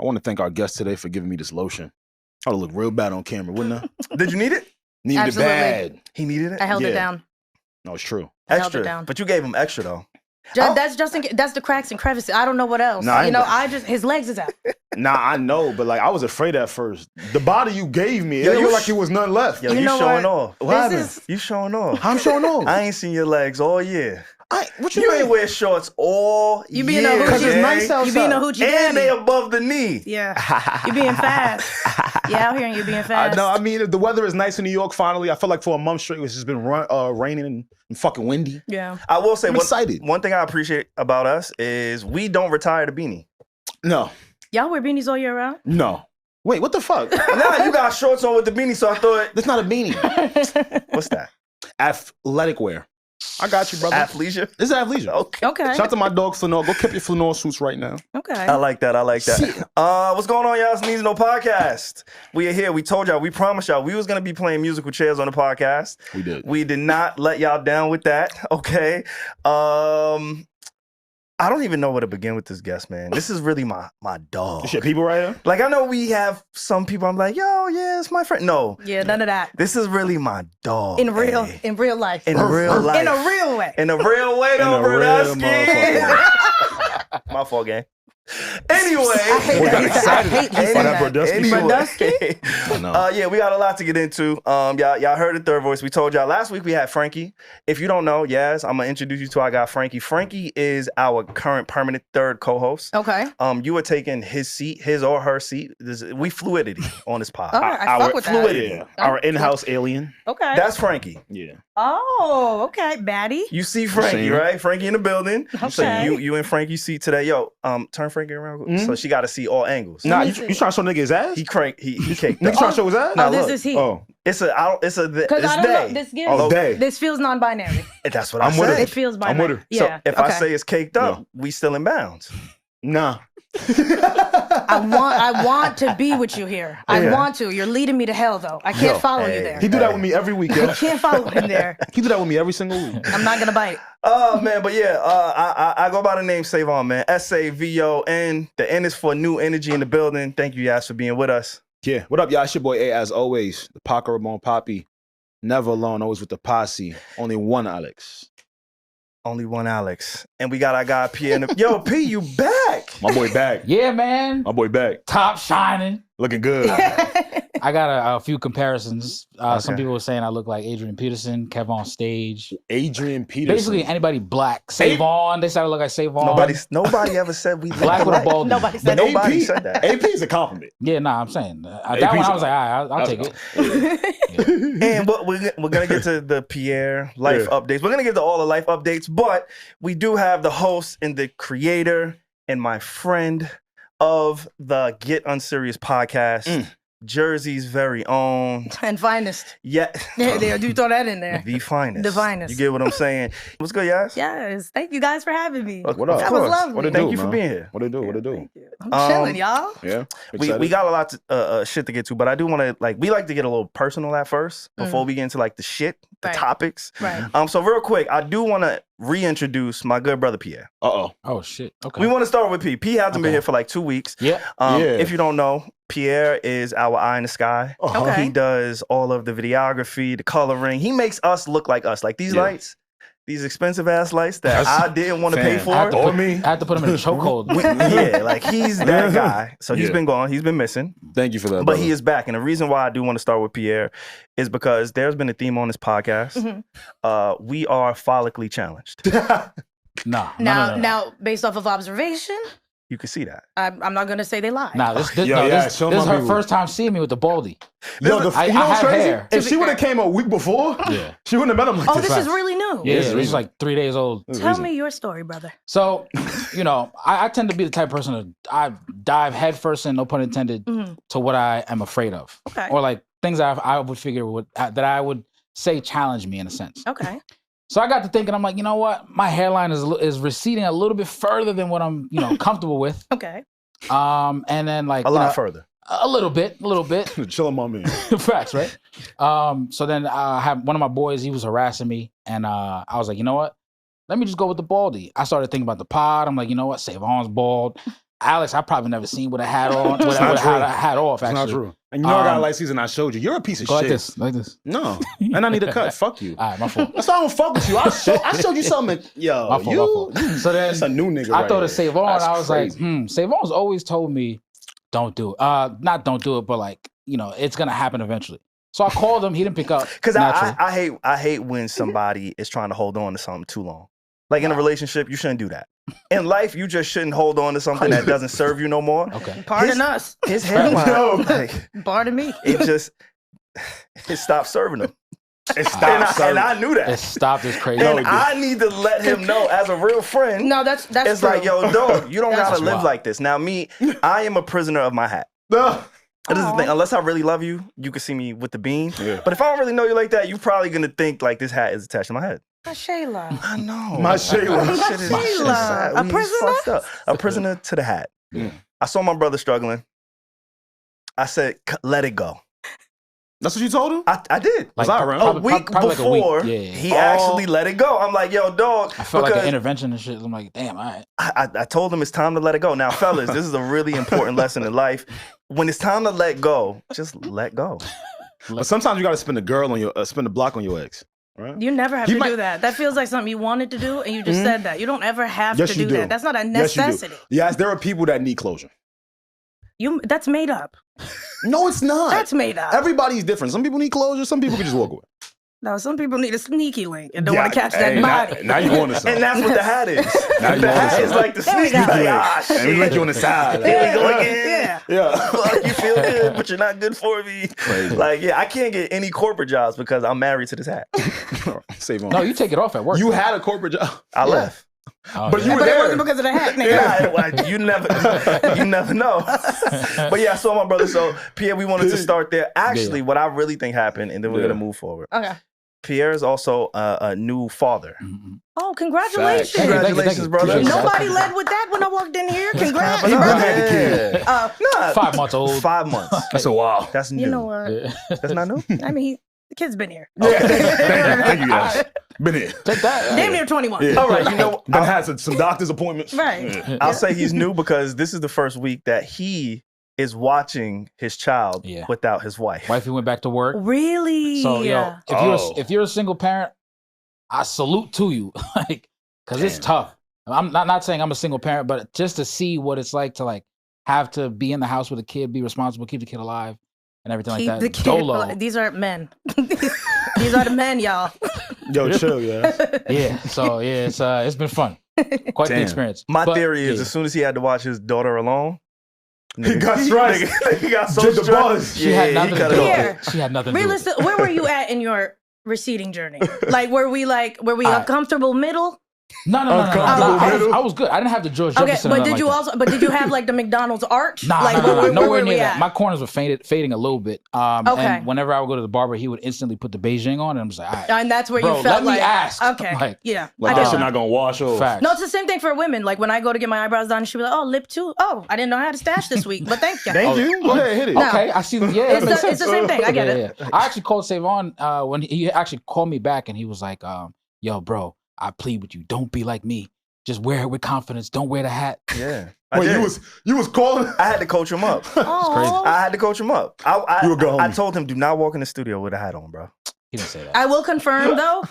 I want to thank our guest today for giving me this lotion. I would look real bad on camera, wouldn't I? Did you need it? Needed Absolutely. it bad. He needed it? I held it down. No, it's true. I held it Extra. down. But you gave him extra, though. That's just that's the cracks and crevices. I don't know what else. Nah, his legs is out. Nah, I know, but like I was afraid at first. The body you gave me, it looked like it was none left. Yo, you showing off. What happened? You showing off. I'm showing off. I ain't seen your legs all year. What You ain't wear shorts all You being year. a hoochie. it's nice outside. You being a hoochie And they daddy. above the knee. Yeah. You being fast. Yeah, out here and you being fast. No, I mean the weather is nice in New York. Finally, I feel like for a month straight it's just been raining and fucking windy. Yeah. I will say I'm excited. one thing I appreciate about us is we don't retire the beanie. No, Y'all wear beanies all year round? no. Wait, what the fuck? Nah, you got shorts on with the beanie, so I thought, That's not a beanie. what's that? Athletic wear. I got you, brother. Athleisure? This is athleisure. Okay. Okay. Shout out to my dog Flanor. Go keep your Flanor suits right now. Okay. I like that. What's going on, y'all? It's Needs No Podcast. We are here. We told y'all, we promised y'all we was going to be playing musical chairs on the podcast. We did. We did not let y'all down with that, okay? I don't even know where to begin with this guest, man. This is really my dog. This shit, people right here? Like, I know we have some people, I'm like, yo, yeah, it's my friend. No. Yeah, none of that. This is really my dog. In real hey. life. In real life. In real life. In a real way. In a real way, though, In a real Brodusky. My fault, gang. Anyway, I hate We that. got He excited. said By that that. Brodusky shit. Brodusky? No. Yeah, we got a lot to get into. Y'all heard the third voice. We told y'all last week we had Frankie. If you don't know, yes, I'm gonna introduce you to our guy Frankie. Frankie is our current permanent third co-host. Okay. You were taking his or her seat. We fluidity on this pod. All right, I fuck with that. fluidity. Yeah. Our in-house alien. Okay. That's Frankie. Yeah. Oh, okay, baddie. You see Frankie, Same. right? Frankie in the building. So Okay. you in Frankie's seat today. Yo, turn Frankie around. Mhm. So she got to see all angles. Nah, me you see. trying to show nigga his ass? He caked Nigga up. trying to show his ass? Nah, Oh, this look. is he. Oh. It's Because I it's don't know. day. This gives. Oh, day. This feels non-binary. That's what I'm I with said. her. It feels binary. I'm with her. So Yeah. if I okay. say it's caked up, No. we still in bounds. Nah. I want to be with you here. I Yeah. want to. You're leading me to hell, though. I can't follow hey. you there. He do that with me every week, yo. I can't follow him there. He do that with me every single week. I'm not gonna bite. Oh man, but yeah, I go by the name SaVon, man. SaVon. The N is for new energy in the building. Thank you guys for being with us. Yeah. What up, y'all? It's your boy A, as always. The Paco Ramon Poppy. Never alone, always with the posse. Only one Alex. Only one Alex, and we got our guy Pierre. Yo, P, you back? My boy back. Yeah, man. My boy back. Top shining. Looking good. I got a few comparisons. Some Okay. people were saying I look like Adrian Peterson, Kev on stage. Adrian Peterson. Basically, anybody black. SaVon. They said I look like SaVon. Nobody ever said we look Black with a alike. bald. Nobody said But that. Nobody AP, said that. AP is a compliment. Yeah, nah, I'm saying. That AP's one I a- was like, all right, I'll take it. And we're gonna get to the Pierre life updates. We're gonna get to all the life updates, but we do have the host and the creator and my friend of the Get Unserious podcast, Jersey's very own. And finest. Yeah, They do throw that in there. the finest. The finest. You get what I'm saying? What's good, Yas? Yes. Thank you guys for having me. What up? That was lovely. What it Thank do, you for man? being here. What it do? What it do? Thank you. I'm chilling, y'all. Yeah. We Excited? got a lot of shit to get to, but I do want to we like to get a little personal at first before we get into the shit, the Right. topics. Right. So real quick, I do want to reintroduce my good brother Pierre. Uh-oh. Oh shit. Okay. We want to start with P. P hasn't been Okay. here for like 2 weeks. Yeah. Yeah. If you don't know, Pierre is our eye in the sky. Uh-huh. Okay. He does all of the videography, the coloring. He makes us look like us. Like these Yeah. lights, these expensive ass lights that That's- I didn't want to pay Fam, for. I had to Or put, me. I had to put him in a chokehold. Yeah, like he's that guy. So he's Yeah. been gone. He's been missing. Thank you for that, But brother. he is back. And the reason why I do want to start with Pierre is because there's been a theme on this podcast. Mhm. We are follically challenged. Nah. Now, based off of observation, You can see that. I'm not gonna say they lied. Nah, this Yo, yeah, this show is my her people. first time seeing me with the baldy. Yo, I you know what's have crazy? hair. If she would have came a week before, Yeah. she wouldn't have met him like Oh, this. this is really new. Yeah, This is it's reason. like 3 days old. This is Tell reason. me your story, brother. So, I tend to be the type of person to I dive headfirst in, no pun intended, Mhm. to what I am afraid of. Okay. Or like things I would figure that I would say challenge me in a sense. Okay. So I got to thinking, I'm like, you know what? My hairline is receding a little bit further than what I'm, comfortable with. Okay. And then like A lot further. a little bit. Chill on my man. Facts, right? So then I had one of my boys, he was harassing me, and I was like, you know what? Let me just go with the baldy. I started thinking about the pod. I'm like, you know what? SaVon's bald. Alex, I probably never seen with a hat on, with a hat off. That's Actually, not true. And you know I got a light season. I showed you. You're a piece of shit. Like this. No, and I need a cut. Fuck you. All right, my fault. That's why I don't fuck with you. I showed you something. Yo, My fault. So then that's a new nigga. I right thought of here. SaVon. That's I was crazy. like, SaVon's always told me, don't do it. Not don't do it, but like, you know, it's gonna happen eventually. So I called him. He didn't pick up. Because I hate when somebody is trying to hold on to something too long. Like in a relationship, you shouldn't do that. In life, you just shouldn't hold on to something that doesn't serve you no more. Okay. Pardon us. His headline, like, Pardon me. it stopped serving him. It stopped. And I knew that. It stopped this crazy. And I need to let him know as a real friend. No, that's It's true. like, yo, dog, you don't That's gotta live wild. like this. Now, I am a prisoner of my hat. This is the thing. Unless I really love you, you can see me with the bean. Yeah. But if I don't really know you like that, you're probably gonna think like this hat is attached to my head. My Shayla. I know. My Shayla. This shit is sad. A We prisoner? fucked up. A prisoner to the hat. Yeah. I saw my brother struggling. I said, let it go. That's what you told him? I did. Was I around? A week probably like a before, week. Yeah. he actually let it go. I'm like, yo, dog. I felt like an because intervention and shit. I'm like, damn, all right. I told him it's time to let it go. Now, fellas, this is a really important lesson in life. When it's time to let go, just let go. But sometimes you got to spin the block on your ex. Right? You never have He to might- do that. That feels like something you wanted to do, and you just said that. You don't ever have Yes, to you do do. that. That's not a Yes, you do. necessity. Yes, there are people that need closure. That's made up. No, it's not. That's made up. Everybody's different. Some people need closure. Some people can just walk away. No, some people need a sneaky link and don't Yeah, want to catch hey, that body. Now you on to something. And that's what the hat is. Now you The on to hat is something. like the There we sneaky. go. Like, ah, And we shit. link you on the side. Here we go again. Yeah. Yeah. Fuck, you feel good, but you're not good for me. Crazy. Like, yeah, I can't get any corporate jobs because I'm married to this hat. Save on. No, you take it off at work. You had a corporate job. I left. Oh, But yeah. you were But it there. wasn't because of the hat, nigga. Yeah, well, you never know. But yeah, I saw my brother. So Pierre, we wanted to start there. Actually, what I really think happened, and then we're gonna move forward. Okay. Pierre is also a new father. Mhm. Oh, congratulations. Thank you, Congratulations, thank you. brother. Appreciate that. Nobody led with that when I walked in here. Congrats, He brother. been had the kid. Nah, 5 months old. 5 months. That's a wow. That's new. You know what? Yeah. That's not new. I mean, the kid's been here. Thank you guys. Been here. Take that. Damn near 21. Yeah. All right, you know, Been had some doctor's appointments. Right. Yeah. I'll say he's new because this is the first week that he is watching his child Yeah. without his wife. Wifey went back to work. Really? So yo, Oh. if you're a single parent, I salute to you, like, cause it's Damn. tough. I'm not saying I'm a single parent, but just to see what it's like to like have to be in the house with a kid, be responsible, keep the kid alive, and everything Keep like the that. kid. Dolo. These are men. These are the men, y'all. Yo, chill, yeah. Yeah. So yeah, it's been fun. Quite the Damn. experience. My But, theory is yeah. as soon as he had to watch his daughter alone, He got stressed. He got so Get the stressed. buzz. she had nothing to cut do it with off. Pierre, it. She had nothing to do with it. Realistic. Where were you at in your receding journey? Were we Alright. a comfortable middle? No. Uncomfortable middle. I was good. I didn't have the George Okay, Jefferson. or but nothing did you like also? But did you have like the McDonald's arch? Nah, like, nah, where nowhere were near we that. at? My corners were fading a little bit. Okay. And whenever I would go to the barber, he would instantly put the Beijing on, and I'm just like, all right. And that's where Bro, you felt let me like, ask. okay, Like- yeah, Like I that get shit that. not gonna wash off. Facts. No, it's the same thing for women. Like when I go to get my eyebrows done, she'll be like, "Oh, lip too. Oh, I didn't know how to stash this week, but thank you." Thank you. Go ahead, hit it. No. Okay, I see. Yeah, that It's makes the sense. same thing. I get it. Yeah. I actually called SaVon when he actually called me back, and he was like, "Yo, bro, I plead with you. Don't be like me. Just wear it with confidence. Don't wear the hat." Yeah. I Wait, did. you was calling? I had to coach him up. Oh, I had to coach him up. You a good I homie. told him, do not walk in the studio with a hat on, bro. He didn't say that. I will confirm though,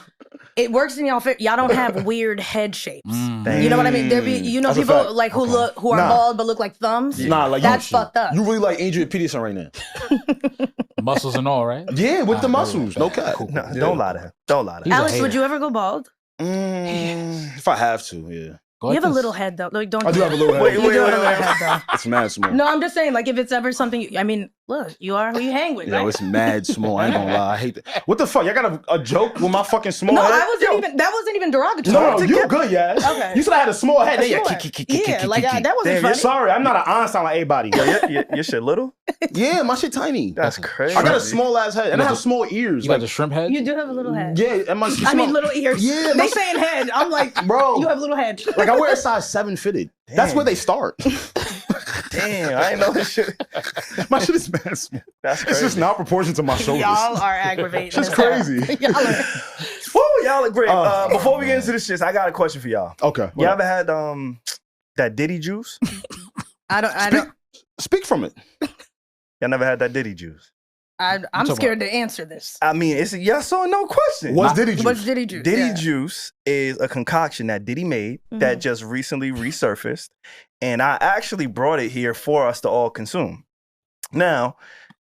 it works in y'all. Y'all don't have weird head shapes. Mm. You know what I mean? There be, you know, That's a people fact. like who are Nah. bald but look like thumbs. Nah, like That's you, fucked up. You really like Adrian Peterson right now? Muscles and all, right? Yeah, with the Ah, muscles. No cool. cap. Cool. No, Yeah. don't lie to him. Don't lie to him. He's a Alex, would hater. you ever go bald? If I have to, yeah. Go You like have a this. little head though. Like, don't. I do have a little head. Wait, You do have a little wait. head It's mad small. though. No, I'm just saying. Like, if it's ever something, I mean, look, you are who you hang with. Yo, Right? it's mad small. I ain't gonna lie. I hate that. What the fuck? Y'all got a joke with my fucking small No, head? I wasn't even. That wasn't even derogatory. No, you good, yeah. Okay. You said I had a small head. A Then small head. Yeah, like that wasn't Damn, you're funny. sorry. I'm not an Einstein like everybody. Your shit little? Yeah, my shit tiny. That's crazy. I got a small ass head, and I have small ears. You got Like, the shrimp head. You do have a little head. yeah, and my I mean, little ears. Yeah, they my- saying head. I'm like, bro. you have a little head. Like I wear a size 7 fitted. That's Damn. where they start. Damn, I ain't know this shit. My shit is mad small. That's It's crazy. just not proportion to my shoulders. Y'all are aggravating. Just as hell. crazy. Y'all are. Woo, y'all are great. Before we man. get into this shit, I got a question for y'all. Okay. Y'all ever had that Diddy juice? I don't. Speak from it. Y'all never had that Diddy juice? I'm scared to answer this. I mean, it's a yes or no question. What's Diddy juice? What's Diddy juice? Diddy juice is a concoction that Diddy made that just recently resurfaced. And I actually brought it here for us to all consume. Now,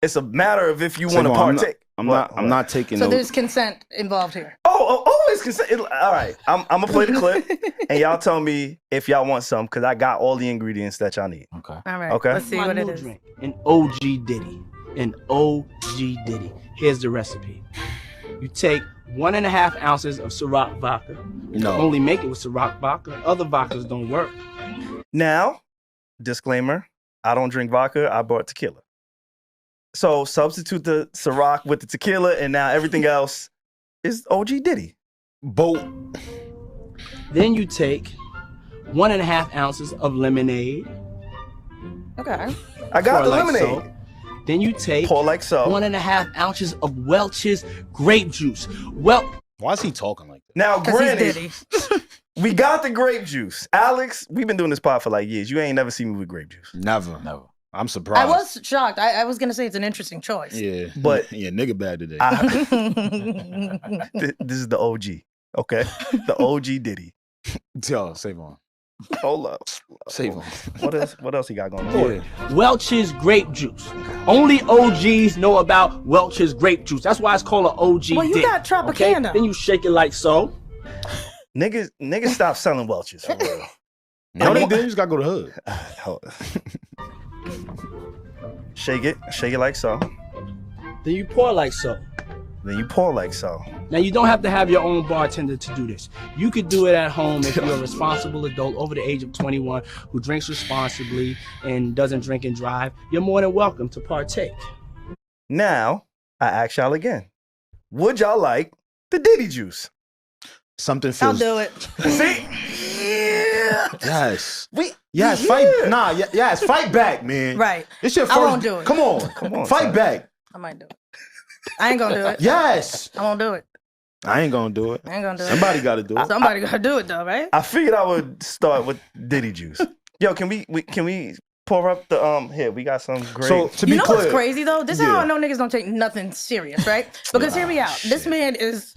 it's a matter of if you want to partake. I'm not taking So there's consent involved here. Always consent. All right, I'm gonna play the clip, and y'all tell me if y'all want some, because I got all the ingredients that y'all need. Okay. All right. Okay. Let's see what it is. Drink, an OG Diddy. An OG Diddy. Here's the recipe. You take 1.5 ounces of Ciroc vodka. You only make it with Ciroc vodka. Other vodkas don't work. Now, disclaimer, I don't drink vodka. I bought tequila. So substitute the Ciroc with the tequila, and now everything else is OG Diddy. Then you take 1.5 ounces of lemonade. Okay. I got the lemonade. So. Then you take pour like so. 1.5 ounces of Welch's grape juice. Why is he talking like that? Now, granted, we got the grape juice. Alex, we've been doing this pod for like years. You ain't never seen me with grape juice. Never. I'm surprised. I was shocked. I was gonna say it's an interesting choice. Yeah, but nigga bad today. This is the OG. Okay, the OG Diddy. Yo, SaVon. Hold up. SaVon. What else he got going on? Yeah. Welch's grape juice. Only OGs know about Welch's grape juice. That's why it's called an OG. Well, you got Tropicana. Okay? Then you shake it like so. Niggas stop selling Welch's for real. No, they did. You just gotta go to the hood. Shake it like so. Then you pour like so. Then you pour like so. Now, you don't have to have your own bartender to do this. You could do it at home if you're a responsible adult over the age of 21 who drinks responsibly and doesn't drink and drive. You're more than welcome to partake. Now, I ask y'all again. Would y'all like the Diddy juice? Something feels... I'll do it. See? Yes. Yes, fight back, man. Right. It's your first... I won't do it. Come on. Fight son. back. I might do it. I ain't gonna do it. Yes. I won't do it. I ain't gonna do it. Somebody gotta do it. Somebody gotta do it though, right? I figured I would start with Diddy juice. Yo, can we pour up the here? We got some great. So to be clear, what's crazy though? This is how I know niggas don't take nothing serious, right? Because hear me out. This man is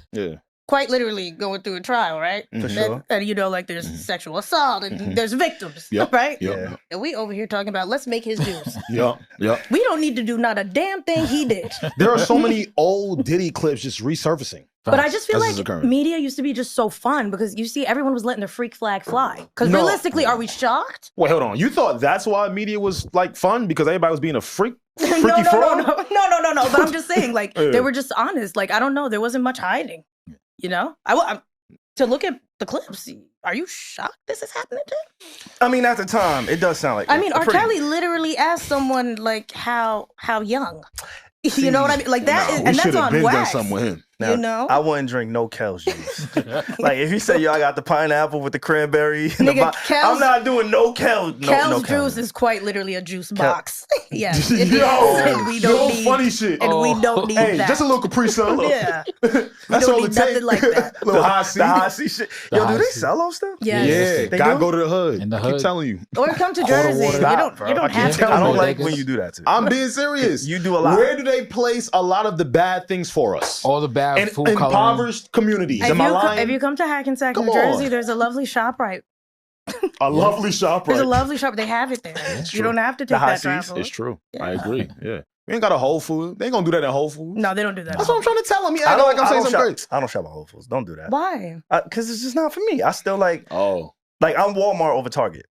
quite literally going through a trial, right? For sure. And you know, like there's sexual assault and there's victims, right? Yeah. And we over here talking about let's make his juice. Yeah. We don't need to do not a damn thing he did. There are so many old Diddy clips just resurfacing. But I just feel like media used to be just so fun because you see everyone was letting the freak flag fly. Because realistically, are we shocked? Wait, hold on. You thought that's why media was like fun because everybody was being a freaky fraud? No. But I'm just saying, like they were just honest. Like I don't know, there wasn't much hiding. You know, to look at the clips. Are you shocked this is happening to him? I mean, at the time, it does sound like. I mean, R. Kelly literally asked someone like how young. You know what I mean? Like that, and that's on wax. Done something with him. Now, you know, I wouldn't drink no Kel's juice. Like if you say yo, I got the pineapple with the cranberry, I'm not doing no Kel's. Kel's juice is quite literally a juice box. Yes, we don't need funny shit, and we don't need that. Just a little Capri Sun. Yeah, that's all it takes. Nothing like that. Little high C. The high C shit. Yo, do they sell those stuff? Yeah, gotta go to the hood. In the I hood. keep telling you. Or come to Jersey. You don't have to. I don't like when you do that too. I'm being serious. You do a lot. Where do they place a lot of the bad things for us? All the bad food coloring. Impoverished communities. Am I lying? If you come to Hackensack, New Jersey, there's a lovely ShopRite. A lovely ShopRite. There's a lovely shop. They have it there. You don't have to take that travel. It's true. Yeah. I agree. Yeah. We ain't got a Whole Foods. They ain't gonna do that at Whole Foods. No, they don't do that. That's what I'm trying to tell them. I know, like I'm saying something great. I don't shop at Whole Foods. Don't do that. Why? Because it's just not for me. I still like. Oh. Like I'm Walmart over Target.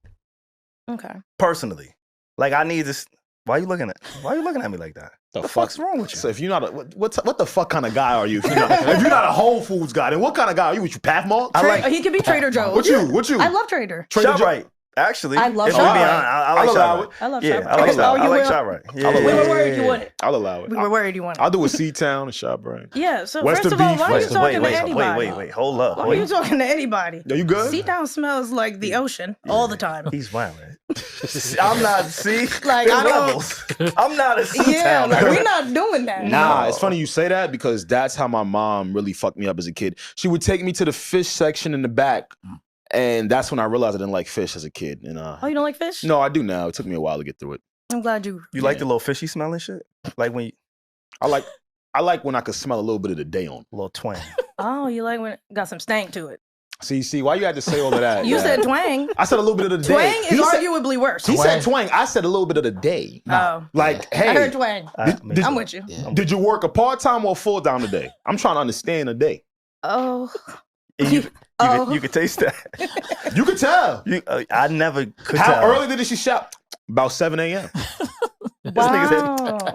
Okay. Personally, like I need this. Why are you looking at me like that? The fuck's wrong with you? So if you're not what the fuck kind of guy are you? If you're not a Whole Foods guy, then what kind of guy are you? With you Pathmark? He could be Trader Joe's. What you? I love Trader. ShopRite. Actually, I love ShopRite. I'll allow it. I love ShopRite. ShopRite. I like ShopRite. We were worried you wouldn't. I'll allow it. We were worried you wouldn't. I'll do a C-Town and ShopRite. Yeah. So Western first of all, beef. why are you talking to anybody? Wait. Hold up. Why are you talking to anybody? Are you good? C-Town smells like the ocean all the time. He's wild. I'm not. See, like I don't. I'm not a C-Town. Yeah, like, we're not doing that. Nah, it's funny you say that because that's how my mom really fucked me up as a kid. She would take me to the fish section in the back And that's when I realized I didn't like fish as a kid. And Oh, you don't like fish? no, I do now. It took me a while to get through it. I'm glad you. You like the little fishy smell and shit? Like when you, I like when I could smell a little bit of the day on. a little twang. Oh, you like when it got some stank to it. See, why you had to say all of that? You Yeah. said twang. I said a little bit of the Twang day. is arguably worse. He said twang. I said a little bit of the day. Oh. Like, hey, I heard twang. I'm with you. Yeah. did you work a part-time or full-time today? I'm trying to understand a day. Oh. And you could taste that. You could tell. I never could How tell. early did she shop? About 7 a.m. Wow.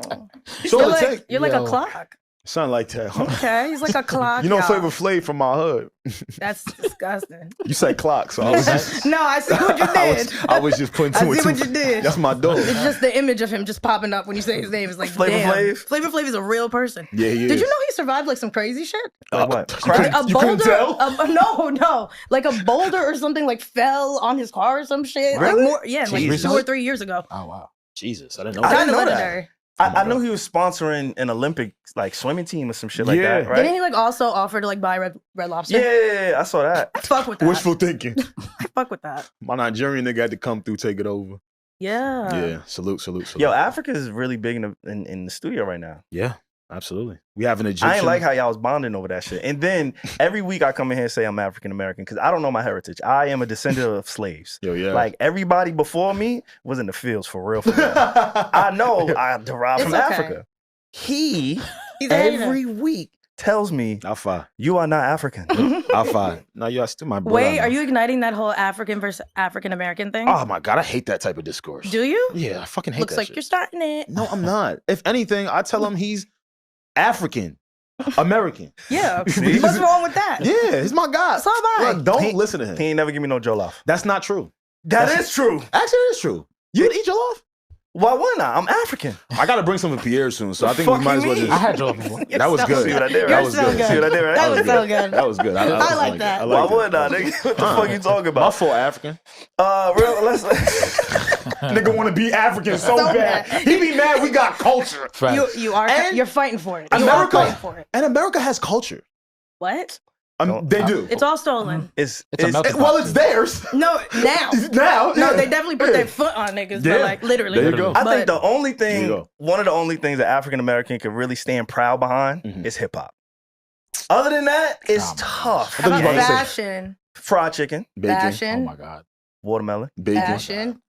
So You're like a Yo. clock. Something like that. Huh? Okay, he's like a clock. You know y'all. Flavor Flav from my hood. That's disgusting. You said clock, so I was just No, I see what you did. I was just putting I two and see two. what you did. That's my dog. It's just the image of him just popping up when you say his name. It's like, Flavor damn. Flav? Flavor Flav is a real person. Yeah, he is. Did you know he survived like some crazy shit? Like what? You Crack? couldn't- A you couldn't boulder? tell? No. Like a boulder or something like fell on his car or some shit. Really? Like like Jesus. 2 or 3 years ago. Oh wow. Jesus, I didn't know I that. didn't Kinda know that. legendary. I knew he was sponsoring an Olympic like swimming team or some shit like Yeah. that, right? Didn't he like also offer to like buy Red Lobster? Yeah, I saw that. I fuck with that. Wishful thinking. I fuck with that. My Nigerian nigga had to come through, take it over. Yeah. Yeah, salute. Yo, Africa is really big in the studio right now. Yeah, absolutely. We have an Egyptian. I ain't like how y'all was bonding over that shit. And then every week I come in here and say I'm African American because I don't know my heritage. I am a descendant of slaves. Yo, yeah. Like everybody before me was in the fields for real. For real. I know I derived It's from okay. Africa. He He's a hater. every week tells me Alpha. you are not African. Alpha. No, you are still my brother. Wait, are you igniting that whole African versus African American thing? Oh my God, I hate that type of discourse. Do you? Yeah, I fucking hate Looks that like shit. you're starting it. No, I'm not. If anything, I tell him he's African American. Yeah. See? What's wrong with that? Yeah, he's my guy. So am I. Look, don't He- listen to him. He ain't never give me no jollof. That's not true. That is true. Actually, it is true. You would eat jollof? Why wouldn't I? I'm African. I gotta bring some to Pierre soon, so I think Fuck we might you as well mean? just. I had Joe before. You're That was so good. See what I did, right? That You're was so good. good. See what I did, right? That was so good. That was good. I like like that. It. I Why like wouldn't I? it. Nigga? What the fuck you talking My about? full African. Let's Nigga want to be African so So bad. bad. He be mad we got culture. Facts. You are And you're fighting for it. You are America, fighting for it. and America has culture. What? They do. It's all stolen. It's It's a melting pot. Well, it's theirs. No, now. Now. No, they definitely put their foot on niggas, Yeah. but like literally. There you go. I think But- the only There you thing, go. one of the only things that African American could really stand proud behind Mhm. is hip hop. Other than that, it's Oh my tough. How about about to say- fashion? Fried chicken, Bacon. Oh Fashion. my god. watermelon, Bacon. Fashion.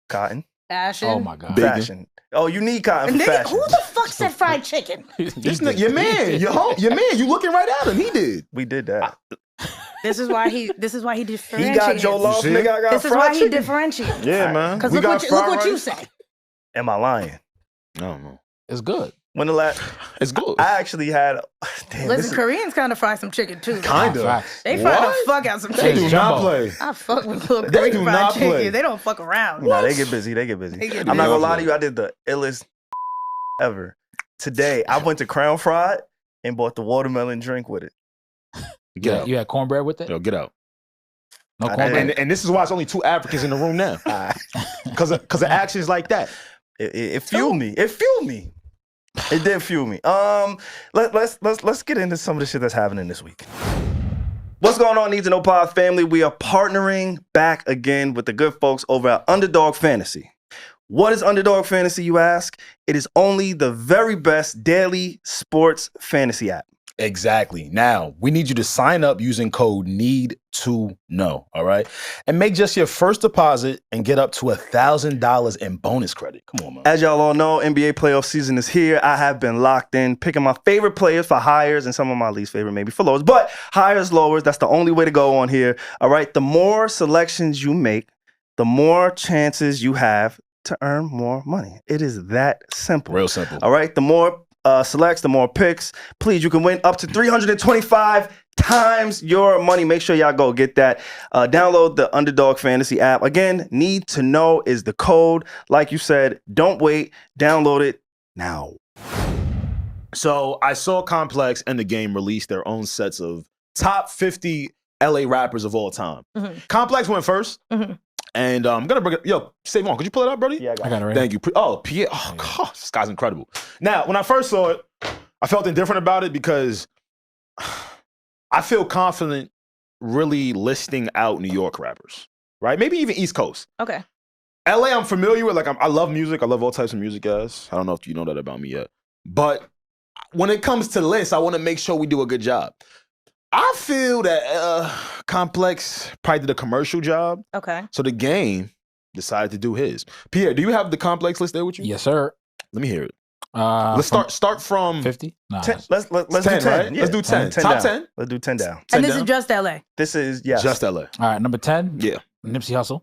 cotton, Fashion. Oh my god. Bacon. fashion. Oh, you need cotton for Nigga, fashion. who the fuck said fried chicken? This nigga, your man, your man, you looking right at him. He did. We did that. This is why he He differentiates. got Joe Loft, see? nigga. I got This is fried why he chicken. differentiates. Yeah, man. Because We look, got look what fried you rice. say. Am I lying? I don't know. It's good. When the last, It's good. I actually had. Damn, this Listen, is- Koreans kind of fry some chicken too. Kind of. Facts. They fry the What? fuck out some They chicken. do Jumbo. not play. I fuck with little They Korean do fried not chicken. play. They don't fuck around. Nah, they get busy. They get busy. They get I'm not busy. gonna lie to you. I did the illest ever. Today, I went to Crown Fried and bought the watermelon drink with it. Get Yeah, out. you had cornbread with it? Yo, get out. No I cornbread. And this is why it's only 2 Africans in the room now. Because of actions like that. It fueled me. It fueled me. It did fuel me. Let's get into some of the shit that's happening this week. What's going on, Needs to Know Pod family? We are partnering back again with the good folks over at Underdog Fantasy. What is Underdog Fantasy, you ask? It is only the very best daily sports fantasy app. Exactly. Now, we need you to sign up using code NEED2KNOW, all right? And make just your first deposit and get up to $1,000 in bonus credit. Come on, man. As y'all all know, NBA playoff season is here. I have been locked in, picking my favorite players for hires and some of my least favorite maybe for lowers. But hires, lowers, that's the only way to go on here. All right, the more selections you make, the more chances you have to earn more money. It is that simple. Real simple. All right, the more selects, the more picks. Please, you can win up to 325 times your money. Make sure y'all go get that. Download the Underdog Fantasy app. Again, Need to Know is the code. Like you said, don't wait. Download it now. So I saw Complex and The Game release their own sets of top 50 LA rappers of all time. Mhm. Complex went first. Mhm. And I'm going to bring it. Yo, SaVon, could you pull it up, Brody? Yeah, I got it right. Thank you. Oh, Pierre. Oh, God, this guy's incredible. Now, when I first saw it, I felt indifferent about it because I feel confident really listing out New York rappers, right? Maybe even East Coast. Okay. LA, I'm familiar with. Like, I love music. I love all types of music, guys. I don't know if you know that about me yet. But when it comes to lists, I want to make sure we do a good job. I feel that Complex probably did a commercial job. Okay. So the Game decided to do his. Pierre, do you have the Complex list there with you? Yes, sir. Let me hear it. Let's start from 50. Nah, 10, let's 10, do 10, right? Yeah. Let's do 10. 10 Top down. 10. Let's do 10 down. 10 And this down? is just LA. This is, yes. Just LA. All right, number 10. Yeah. Nipsey Hussle.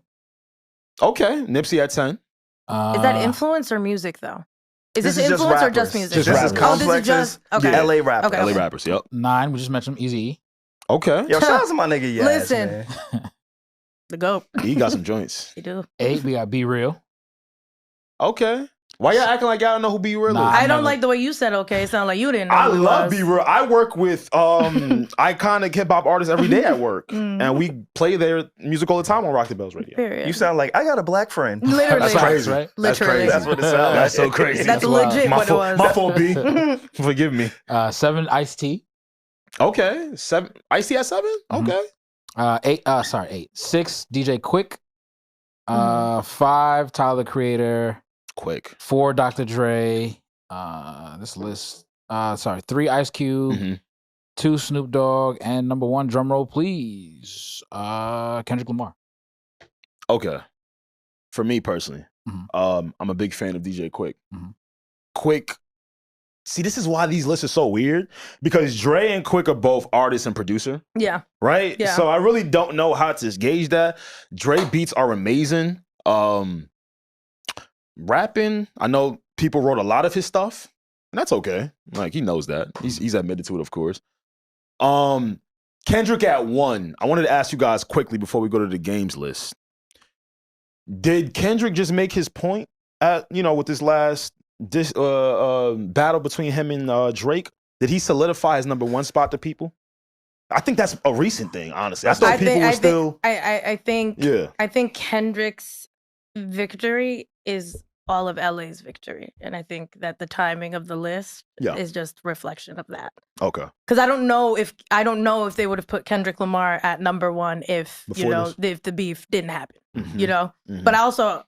Okay. Nipsey at 10. Is that influence or music though? Is this is just influence or rappers. just music? Just This is rappers. Oh, this is Complex's just okay. LA rappers. Okay. LA rappers. Yep. 9, we just mentioned him, Eazy-E. Okay. Yo, shout out to my nigga Yass, Listen. man. The GOAT. He got some joints. You do. 8, we got Be Real. Okay. Why y'all acting like y'all don't know who B Real Nah, is? I never- don't like the way you said okay. It sounded like you didn't know. I who he love was. B Real. I work with iconic hip hop artists every day at work, Mm. and we play their music all the time on Rock the Bells Radio. Period. You sound like, I got a black friend. Literally. That's crazy. right? That's Literally. crazy. That's what it sounds like. That's so crazy. That's wild. legit my what it fault. was. My fault, B. Forgive me. 7, Ice-T. Okay. 7. Ice-T at 7. Mhm. Okay. 8. 6, DJ Quick. 5, Tyler the Creator. Quick. 4, Dr. Dre. This list. 3, Ice Cube. Mhm. 2, Snoop Dogg, and number 1, drum roll, please. Kendrick Lamar. Okay. For me personally, Mhm. I'm a big fan of DJ Quick. Mhm. Quick. See, this is why these lists are so weird, because Dre and Quick are both artists and producer, Yeah. right? Yeah. So I really don't know how to gauge that. Dre beats are amazing. Rapping, I know people wrote a lot of his stuff, and that's okay. Like, he knows that. He's admitted to it, of course. Kendrick at 1. I wanted to ask you guys quickly before we go to the games list. Did Kendrick just make his point at, with this last battle between him and Drake? Did he solidify his number 1 spot to people? I think that's a recent thing, honestly. I thought people were still. I think. Yeah. I think Kendrick's victory is all of LA's victory, and I think that the timing of the list is just reflection of that. Okay. Because I don't know if they would have put Kendrick Lamar at number 1 if if the beef didn't happen. Mm-hmm. But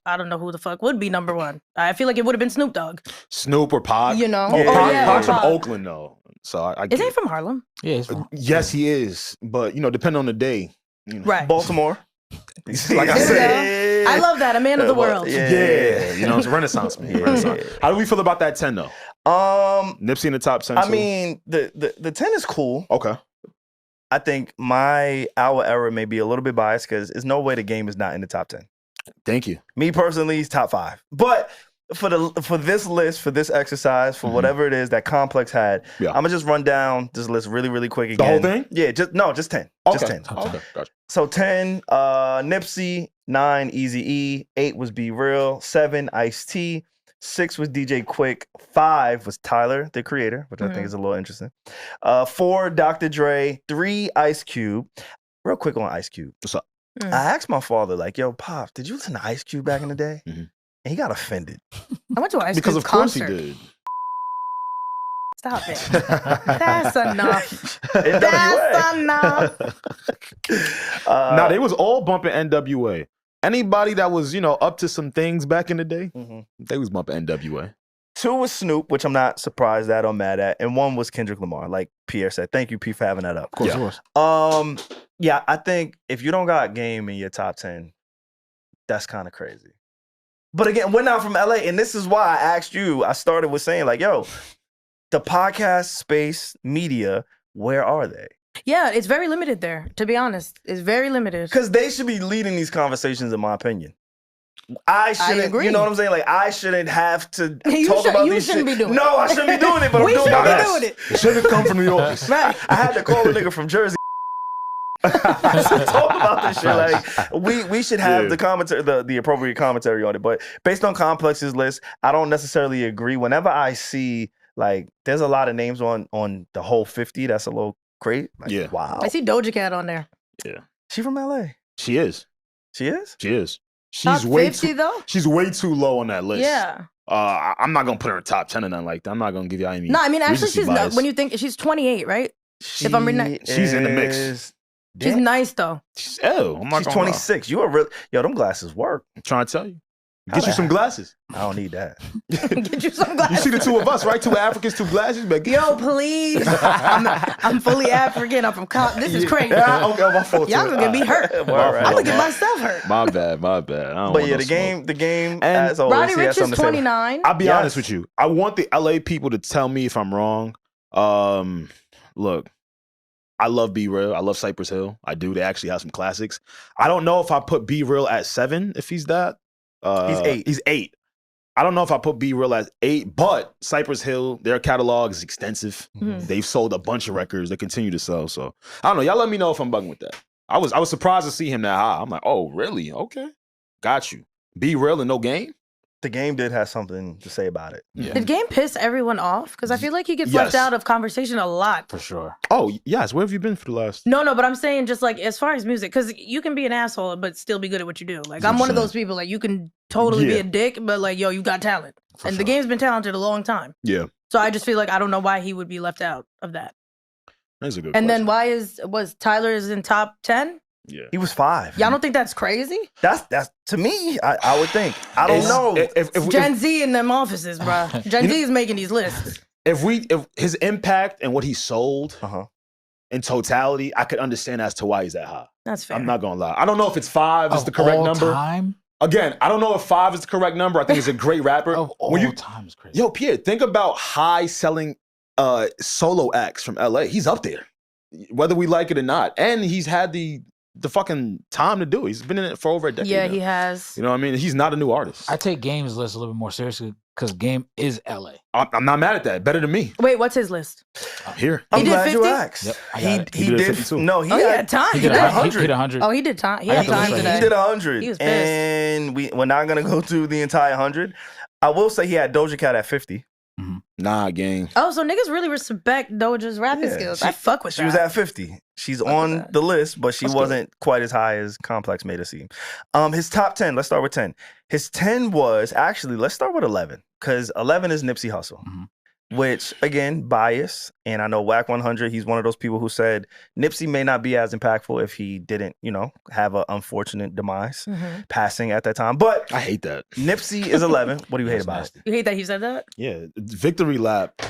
I don't know who the fuck would be number 1. I feel like it would have been Snoop Dogg. Snoop or Pac. Pac's from Oakland though, so I is he from Harlem? Yeah, he's from. Yes, he is, but depending on the day. Right. Baltimore. Like I said, I love that. A man of the world. Yeah, it's a Renaissance man. Renaissance. How do we feel about that 10 though? Nipsey in the top 10. I mean, the 10 is cool. Okay. I think our era may be a little bit biased because there's no way the Game is not in the top 10. Thank you. Me personally, it's top 5. But for this list, for this exercise, for whatever it is that Complex had, I'm gonna just run down this list really, really quick again. The whole thing? Yeah, just 10. Okay. Just 10. Okay, gotcha. So 10, Nipsey, 9, Eazy-E, 8 was Be Real, 7, Ice-T, 6 was DJ Quick, 5 was Tyler, the Creator, which I think is a little interesting. 4, Dr. Dre, 3, Ice Cube. Real quick on Ice Cube. What's up? I asked my father, like, yo, Pop, did you listen to Ice Cube back in the day? Mhm. And he got offended. I went to an Ice Because Cube of course concert. he did. Stop it. That's enough. NWA. That's enough. Nah, they was all bumping NWA. Anybody that was, up to some things back in the day, they was bumping NWA. 2 was Snoop, which I'm not surprised at or mad at. And 1 was Kendrick Lamar, like Pierre said. Thank you, P, for having that up. Of course. Yeah, I think if you don't got Game in your top 10, that's kind of crazy. But again, we're not from LA, and this is why I asked you. I started with saying, like, yo, the podcast space media, where are they? Yeah, it's very limited there, to be honest. It's very limited. Because they should be leading these conversations, in my opinion. I shouldn't, agree. you know what I'm saying? Like, I shouldn't have to You talk about you these shouldn't shit. be doing it. No, I shouldn't be doing it, but We I'm doing shouldn't my be best. doing it. It should have come from New York. Right. I had to call a nigga from Jersey to talk about this shit. Like, we should have the commentary, the appropriate commentary on it. But based on Complex's list, I don't necessarily agree. Whenever I see, like, there's a lot of names on the whole 50, that's a little crazy. Like, wow. I see Doja Cat on there. Yeah. She from LA? She is. She is? She is. Top She's way 50 too though? She's way too low on that list. Yeah. I'm not gonna put her in top 10 or nothing like that. I'm not gonna give you any. No, I mean, actually, recency she's not. bias. When you think she's 28, right? If I'm reading that- She's in the mix. She's nice though. She's ill. I'm not She's gonna lie. 26. You are really them glasses work. I'm trying to tell you. Get you some glasses. I don't need that. Get you some You glasses. see the two of us, right? Two Africans, two glasses. But Yo, please. I'm fully African. I'm from This is crazy. Yeah, okay, my fault. Y'all gonna get me hurt. I'm gonna get myself hurt. My bad. I don't But want yeah, no the game, And as always, Roddy he has Ricch is something to say. 29. I'll be Yes. honest with you. I want the LA people to tell me if I'm wrong. Look, I love Be Real. I love Cypress Hill. I do. They actually have some classics. I don't know if I put Be Real at 7, if he's that. He's 8. He's 8. I don't know if I put Be Real at 8, but Cypress Hill, their catalog is extensive. Mhm. They've sold a bunch of records. They continue to sell. So I don't know. Y'all let me know if I'm bugging with that. I was surprised to see him that high. I'm like, oh, really? Okay. Got you. Be Real and No Game? The game did have something to say about it. Yeah. Did Game piss everyone off? Because I feel like he gets left Yes. out of conversation a lot. For sure. Oh, yes. Where have you been for the last? No, but I'm saying just like as far as music, because you can be an asshole but still be good at what you do. Like I'm one of those people, like you can totally be Yeah. a dick, but like yo, you got talent. For And sure. the game's been talented a long time. Yeah. So I just feel like I don't know why he would be left out of that. That's a good And then question. why was Tyler is in top 10? Yeah. He was 5. Y'all don't think that's crazy? That's to me. I would think. I don't It's- know. If Gen Z in them offices, bro. Gen Z is making these lists. if his impact and what he sold Uh-huh. in totality, I could understand as to why he's that high. That's fair. I'm not gonna lie. I don't know if it's 5 is Of the correct all number. time? Again, I don't know if 5 is the correct number. I think he's a great rapper. Of all When you, time is crazy. yo, Pierre, think about high selling solo acts from LA. He's up there, whether we like it or not. And he's had the fucking time to do it. He's been in it for over a decade. Yeah, now. he has. You know what I mean? He's not a new artist. I take Game's list a little bit more seriously because Game is LA. I'm not mad at that. Better than me. Wait, what's his list? I'm here. I'm He did glad 50? you asked. Yep, I he got it. He he did did 52. no he Oh, he had had time. He He did did 100. He did 100. Oh, he did time. He I had think time so. today. He did 100. He was pissed. And we're not gonna go through the entire 100. I will say he had Doja Cat at 50. Nah, gang. Oh, so niggas really respect Doja's rapping Yeah, skills. she- I fuck with She that. was at 50. She's Fuck with on that. the list, but she That's good. wasn't quite as high as Complex made her seem. His top 10, let's start with 10. His 10 was actually, let's start with 11, because 11 is Nipsey Hussle, Mhm. which, again, bias. And I know Whack 100, he's one of those people who said Nipsey may not be as impactful if he didn't, have an unfortunate demise, Mhm. passing at that time. But I hate that. Nipsey is 11. What do you hate That's about nasty. it? You hate that he said that? Yeah, Victory Lap.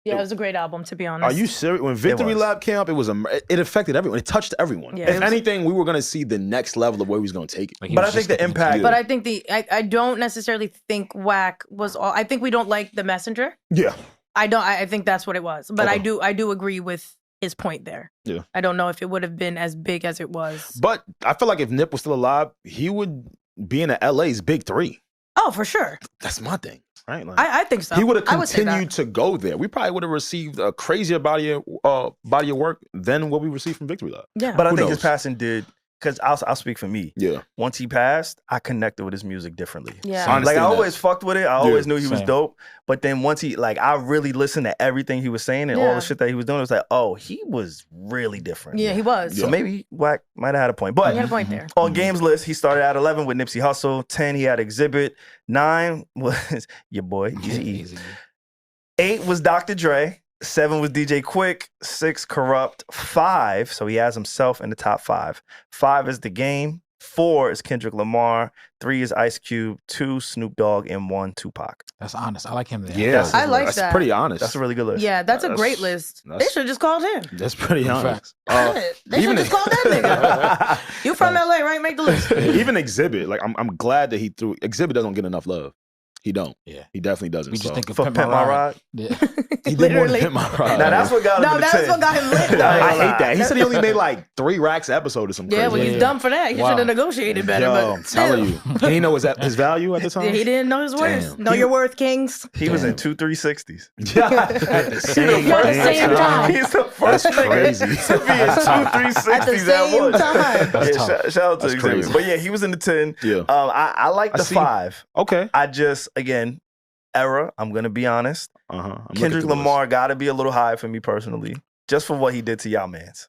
Yeah, it was a great album, to be honest. Are you serious? When Victory was. Lap came up, it affected everyone. It touched everyone. Yeah, if it was- anything, we were gonna see the next level of where he was gonna take it. Like, he But was I think just the getting into impact- it. But I think I don't necessarily think Whack was all. I think we don't like the messenger. Yeah. I don't. I think that's what it was. But Okay. I do agree with his point there. Yeah. I don't know if it would have been as big as it was. But I feel like if Nip was still alive, he would be in the LA's big 3. Oh, for sure. That's my thing, right? Like, I think so. he would have I say that. continued to go there. We probably would have received a crazier body of work than what we received from Victory Lap. Yeah. But I Who think his knows? passing did, because I'll speak for me. Yeah. Once he passed, I connected with his music differently. Yeah. I Like I understand always that. fucked with it. I always knew he was same. dope. But then once I really listened to everything he was saying and all Yeah. the shit that he was doing. It was like, oh, he was really different. Yeah, he was. So maybe Wack might have had a point. But He had a point there. on Game's list, he started at 11 with Nipsey Hussle. 10, he had Exhibit. 9 was your boy, Eazy-E. Easy. 8 was Dr. Dre. 7 was DJ Quick. 6, Corrupt. 5, so he has himself in the top 5. 5 is The Game. 4 is Kendrick Lamar. 3 is Ice Cube. 2, Snoop Dogg. And 1, Tupac. That's honest. I like him there. Yeah. I like that's that. pretty honest. That's a really good list. Yeah, that's a That's- great list. They that's- should have just called him. That's pretty honest. Facts. They should even have just called that nigga. You from LA, right? Make the list. Even Exhibit, like I'm glad that he threw. Exhibit doesn't get enough love. He don't. Yeah. He definitely doesn't. We just so. think of For Pimp Pimp My Ride. Yeah. he did more than Literally. Hit My Ride. Now that's what got him No, in the that's 10. what got him lit. I ain't though. I gonna hate lie. that. He said he only made like 3 racks an episode or something. Yeah, well, crazy. he's Yeah. dumb for that. He Wow. should have negotiated better. Yo, but I'm telling you, he didn't know his value at the time. He didn't know his worth. Damn. Know your worth, Kings. He was in 2 360s. Yeah, at the same, At the same time. He's the first That's nigga crazy. to be in 2 360s At the same once. time. That's Yeah, tough. shout out to That's Exhibit. crazy. But yeah, he was in the 10. Yeah. I like I the see. 5. Okay. I just, again, era. I'm going to be honest. Uh huh. Kendrick Lamar got to be a little high for me personally, just for what he did to y'all mans.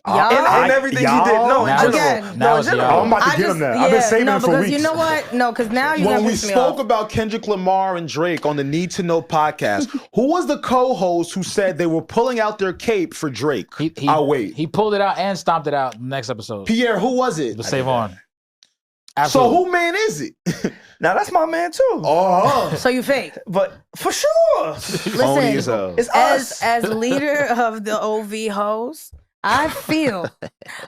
And everything he did. No, in Now general. again, now No, in it's general. y'all. I'm about to get him that. I've been saving it for because weeks. you know what? No, because now you're When gonna we piss me spoke off. about Kendrick Lamar and Drake on the Need to Know podcast, who was the co-host who said they were pulling out their cape for Drake? I'll wait. He pulled it out and stomped it out in the next episode. Pierre, who was it? The SaVon. So who man is it? Now that's my man too. Oh, So you fake. But for sure, phony as Listen, hell. it's us. as leader of the OV host, I feel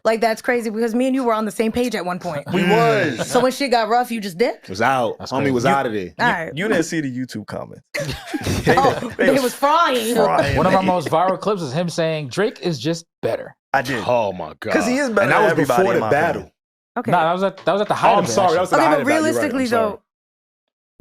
like that's crazy because me and you were on the same page at one point. We was. So when shit got rough, you just dipped? It was out. That's Homie crazy. was out of there. All right. You didn't see the YouTube comments. They was frying. frying. One of our most viral clips is him saying Drake is just better. I did. Oh my god! 'Cause he is better And that than was everybody, before in the my battle. opinion. Okay. Nah, that was at the height Oh, of I'm it, sorry. That actually. was the Okay, height but of that. You're right. realistically I'm sorry. though,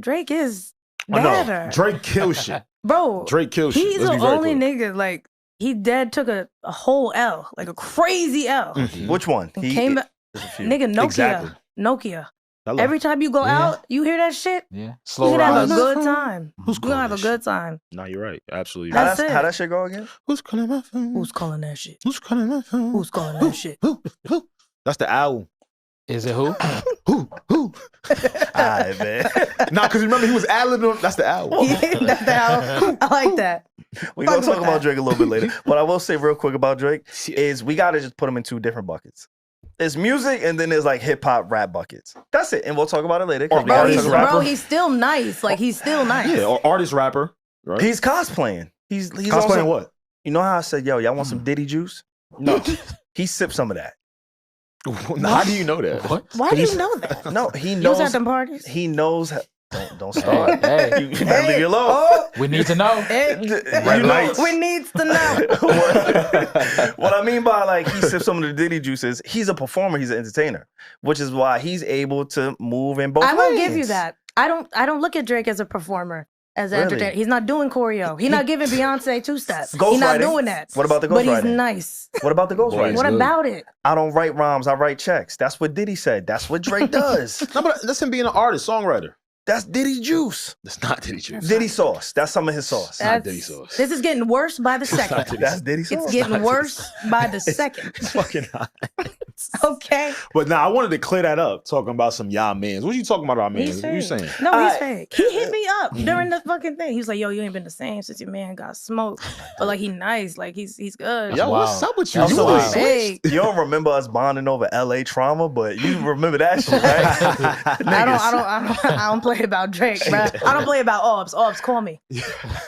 Drake is Oh, no. better. Drake kills shit. Bro, Drake kills shit. he's Let's the be very only clear. nigga, like, he dead took a whole L, like a crazy L. Mhm. Which one? And came back, There's a few. nigga, Nokia. Exactly. Nokia. I love Every time you go Yeah. out, you hear that shit, Yeah. you Slow gonna have a rise. good time. Who's You gonna have a calling good time. No, you're right. Absolutely. How That's that, it. how that shit go again? Who's calling my phone? Who's calling that shit? Who's calling my phone? Who's calling that shit? Who? That's the album. Is it who? Who? Alright, man. Nah, because remember he was ad-libbing. That's the album. That's the album. I like that. We're gonna Fuck talk with about that. Drake a little bit later. What I will say real quick about Drake is we gotta just put him in two different buckets. There's music and then there's like hip hop rap buckets. That's it. And we'll talk about it later. 'Cause Or we gotta artist talk about- rapper. He's still nice. Like, he's still nice. Yeah, or artist rapper. Right? He's cosplaying. He's cosplaying also, what? You know how I said, yo, y'all want some Diddy juice? No. He sipped some of that. How do you know that? What? Why do you know that? No, he You was at knows. them parties? He knows. Don't start. Hey, You better leave me alone. we need to know. You know, We needs to know. what I mean by like he sips some of the Diddy juices, he's a performer, he's an entertainer, which is why he's able to move in both I will lanes. give you that. I don't look at Drake as a performer, as an Really? entertainer. He's not doing choreo. He's not giving Beyonce two steps. Ghostwriting? He's not doing that. What about the But he's ghostwriting? nice. What about the ghostwriting? What good. about it? I don't write rhymes, I write checks. That's what Diddy said. That's what Drake does. No, but that's him being an artist, songwriter. That's Diddy juice. That's not Diddy juice. Diddy sauce. That's some of his sauce. not That's- Diddy sauce. This is getting worse by the second. That's Diddy sauce. It's getting worse by the second. It's fucking hot. Okay. But now I wanted to clear that up, talking about some y'all mans. What you talking about, our He's mans? What you fake. saying? No, he's Alright. fake. He hit me up during the fucking thing. He was like, yo, you ain't been the same since your man got smoked. But like, he nice. Like, he's good. Yo, wild. what's up with you? That's You wild. was Fake. You don't remember us bonding over LA trauma, but you remember that shit, right? I don't play about Drake, bro. I don't play about Orbs. Orbs, call me.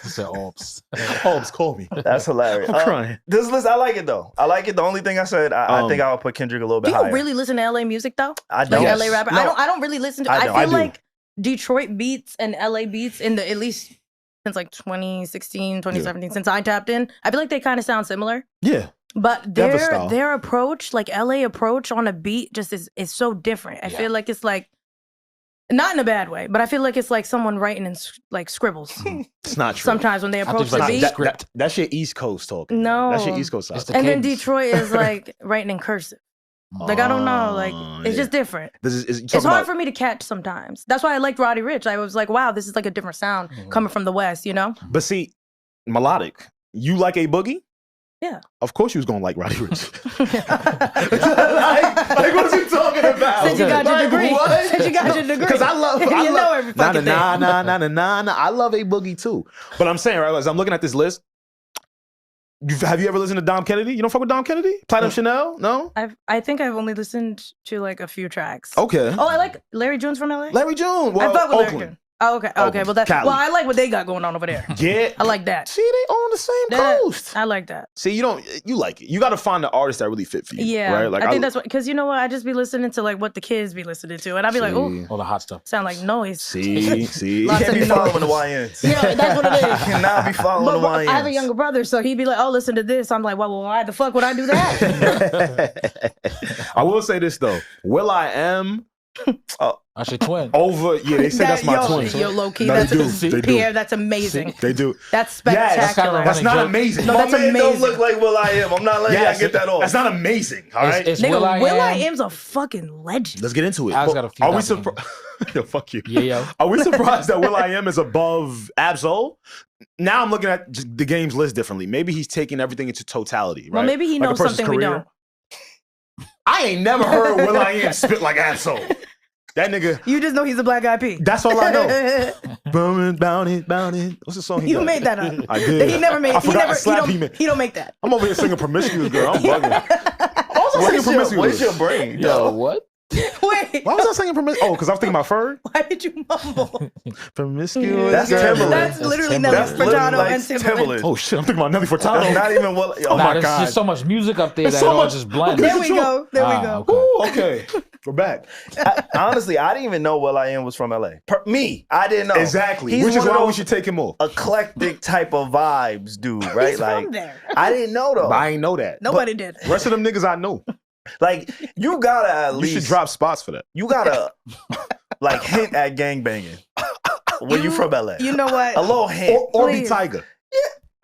So, oops. Holmes, call me. That's hilarious. I'm crying. This list, I like it though. I like it. The only thing I said, I think I would put Kendrick a little Do bit you higher. really listen to LA music though? I Like don't. LA rapper? No. I don't really listen to. I I don't. feel I do. like Detroit beats and LA beats in the at least since like 2016, 2017, since I tapped in. I feel like they kind of sound similar. Yeah. But They have a style. their approach, like LA approach on a beat, just is so different. I feel like it's like not in a bad way, but I feel like it's like someone writing in like scribbles. It's not true. Sometimes when they approach think the it's beat, like That's your East Coast talking. No. That's your East Coast side. It's the and then cadence. Detroit is like writing in cursive. Like I don't know, like it's just different. This is you It's talking hard about, for me to catch sometimes. That's why I liked Roddy Ricch. I was like, wow, this is like a different sound coming from the West, you know? But see, melodic. You like a boogie? Yeah. Of course you was gonna like Roddy Ricch. like what's he talking about? Since you got your degree. What? Since you got your degree. Because I love, You know every fucking thing. I love a boogie too. But I'm saying, right, as I'm looking at this list, have you ever listened to Dom Kennedy? You don't fuck with Dom Kennedy? Platinum Chanel? No? I think I've only listened to like a few tracks. Okay. Oh, I like Larry June's from LA. Larry June. Well, I fuck with Larry Oakland. June. Oh, okay. Okay. Oakland. Well, Cali. well, I like what they got going on over there. Yeah. I like that. See, they on the same That- coast. I like that. See, you like it. You got to find the artist that really fit for you. Yeah. Right? Like I think that's what, because you know what? I just be listening to like what the kids be listening to. And I'd be like, oh, All the hot stuff. sound like noise. See. You Lots can't be of following the YNs. You know, that's what it is. You cannot be following the YNs. I have a younger brother, so he'd be like, oh, listen to this. I'm like, well, why the fuck would I do that? I will say this though. Will I Am That's your twin. over? Yeah, they say that's my twin. Yo, low key, No, that's they do. They do. Pierre, that's amazing. They do. That's Yes, spectacular. That's not joke. amazing. No, My that's man don't amazing. look like Will I Am. I'm not letting Yes, y'all get that off. That's not amazing. All right. It's Nigga, Will.i.am. Will.i.am's a fucking legend. Let's get into it. I just got a few Are we thousand. surprised? Yo, fuck you. Yeah, yo. Are we surprised that Will I Am is above Absol? Now I'm looking at the game's list differently. Maybe he's taking everything into totality, right? Well, maybe he Like a knows person's something we career. don't. I ain't never heard will.i.am spit like Absol. That nigga. You just know he's a Black Eyed Peas. That's all I know. Bound it. What's the song he You got? made that up. I did. He never made. I forgot He don't make that. I'm over here singing Promiscuous Girl. I'm bugging. Also singing Promiscuous. What's your brain? Yo, what? Wait. Why was I singing Promiscuous? Oh, because I was thinking about Ferg. Why did you mumble? Promiscuous. That's Girl. Timberland. That's literally Nelly That's literally Furtado like and Timberland. Oh shit, I'm thinking about Nelly Furtado. Not even what. Oh my There's God. just so much music up there There's that so it all much- just blends. There we go. There we go. Okay. Ooh, okay. We're back. Honestly, I didn't even know will.i.am was from LA. Me, I didn't know. Exactly. He's Which is one of why we those should take him off. eclectic type of vibes, dude. Right? He's like from there. I didn't know though. But I ain't know that. Nobody did. The rest of them niggas I know. Like you gotta at You least should drop spots for that. You gotta like hint at gangbanging when you from LA. You know what? A little hint. Or be Please. Tiger.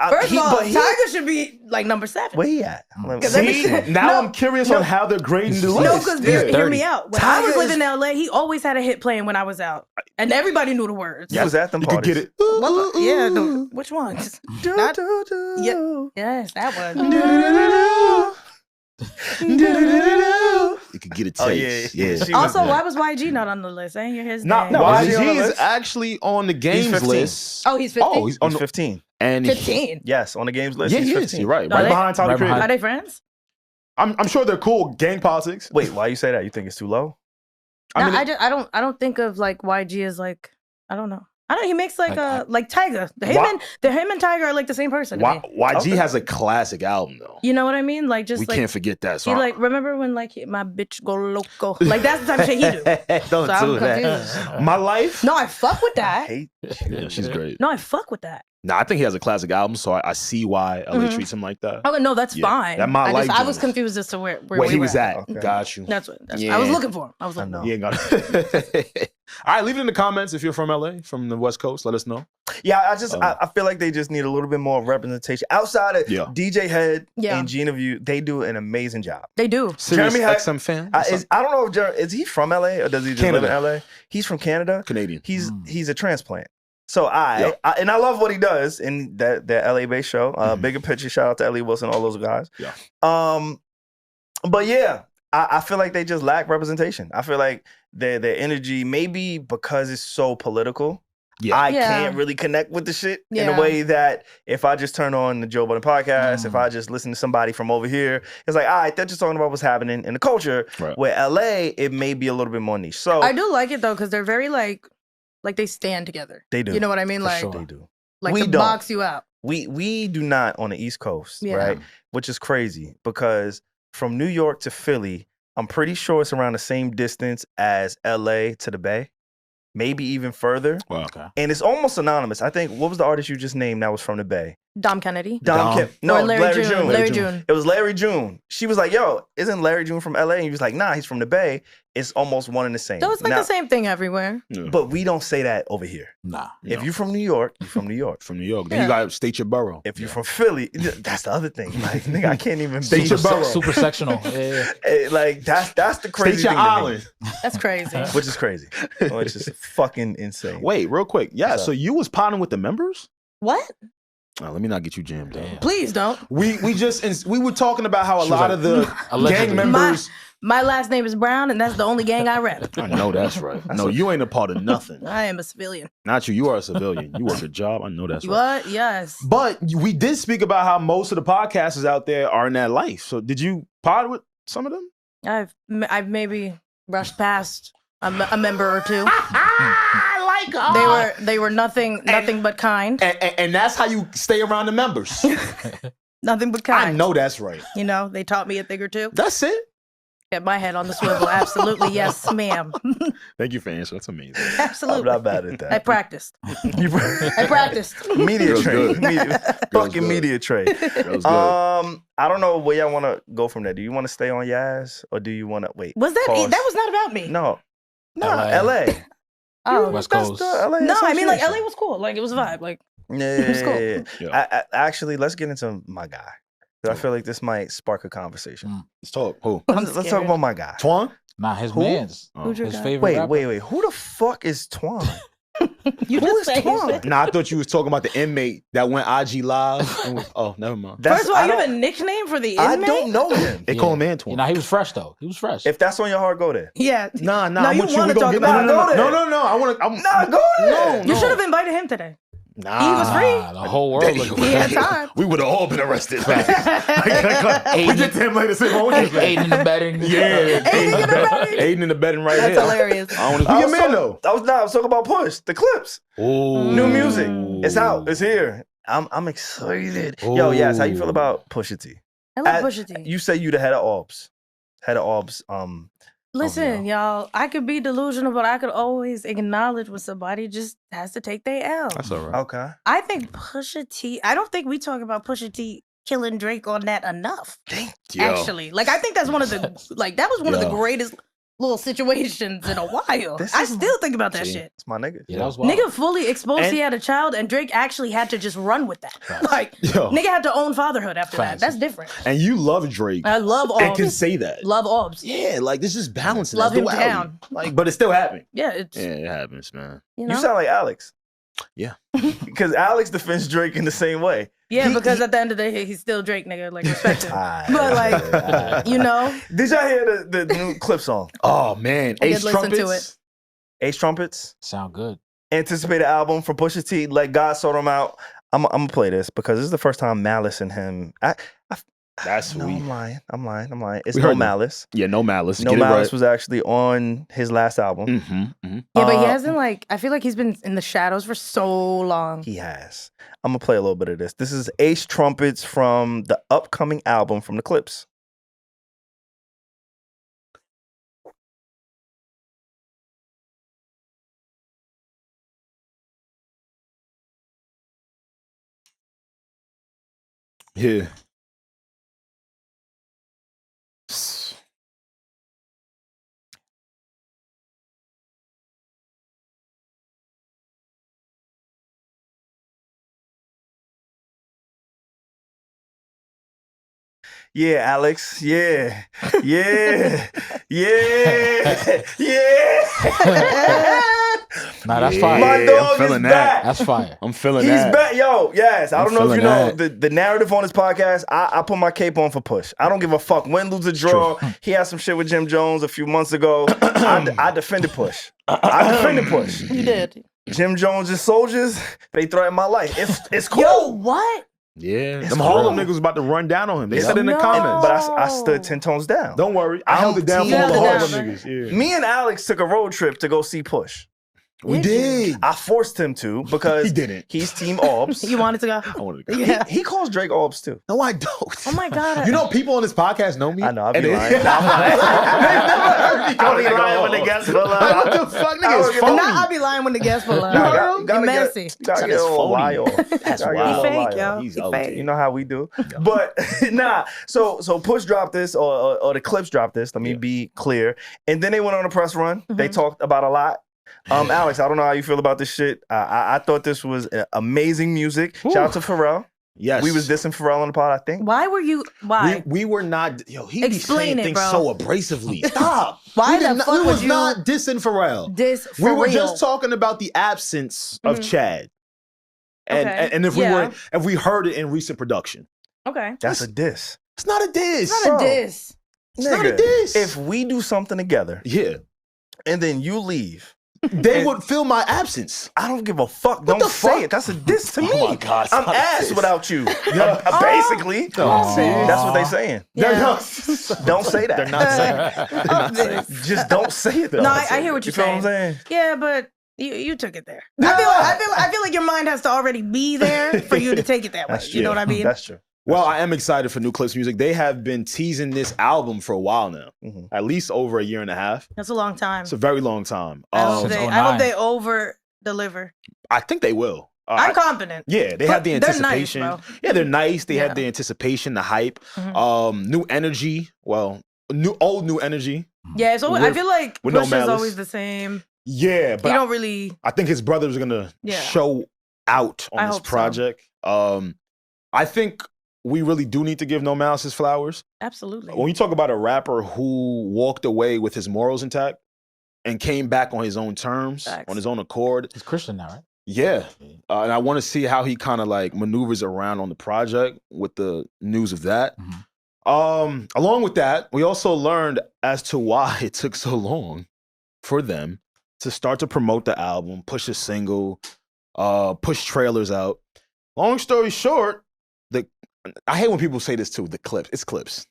First of all, but Tiger should be like number 7. Where he at? See, now No, I'm curious on how they're grading the list. No, because Yeah. hear me out. When I was Tiger living in LA, he always had a hit playing when I was out, and everybody knew the words. You was at them You could parties. get it. What the- yeah, which ones? Not- Yeah, yes, that one. You could get a taste. Oh, yeah. She was Also, there. why was YG not on the list? I didn't hear his No, name. no, YG YG on the is list? actually on the games 15. list. Oh, he's 15. Oh, he's on He's the 15. and 15. Yes, on the games list. Yeah, he's he 15. is. You're right. Are Right they- behind Tyler right Creator. behind- Are they friends? I'm sure they're cool. Gang politics. Wait, why you say that? You think it's too low? I mean, I don't think of like YG as like, I don't know. He makes like Like, Tiger. Why- Him and Tiger are like the same person. To me. YG Okay. has a classic album though. You know what I mean? Like just We like can't forget that he song. like remember when like my bitch go loco? Like that's the type of shit he do. Don't So I'm do that. confused. My life. No, I fuck with I that. hate Yeah, she's great. No, I fuck with that. Nah, I think he has a classic album, so I see why LA Mhm. treats him like that. Okay, no, that's Yeah, fine. that My Life I was joint. confused as to where Where we he were was at. Okay. Got you. That's what. Yeah. I was looking for him. I was I looking. know. You ain't got it. All right, leave it in the comments if you're from LA, from the West Coast. Let us know. Yeah, I feel like they just need a little bit more representation outside of Yeah. DJ Head Yeah. and Gina View. They do an amazing job. They do. Serious Jeremy had- XM fan? I don't know if is he from LA or does he just live in LA? He's from Canada. Canadian. He's a transplant. So I love what he does in that LA based show. Bigger Picture, shout out to Ellie Wilson, all those guys. Yeah. But yeah, I feel like they just lack representation. I feel like their energy, maybe because it's so political, Yeah. I Yeah. can't really connect with the shit in Yeah. a way that if I just turn on the Joe Budden podcast, if I just listen to somebody from over here, it's like, all right, they're just talking about what's happening in the culture. Right. Where LA, it may be a little bit more niche. So I do like it though because they're very like they stand together. they do. You know what I mean? For Like sure. They do. like We to don't. box you out. We do not on the East Coast, Yeah. right? Which is crazy because from New York to Philly, I'm pretty sure it's around the same distance as LA to the Bay, maybe even further. Wow. Okay. And it's almost synonymous. I think, what was the artist you just named that was from the Bay? Dom Kennedy. Dom Kim. No, Or Larry June. June. Larry June. It was Larry June. She was like, yo, isn't Larry June from LA? And he was like, nah, he's from the Bay. It's almost one and the same. So it's like Now- the same thing everywhere. Yeah. But we don't say that over here. Nah. If you're from New York, you're from New York. From New York. Then Yeah. you got to state your borough. If you're from Philly, that's the other thing. Like, nigga, I can't even State be your borough. Super sectional. Yeah. Like that's the crazy State your thing to me. island. That's crazy. Which is crazy. Which is fucking insane. Wait, real quick. Yeah, What's so up? you was potting with the members? What? Oh, let me not get you jammed up. Damn. Please don't. We were talking about how a She was lot like, of the allegedly. gang members. My last name is Brown, and that's the only gang I rep. I know that's right. No, you ain't a part of nothing. I am a civilian. Not you. You are a civilian. You work a job. I know that's right. What? Yes. But we did speak about how most of the podcasters out there are in that life. So did you pod with some of them? I've maybe brushed past a member or two. I like They were nothing but kind. and that's how you stay around the members. Nothing but kind. I know that's right. You know, they taught me a thing or two. That's it. Get my head on the swivel. Absolutely. Yes, ma'am. Thank you for answering. That's amazing. I'm Absolutely. not bad at that. I practiced. I practiced. Media Girls trade. good. Fucking good. media trade. That was good. I don't know where y'all want to go from there. Do you want to stay on Yaz or do you want to wait? Was that Pause. that was not about me? No. No, LA. LA. Oh. West That's Coast. the LA No, I mean like association. LA was cool. Like it was a vibe. Like Yeah, was cool. Yeah. Actually, let's get into my guy. 'Cause I feel like this might spark a conversation. Let's talk. Who? Let's talk scared. about my guy. Twan? Nah, his Who? man's. Oh. Who's your His guy? favorite Wait, rapper. wait. Who the fuck is Twan? You Who just is saying Twan? shit. Nah, I thought you was talking about the inmate that went IG live. And was, oh, never mind. That's- First of all, I you have a don't- nickname for the I inmate? don't know him. They call him Antoine. You know, he was fresh though. He was fresh. If that's on your heart, go there. Yeah. Nah, No, I'm you with you. wanna We gonna talk get about it. Go there. No. I want to. Nah, go there. You should have invited him today. Nah, He was free. The whole world. He had time. We would have all been arrested. we get to him later. Say, what was this? Aiding and abetting. Yeah, aiding in the bedding right That's here. hilarious. I don't want to be your man though. I was talking about Push, the Clipse. Ooh. New music. It's out. It's here. I'm excited. Yo, yes, how you feel about Pusha T? I love Pusha T. You say you the head of Orbs. Head of Orbs. Listen, y'all, I could be delusional, but I could always acknowledge when somebody just has to take their L. That's all right. Okay. I think Pusha T, I don't think we talk about Pusha T killing Drake on that enough. Yo. Actually. Like, I think that's one of the, that was one of the Yo. greatest little situations in a while. This I is- still think about that shit. It's my nigga. Yeah, that was wild. Nigga fully exposed And- he had a child, and Drake actually had to just run with that. Like, Yo. nigga had to own fatherhood after Facts. that. That's different. And you love Drake. I love And can Orbs. say that. Love Orbs. Yeah, like this is balancing. Love that him duality. down. Like, but it still happened. Yeah, it's, Yeah, it happens, man. you know? You sound like Alex. Yeah. Because Alex defends Drake in the same way. Yeah, He- because he- at the end of the day, he's still Drake, nigga. Like, respect him. Aight, But, like, aight. you know? Did y'all hear the new Clip song? Oh man, I did Ace listen to Trumpets. Ace Trumpets. Sound good. Anticipated album from Pusha T. Let God sort him out. I'm gonna play this because this is the first time Malice and him. That's no, sweet. I'm lying. It's We no heard that. Malice. Yeah, no malice. No Get Malice it was actually on his last album. right. Mm-hmm. Yeah, but he Uh, hasn't, like, I feel like he's been in the shadows for so long. He has. I'm gonna play a little bit of this. This is Ace Trumpets from the upcoming album from the Clipse. Yeah. Yeah, Alex. Yeah. Yeah. Yeah. Yeah. Nah, that's Yeah. fire. My I'm dog is feeling that. back. That's fire. I'm feeling He's that. back. Yo, yes. I I'm don't know if you feeling know the narrative on this podcast. I put my cape on for Push. I don't give a fuck. Win, lose, or draw. He had some shit with Jim Jones a few months ago. I defended Push. I defended Push. You did. Jim Jones' soldiers, they threatened my life. It's cool. Yo, what? Yeah. It's Them Harlem cool. niggas was about to run down on him. They Yeah. said in the No. comments. But I stood 10 tones down. Don't worry. I held it down for all You the held it Harlem down, niggas. Yeah. Me and Alex took a road trip to go see Push. We did. I forced him to because He didn't. he's Team Orbs. You wanted to go? I wanted to go. Yeah. He calls Drake Orbs too. No, I don't. Oh my God. You know, people on this podcast know me. I know, I'll be And they- lying. Nah, I'm lying. They've never heard me call I'll be nigga lying when the Orbs. guests pull up. Like, what the fuck, I nigga? don't It's give a- phony. Now I'll be lying when the guests pull up. Nah, You gotta messy. get, gotta That get is a little phony. lie off. That's Gotta get a wild. little He lie fake, off. yo. He's He OG. fake. You know how we do. But nah, so Push dropped this or the Clipse dropped this. Let me be clear. And then they went on a press run. They talked about a lot. Alex, I don't know how you feel about this shit. I thought this was amazing music. Shout out to Pharrell. Yes. We was dissing Pharrell on the pod, I think. Why were you? Why? We were not. Yo, he be Explain saying it, things bro. so abrasively. Stop. Why we the did fuck we would was you not dissing Pharrell. This for We were real? just talking about the absence of Mhm. Chad, and Okay. and if Yeah. we heard it in recent production, Okay. That's a diss. it's not a diss. It's not a Bro. diss. It's not a Nigga, diss. If we do something together yeah, and then you leave, they would feel my absence. I don't give a fuck. Don't the say fuck? it. That's a diss to me. Oh my God, it's I'm not a ass diss. without you. Basically. Oh. That's what they saying. Yeah. Don't say that. They're not saying. They're not saying. Just don't say it though. No, I hear what You you're feel what I'm saying. saying? Yeah, but you took it there. I feel like your mind has to already be there for you to take it that way. That's You know true. what I mean? That's true. Well, I am excited for New Clipse music. They have been teasing this album for a while now, Mhm. at least over a year and a half. That's a long time. It's a very long time. I hope Since they, 09. I hope they over deliver. I think they will. I'm confident. Yeah, they have the They're nice, anticipation. bro. Yeah, they're nice. They Yeah. have the anticipation, the hype. Mhm. New energy. Well, new energy. Yeah, it's always, I With- feel like with no Push is malice. always the same. Yeah, but You don't really. I think his brother's gonna Yeah. show out on I this hope so. project. I think we really do need to give No Malice his flowers. Absolutely. When you talk about a rapper who walked away with his morals intact, and came back on his own terms, Facts. on his own accord. He's Christian now, right? Yeah. And I want to see how he kind of like maneuvers around on the project with the news of that. Along with that, we also learned as to why it took so long for them to start to promote the album, push a single, push trailers out. Long story short, I hate when people say this too, the Clipse. It's Clipse.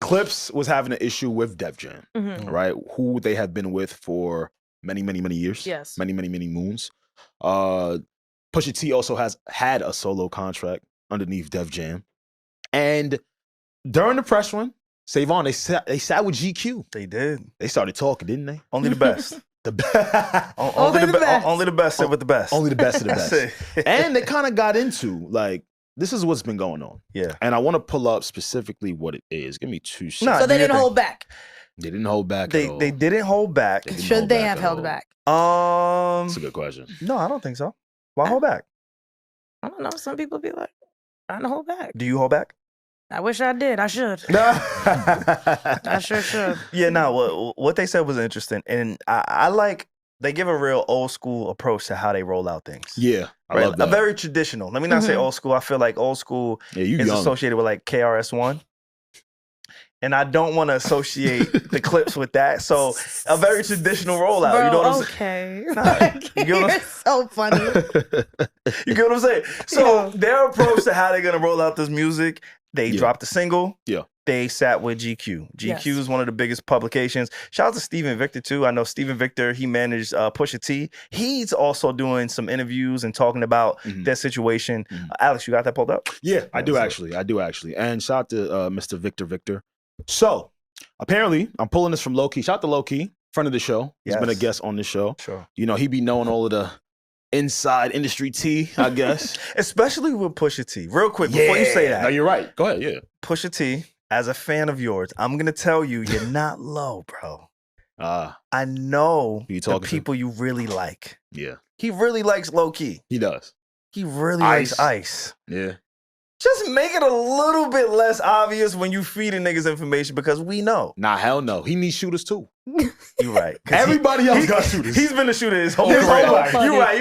Clipse was having an issue with Def Jam, right? Who they have been with for many, many, many years. Yes. Many, many, many moons. Pusha T also has had a solo contract underneath Def Jam. And during the press run, SaVon, they sat with GQ. They did. They started talking, didn't they? Only the best. Only Only the best sit with the best. Only the best of the That's best. it. And they kind of got into, like, this is what's been going on. Yeah. And I want to pull up specifically what it is. Give me 2 seconds. Nah, So they do your didn't thing. hold back. They didn't hold back They at all. they didn't hold back. didn't Should hold they back have at held all. back? That's a good question. No, I don't think so. Why hold back? I don't know. Some people be like, trying to hold back. Do you hold back? I wish I did. I should. I sure should. Yeah, no, what they said was interesting. And I like, they give a real old school approach to how they roll out things. Yeah, I Right? love that. A very traditional. Let me not say old school. I feel like old school Yeah, you is young. associated with like KRS-One. And I don't want to associate the Clipse with that. So a very traditional rollout. Bro, you know what I'm saying? okay. You get what I'm- You're so funny. You get what I'm saying? So their approach to how they're gonna roll out this music, they Yeah. dropped a single. Yeah. They sat with GQ. GQ Yes. is one of the biggest publications. Shout out to Steven Victor too. I know Steven Victor, he managed Pusha T. He's also doing some interviews and talking about their situation. Alex, you got that pulled up? Yeah, I do actually. And shout out to Mr. Victor. So, apparently, I'm pulling this from Low Key. Shout out to Low Key, friend of the show. He's been a Yes. guest on the show. Sure. You know, he be knowing all of the inside industry tea, I guess. Especially with Pusha T. Real quick, before you say that, No, you're right. Go ahead, yeah. Pusha T, as a fan of yours, I'm gonna tell you, you're not low, bro. I know Who you the talking to? people you really like. Yeah, He really likes Low Key. he does. He really Ice. likes Ice. Yeah. Just make it a little bit less obvious when you feeding niggas information because we know. Nah, hell no. He needs shooters too. You're right. 'Cause Everybody else got shooters. He's been a shooter his whole His career. whole life. You're right.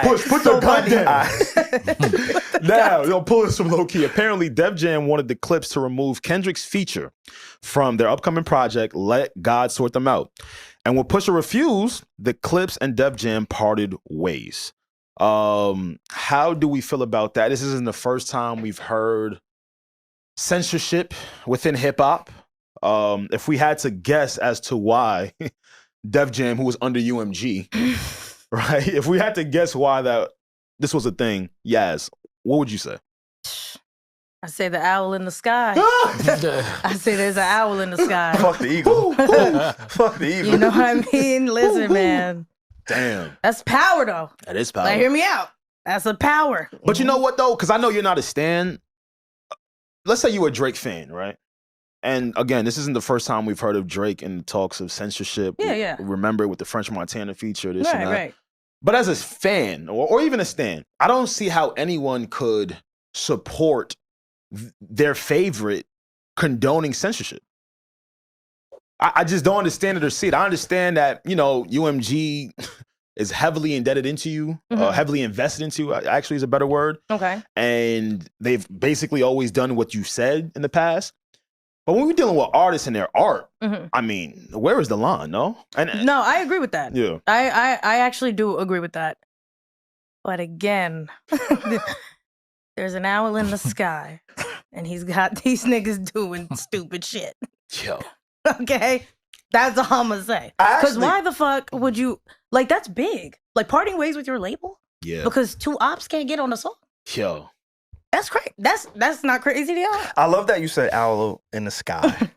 All right. Put the gun down. All right. Now, yo, pull this from Low Key. Apparently, Def Jam wanted the Clipse to remove Kendrick's feature from their upcoming project, Let God Sort Them Out. And when Pusha refused, the Clipse and Def Jam parted ways. How do we feel about that? This isn't the first time we've heard censorship within hip hop. If we had to guess as to why Def Jam, who was under UMG, right? If we had to guess why this was a thing, Yaz, what would you say? I say the owl in the sky. I say there's an owl in the sky. Fuck the eagle. Fuck the eagle. You know what I mean? Listen, man. Damn, That's power, though. that is power. Like, hear me out. That's a power. But you know what though? Because I know you're not a stan. Let's say you're a Drake fan, right? And again, this isn't the first time we've heard of Drake in talks of censorship. Yeah. Remember with the French Montana feature, this and that. Right. But as a fan, or even a stan, I don't see how anyone could support their favorite condoning censorship. I just don't understand it or see it. I understand that, you know, UMG is heavily indebted into you, heavily invested into you, actually is a better word. Okay. And they've basically always done what you said in the past. But when we're dealing with artists and their art, I mean, where is the line, no? And No, I agree with that. yeah. I actually do agree with that. But again, there's an owl in the sky, and he's got these niggas doing stupid shit. Yo. Okay? That's all I'm gonna say. Because why the fuck would you, like, that's big. Like, parting ways with your label? Yeah. Because two ops can't get on the song? Yo. That's crazy. That's not crazy to y'all. I love that you said owl in the sky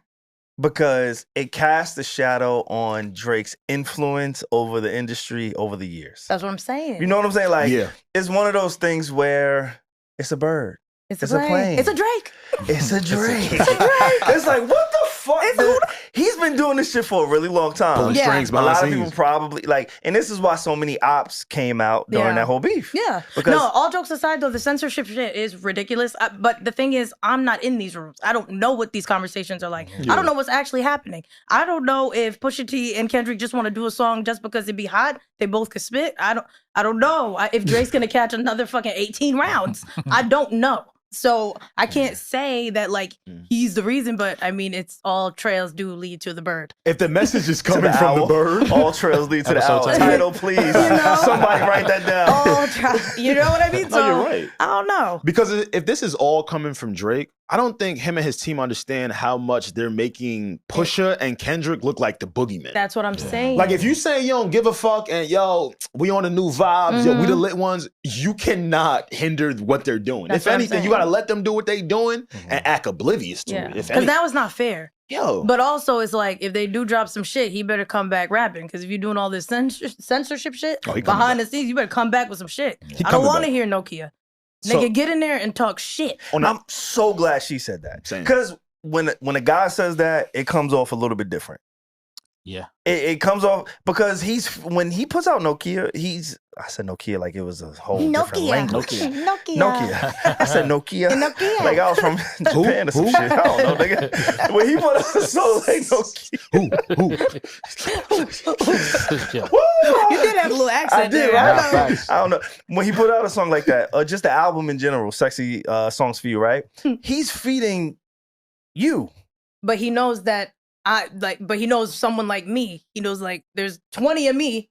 because it casts a shadow on Drake's influence over the industry over the years. That's what I'm saying. You know what I'm saying? Like, Yeah. it's one of those things where it's a bird. It's a plane. It's a Drake. It's a Drake. It's a Drake. It's like, what the fuck? he's been doing this shit for a really long time. Pulling strings A behind lot of scenes. people probably like, and this is why so many ops came out during that whole beef. Yeah. Because No, all jokes aside, though, the censorship shit is ridiculous. But the thing is, I'm not in these rooms. I don't know what these conversations are like. I don't know what's actually happening. I don't know if Pusha T and Kendrick just want to do a song just because it'd be hot. They both could spit. I don't know if Drake's gonna catch another fucking 18 rounds. I don't know. So I can't say that like he's the reason, but I mean it's all trails do lead to the bird. If the message is coming from the bird, all trails lead to the owl. Title, please. Somebody write that down. You know what I mean? So no, you're right. I don't know. Because if this is all coming from Drake, I don't think him and his team understand how much they're making Pusha and Kendrick look like the boogeyman. That's what I'm saying. Like if you say you don't give a fuck and yo, we on the new vibes, yo, we the lit ones, you cannot hinder what they're doing. That's if anything, you gotta let them do what they doing and act oblivious to it. Because that was not fair. Yo. But also, it's like, if they do drop some shit, he better come back rapping. Because if you're doing all this censorship shit behind the scenes, you better come back with some shit. I don't want to hear Nokia. Nigga, get in there and talk shit. I'm so glad she said that. Because when a guy says that, it comes off a little bit different. Yeah. It comes off because when he puts out Nokia, I said Nokia like it was a whole different language. Nokia. I said Nokia. Like I was from Japan or some shit. I don't know, nigga. When he put out a song like Nokia. You did have a little accent. I did. Right? I don't know. When he put out a song like that, or just the album in general, Sexy Songs for You, right? He's feeding you. But he knows that but he knows someone like me. He knows like there's 20 of me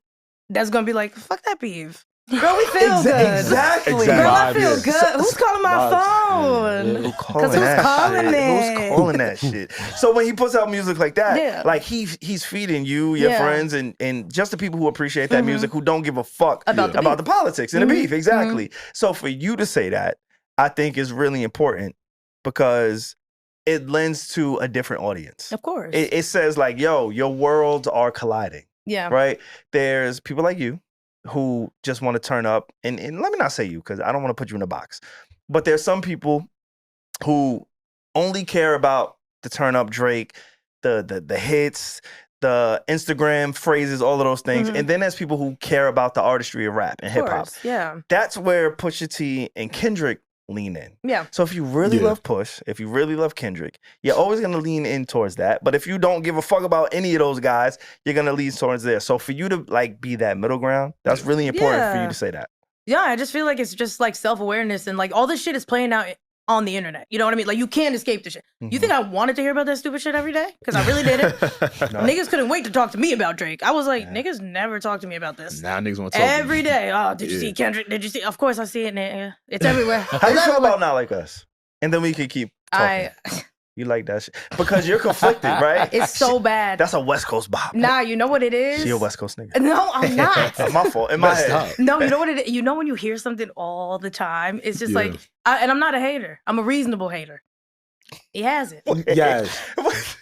that's gonna be like, fuck that beef. Girl, we feel good. Exactly. Girl, I feel good. Who's calling my phone? Who's calling that shit? So when he puts out music like that, like he's feeding you, your friends, and just the people who appreciate that music, who don't give a fuck about the politics and the beef. Exactly. So for you to say that, I think is really important because it lends to a different audience. Of course. It says like, yo, your worlds are colliding. Yeah. Right? There's people like you who just want to turn up, and let me not say you, because I don't want to put you in a box. But there's some people who only care about the turn up Drake, the hits, the Instagram phrases, all of those things. And then there's people who care about the artistry of rap and hip hop. Yeah. That's where Pusha T and Kendrick lean in. Yeah. So if you really love Push, if you really love Kendrick, you're always going to lean in towards that. But if you don't give a fuck about any of those guys, you're going to lean towards there. So for you to like be that middle ground, that's really important for you to say that. Yeah, I just feel like it's just like self-awareness and like all this shit is playing out on the internet. You know what I mean? Like you can't escape the shit. You think I wanted to hear about that stupid shit every day? Because I really didn't. Niggas couldn't wait to talk to me about Drake. I was like, niggas never talk to me about this. Now niggas want to talk every day. Oh, did you see Kendrick? Did you see? Of course I see it. It's everywhere. How you feel about Not Like Us? And then we can keep talking. You like that shit? Because you're conflicted, right? It's so bad. That's a West Coast bop. Nah, you know what it is? She a West Coast nigga. No, I'm not. It's my fault. In my head. No, you know what it is? You know when you hear something all the time, it's just like, and I'm not a hater. I'm a reasonable hater. He has it. Yes.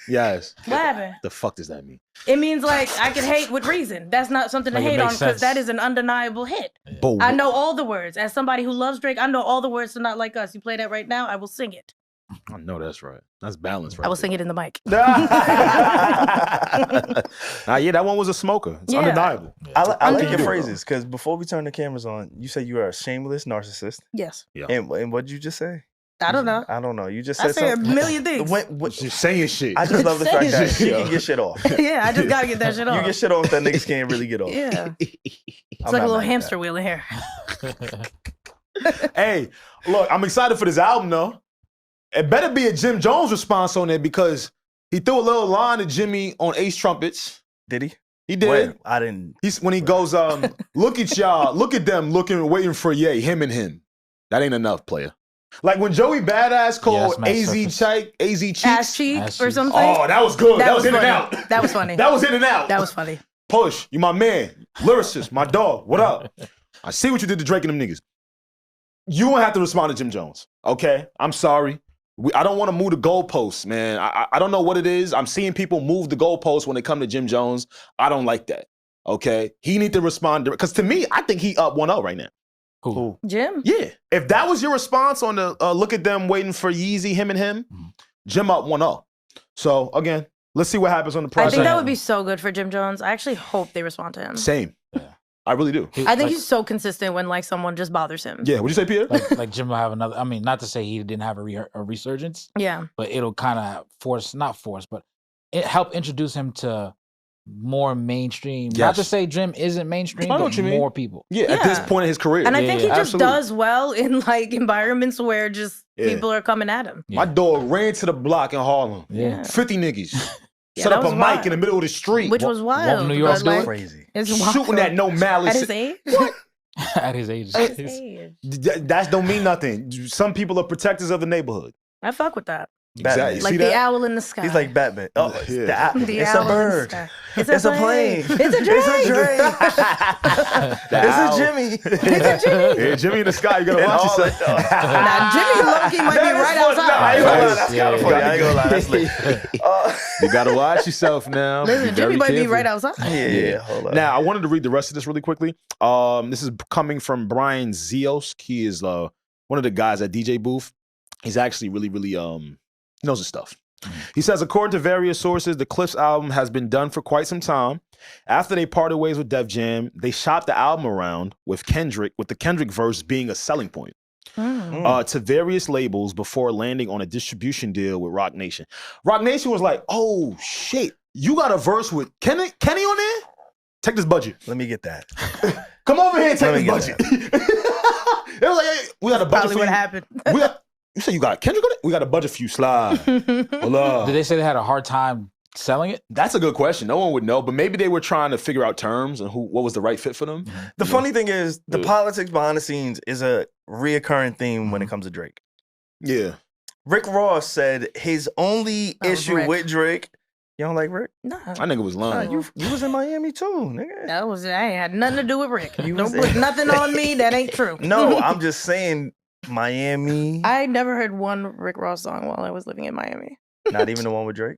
Yes. What happened? The fuck does that mean? It means like I can hate with reason. That's not something to hate on because that is an undeniable hit. I know all the words. As somebody who loves Drake, I know all the words to Not Like Us. You play that right now, I will sing it. I know that's right. That's balance, right? I will sing it in the mic. Yeah, that one was a smoker. It's undeniable. I like your phrases because before we turn the cameras on, you said you are a shameless narcissist. Yes. Yeah. And what did you just say? I don't know. I don't know. You just said I say something. a million things. Just saying shit. I just love the fact that you can get shit off. Yeah, I just gotta get that shit off. You get shit off that niggas can't really get off. Yeah. It's like a little hamster wheel in here. Hey, look, I'm excited for this album though. It better be a Jim Jones response on it because he threw a little line to Jimmy on Ace Trumpets. Did he? He did. Wait, I didn't. When he goes, look at y'all, look at them waiting for Ye, him and him. That ain't enough, player. Like when Joey Badass called AZ Cheeks. Ass cheek or something. Oh, that was good. That was in and out. That was funny. That was in and out. That was funny. Push, you my man. Lyricist, my dog. What up? I see what you did to Drake and them niggas. You won't have to respond to Jim Jones, okay? I'm sorry. I don't want to move the goalposts, man. I don't know what it is. I'm seeing people move the goalposts when they come to Jim Jones. I don't like that, okay? He need to respond. Because to me, I think he up 1-0 right now. Who? Jim? Yeah. If that was your response on the look at them waiting for Yeezy, him and him, Jim up 1-0. So, again, Let's see what happens on the I process. think that would be so good for Jim Jones. I actually hope they respond to him. Same. I really do. I think he's so consistent when like someone just bothers him. Yeah, what'd you say, Pierre? Like Jim will have another. I mean, not to say he didn't have a resurgence. Yeah. But it'll kind of but it help introduce him to more mainstream. Yes. Not to say Jim isn't mainstream, I know but what you mean. more people. Yeah, at this Yeah. point in his career. And I think he just absolutely. does well in like environments where just Yeah. people are coming at him. My dog ran to the block in Harlem. Yeah. 50 niggas. Yeah, Set that up a was mic wild. in the middle of the street. Which was wild. New York but, do like, it? Crazy. It's wild. Shooting at no malice. At his age? At his age. At his age. That don't mean nothing. Some people are protectors of the neighborhood. I fuck with that. Exactly. Like See the that? owl in the sky. He's like Batman. Oh, it's, Yeah. The it's owl a in the bird. sky. It's a plane. It's a It's a drake. drake. The It's owl. a Jimmy. It's a Jimmy. Yeah, Jimmy in the sky. You gotta And watch all yourself. Now, Jimmy Loki might be That is right funny. outside. Nah, I ain't gonna lie. That's Yeah, kind of yeah. funny. I ain't gonna lie. That's lit. You gotta watch yourself now. Listen, Be Jimmy very might be careful. right outside. Yeah, hold on. Now, I wanted to read the rest of this really quickly. This is coming from Brian Zios. He is one of the guys at DJ Booth. He's actually really, really he knows his stuff. He says, according to various sources, the Clipse album has been done for quite some time. After they parted ways with Def Jam, they shopped the album around with the Kendrick verse being a selling point to various labels before landing on a distribution deal with Roc Nation. Roc Nation was like, oh shit, you got a verse with Kenny on there? Take this budget. Let me get that. Come over here and take Let me this get budget. It was like, hey, we got a budget Probably for what you. happened. You say you got Kendrick on it? We got a budget for you, Slide. Hold up. Did they say they had a hard time selling it? That's a good question. No one would know, but maybe they were trying to figure out terms and what was the right fit for them. The funny thing is, the politics behind the scenes is a reoccurring theme when it comes to Drake. Yeah. Rick Ross said his only That was issue Rick. with Drake. You don't like Rick? No. My nigga was lying. You was in Miami too, nigga. I ain't had nothing to do with Rick. You Don't was- put nothing on me that ain't true. No, I'm just saying Miami. I never heard one Rick Ross song while I was living in Miami. Not even the one with Drake.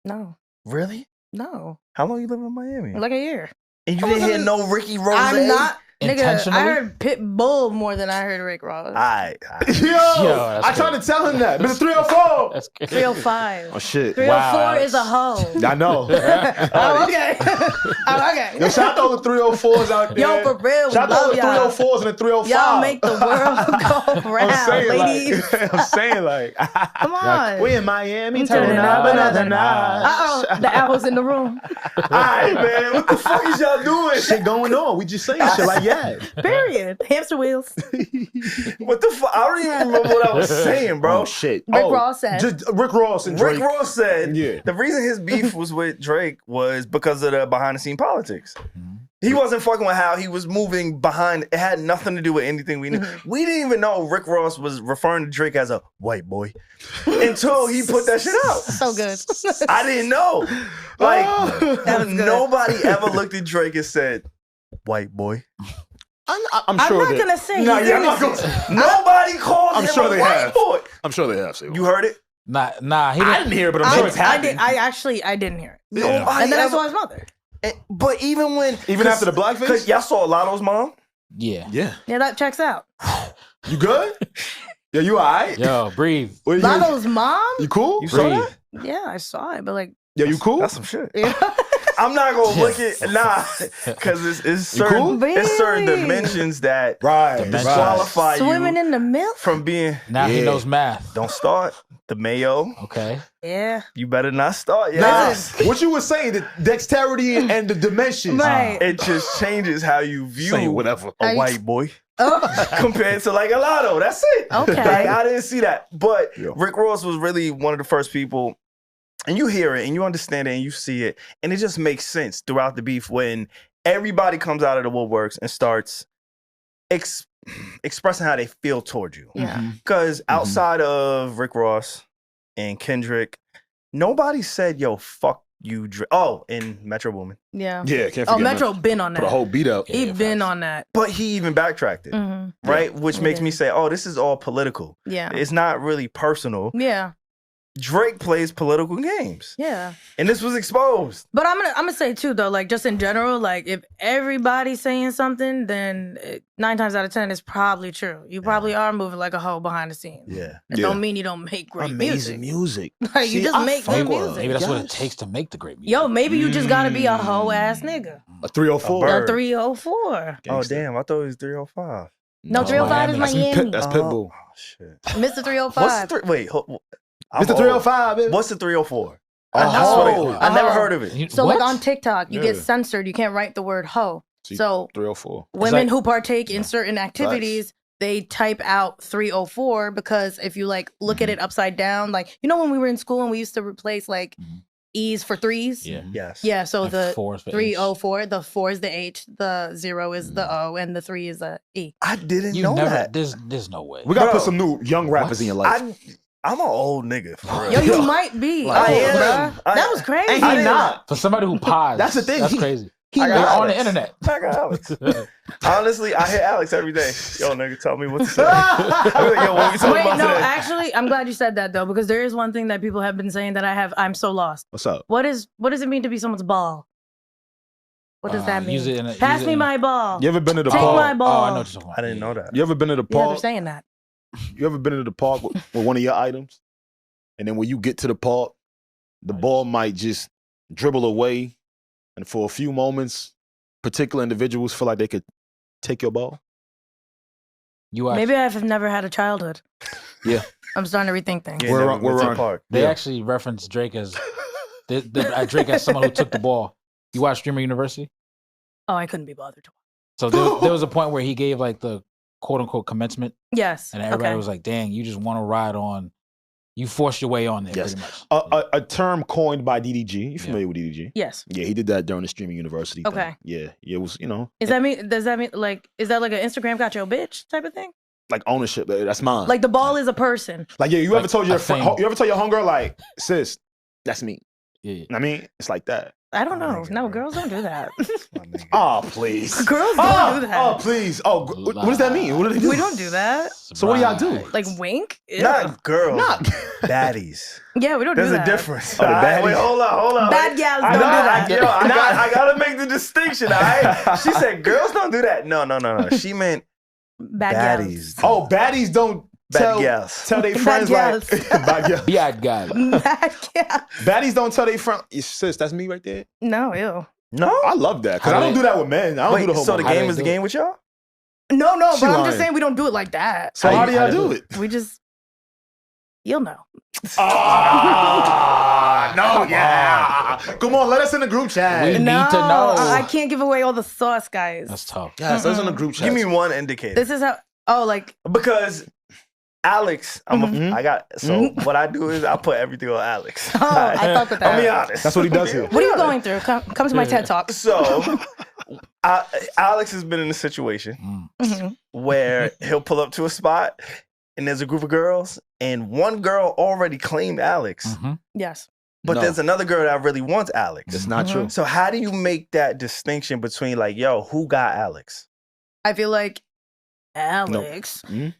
No. Really? No. How long you living in Miami? Like a year. And you I didn't hear wasn't- no Ricky Rose? I'm not. Nigga, Intentionally? I heard Pitbull more than I heard Rick Ross. Alright. Yo, that's I tried good. to tell him that. Mr. 304. That's good. 305. Oh, shit. 304 Wow, is a hoe. I know. Oh, okay. Oh, okay. Yo, shout out to all the 304s out there. Yo, for real, we Shout out to all love the y'all. 304s and the 305. Y'all make the world go round, I'm saying, ladies. like, I'm saying, like, Come on. we in Miami, Turn turning it up up another notch. Uh-oh, the owl's in the room. All right, man, what the fuck is y'all doing? Shit going on. We just saying shit like that. Period. Hamster wheels. What the fuck? I don't even remember what I was saying, bro. Oh, shit. Rick Ross said. Just Rick Ross and Drake. Rick Ross said Yeah. the reason his beef was with Drake was because of the behind the scene politics. He wasn't fucking with how he was moving behind. It had nothing to do with anything we knew. We didn't even know Rick Ross was referring to Drake as a white boy until he put that shit out. So good. I didn't know. Like, That was good. nobody ever looked at Drake and said, white boy. I'm I'm sure not that- gonna say Nah, he's yeah, I'm not innocent. gonna- Nobody called I'm him sure a they white have. boy. I'm sure they have. You heard it? Nah, he I didn't. didn't hear it, but I'm sure it's happening. I didn't hear it. Nobody And then I ever- saw his mother. But even when... Even after the blackface? Because y'all saw Lotto's mom? Yeah. Yeah. Yeah, that checks out. You good? Yeah, you all right? Yo, breathe. What, Lotto's mom? you cool? You saw Breathe. that? Yeah, I saw it, but like, Yeah, you cool? That's some shit. yeah. I'm not gonna look at because it's certain cool? it's certain Really? dimensions that right. disqualify Swimming you in the milk? from being. Now he Yeah. knows math. Don't start the mayo. Okay. Yeah. You better not start. Nah, Yes. what you were saying, the dexterity and the dimensions. Right. It just changes how you Saying view whatever. a white boy Oh, compared to like a Lotto. That's it. okay. Like, I didn't see that. But Yeah. Rick Ross was really one of the first people, and you hear it and you understand it and you see it, and it just makes sense throughout the beef when everybody comes out of the woodworks and starts expressing how they feel toward you. Yeah. Because outside of Rick Ross and Kendrick, nobody said, yo, fuck you, Drake. Oh, and Metro Boomin. Yeah. Yeah, can't forget Oh, Metro been on Put a that. whole beat up. He been on that. But he even backtracked it, Mhm. right? Which makes Yeah. me say, oh, this is all political. Yeah. It's not really personal. Yeah. Drake plays political games. Yeah. And this was exposed. But I'm gonna say too though, like just in general, like if everybody's saying something, then 9 times out of 10 it's probably true. You probably are moving like a hoe behind the scenes. Yeah. It don't mean you don't make great Amazing music. Like you just make good Maybe music. that's what it takes to make the great music. Yo, maybe you just gotta be a hoe ass nigga. A 304. Bird. A 304. Oh, damn. I thought it was 305. No, 305 is Miami. That's Pitbull. Oh, shit. Mr. 305. What's the wait, Mr. 305, baby. What's the 304? Oh. I never heard of it. So What? like on TikTok, you get Yeah. censored. You can't write the word hoe. See, So 304. women like- who partake in certain activities, they type out 304 because if you like look at it upside down, like you know when we were in school and we used to replace like E's for threes? Yeah. Yes. Yeah, so And the 4 is for H. 304, the 4 is the H, the 0 is the O, and the 3 is the E. I didn't You know never. that. There's no way. We gotta Bro. put some new young rappers in your life. I'm an old nigga. For real. Yo, you might be. I am. bruh. That was crazy. And he not. For somebody who pods, That's the thing. That's He- crazy. He I They're got on the Alex. internet. I got Alex. Honestly, I hit Alex every day. Yo, nigga, tell me what to say. I'm like, yo, what we talking Wait, about no, today? actually, I'm glad you said that though, because there is one thing that people have been saying that I'm so lost. What's up? What does it mean to be someone's ball? What does that mean? use it in a- Pass use it me in a- my ball. You ever been to the Take park? my ball. Oh, I know what you're talking about. I didn't know that. You ever been to the Yeah, they're park? saying that. You ever been to the park with one of your items? And then when you get to the park, the ball might just dribble away. And for a few moments, particular individuals feel like they could take your ball. You actually, Maybe I've never had a childhood. Yeah. I'm starting to rethink things. Yeah, We're never on- went to we're the on- park. they Yeah. actually reference Drake as Drake as someone who took the ball. You watch Streamer University? Oh, I couldn't be bothered to watch. So there was a point where he gave like the quote unquote commencement, Yes. and everybody okay. was like, "Dang, you just want to ride on." You forced your way on there, Yes. pretty much. A term coined by DDG. You familiar with DDG? Yes. Yeah, he did that during the streaming university thing. Okay. Yeah, it was, Does that mean like is that like an Instagram got your bitch type of thing? like ownership. That's mine. Like the ball is a person. Like, yeah, you like ever told your a thing. you ever told your homegirl, like, sis, that's me. Yeah. I mean, it's like that. I don't know. nigga, No, bro. girls don't do that. My nigga. Oh, please. Girls don't do that. Oh, please. Oh, what does that mean? What do they do? We don't do that. So what do y'all do? Like wink? Ew. Not girls. Not. Baddies. Yeah, we don't There's do a that. difference. Oh, the All right, wait, baddies? hold on. Bad Wait. gals I don't do got- that. I gotta make the distinction, all right? She said girls don't do that. No. She meant Bad baddies. Oh, baddies don't Bad gals. tell their Bad friends like gals. bad gals. Bad guy. gals. Bad gals. Baddies don't tell their friend, sis, that's me right there. No, ew. No? I love that because How I do don't they- do that with men. I don't do Wait, the whole. so the How do game they is the do it? game with y'all? No, She but I'm lying. just saying we don't do it like that. So how do y'all do it? We just, you'll know. No, yeah. Come on, let us in the group chat. We need No, to know. I can't give away all the sauce, guys. That's tough. Yes, let us in the group chat. Give me one indicator. This is how. Oh, like Because Alex, Mm-hmm. I got, so what I do is I put everything on Alex. oh, I fuck with I'll be that. honest. That's what he does here. What are you going through? Come to my TED talk. So, Alex has been in a situation Mhm. where he'll pull up to a spot and there's a group of girls and one girl already claimed Alex, Mhm. Yes. but No. there's another girl that really wants Alex. It's not true. So how do you make that distinction between like, yo, who got Alex? I feel like Alex Mhm.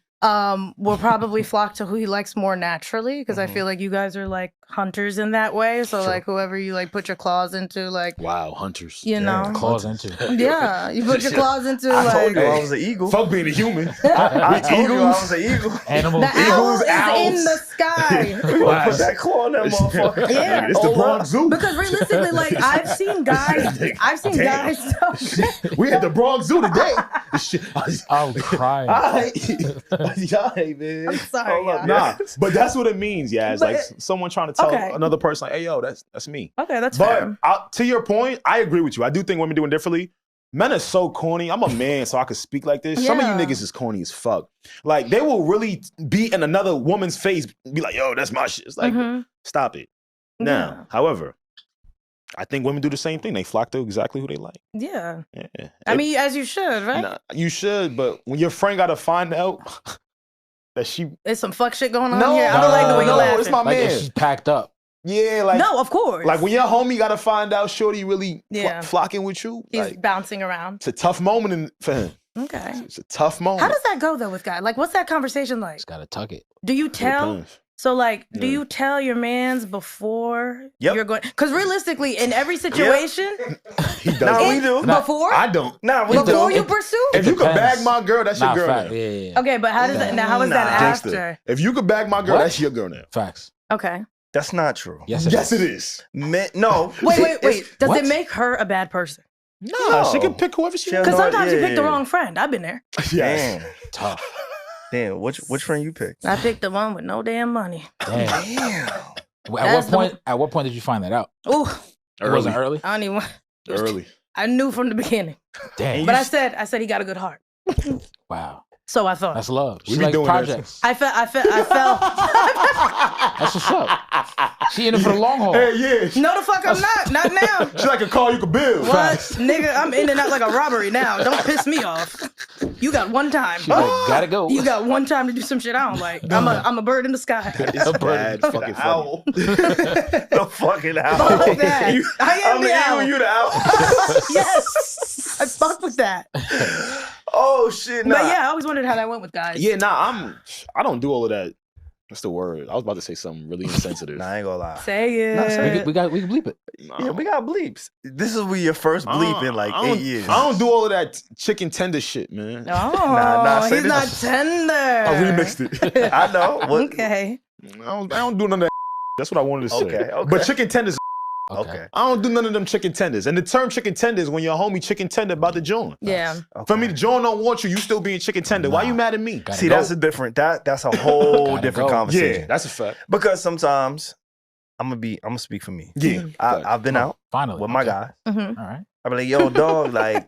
will probably flock to who he likes more naturally because I Mhm. feel like you guys are like hunters in that way. So Sure. like whoever you like put your claws into, like Wow, hunters. you know, Claws into. yeah, you put your claws into I told like you I was an eagle. Fuck being a human. I told you I Eagles. was an eagle. Animals. the owl is owls. in the sky. We gonna put that claw in that motherfucker. Yeah. It's the Hold Bronx up. Zoo. Because realistically, like I've seen guys, Damn. We at the Bronx Zoo today. Shit. I'm crying. Alright, man. I'm sorry. Hold up, y'all. Nah, but that's what it means, yeah. It's like But- someone trying to tell Okay. another person, like, "Hey, yo, that's me." Okay, that's But fair. to your point, I agree with you. I do think women doing differently. Men are so corny. I'm a man, so I can speak like this. Some of you Yeah. niggas is corny as fuck. Like they will really be in another woman's face, be like, "Yo, that's my shit." It's like, Mhm. stop it. Now, however, I think women do the same thing. They flock to exactly who they like. Yeah. Yeah. I mean, as you should, right? Nah, you should, but when your friend got to find out that she, There's some fuck shit going on no, here. I don't like the way no, you're laughing. it's my Like if man. she's packed up. Yeah, like no, of course. like when your homie got to find out Shorty really Yeah. flocking with you. he's Like, bouncing around. it's a tough moment for him. Okay. It's a tough moment. How does that go though with guys? Like, what's that conversation like? Just gotta tuck it. Do you It tell? depends. So, like, do you tell your mans before Yep. you're going? Because realistically, in every situation, He does. Nah, we do. before, I don't. Nah, we before do. you pursue. If you could depends. bag my girl, that's your Nah, girl fact. now. Yeah. Okay, but how does that? Now, how is that Nah. after? If you could bag my girl, What? that's your girl now. Facts. Okay. That's not true. Yes, it Yes, is. it is. No. Wait. Does What? it make her a bad person? Nah, she No. can pick whoever she She wants. has Because No, sometimes you yeah, pick the yeah. wrong friend. I've been there. Yes. Damn. Tough. Damn. Which friend you picked? I picked the one with no damn money. Damn. Damn. At what point did you find that out? Ooh, It wasn't early. I don't even. Early. I knew from the beginning, Damn. but I said he got a good heart. Wow. So I thought. That's love. We She be like doing that. projects. I felt. That's what's up. She in it for the long haul. Hey, yeah. No, the fuck I'm not. Not now. She like a car you could build. What? Nigga, I'm in and out like a robbery now. Don't piss me off. You got one time. She's like, gotta go. You got one time to do some shit I don't like. I'm a bird in the sky. It's bad fucking funny. Owl. The fucking owl. Fuck that. I am I'm the owl. you the owl. Yes. I fuck with that. Oh shit. Nah. But yeah, I always wondered how that went with guys. Yeah, nah, I don't do all of that. What's the word? I was about to say something really insensitive. Nah, I ain't gonna lie. Say it. We can bleep it. Yeah, we got bleeps. This is your first bleep in like 8 years. I don't do all of that chicken tender shit, man. Oh, Nah, say he's this. not tender. I remixed it. I know. What? Okay. I don't do none of that. That's what I wanted to say. Okay. But chicken tenders, Okay. I don't do none of them chicken tenders. And the term chicken tender is when your homie chicken tender about to join. Yeah. For me, the joint don't want you. You still being chicken tender. Why Nah. you mad at me? Gotta See, go. that's a different. That's a whole Gotta different go. conversation. Yeah, that's a fact. Because sometimes I'm gonna speak for me. Yeah. I've been out Finally. with my Okay. guy. Mm-hmm. All right. I be like, yo, dog, like,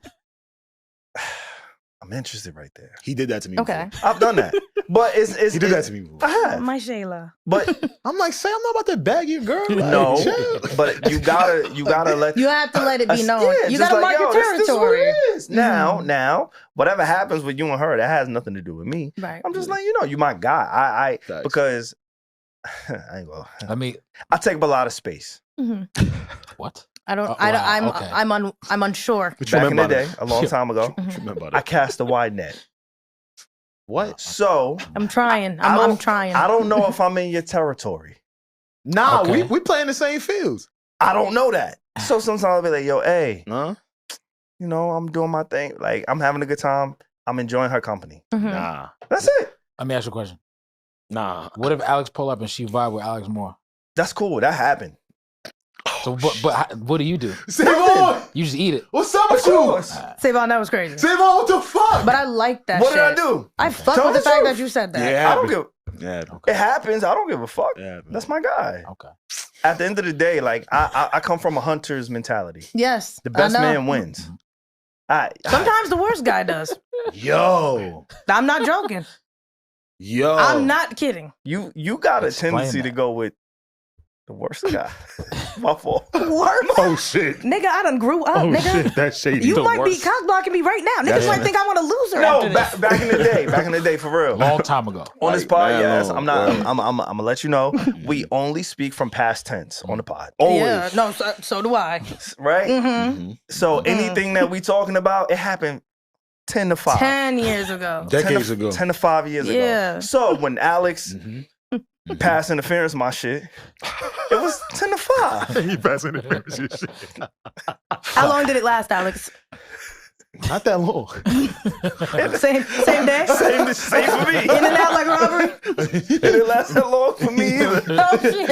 I'm interested right there. He did that to me. Okay. Before. I've done that, but it's He did that to me before. I have, My Shayla. but I'm like, say, I'm not about to bag your girl. Like, no, chill. but you gotta let. You have to let it be known. Yeah, You just gotta like, mark your yo, this is what territory. it is. Now, whatever happens with you and her, that has nothing to do with me. Right. I'm just letting you know, you my guy. Facts. Because I ain't gonna. Let me. I take up a lot of space. Mm-hmm. What? I don't. Wow, I'm. okay. I'm unsure. What you Back in the remember day, that? a long time ago, What you remember I that? cast a wide net. What? So I'm trying. I I'm don't- trying. I don't know if I'm in your territory. Nah, Okay. we play in the same fields. I don't know that. So sometimes I'll be like, yo, hey, Nah. you know, I'm doing my thing. Like, I'm having a good time. I'm enjoying her company. Mhm. Nah. That's it. Let me ask you a question. Nah. What if Alex pull up and she vibe with Alex more? That's cool. That happened. So, what do you do? SaVon! You just eat it. What's up Of with you? course. SaVon, that was crazy. SaVon, what the fuck? But I like that What shit. did I do? I fuck Tell with the the fact truth. that you said that. Yeah. I don't give. Yeah. It happens. I don't give a fuck. Yeah. That's my guy. Okay. At the end of the day, like I come from a hunter's mentality. Yes. The best I know. man wins. Sometimes the worst guy does. Yo. I'm not joking. Yo. I'm not kidding. You got a Explain tendency to that. go with the worst guy. My fault. Worst? Oh, shit. Nigga, I done grew up, Oh, nigga. shit. That's shady. You The might be worst. cock blocking me right now. Niggas That's- might think I want a loser No, after this. back in the day, for real. Long time ago. On this Like, man, podcast, no, I'm not. bro. I'm gonna let you know. We only speak from past tense on the pod, Always. Yeah, no, so do I. right? Mm-hmm. Mhm. So anything that we talking about, it happened 10 to 5. 10 years ago. Decades ago. 10 to 5 years ago. Yeah. So when Alex Mhm. pass interference my shit, it was 10 to 5. He passing it. How long did it last, Alex? Not that long. Same day? Same for me. In and out like robbery? It didn't last that long for me either. Oh, shit.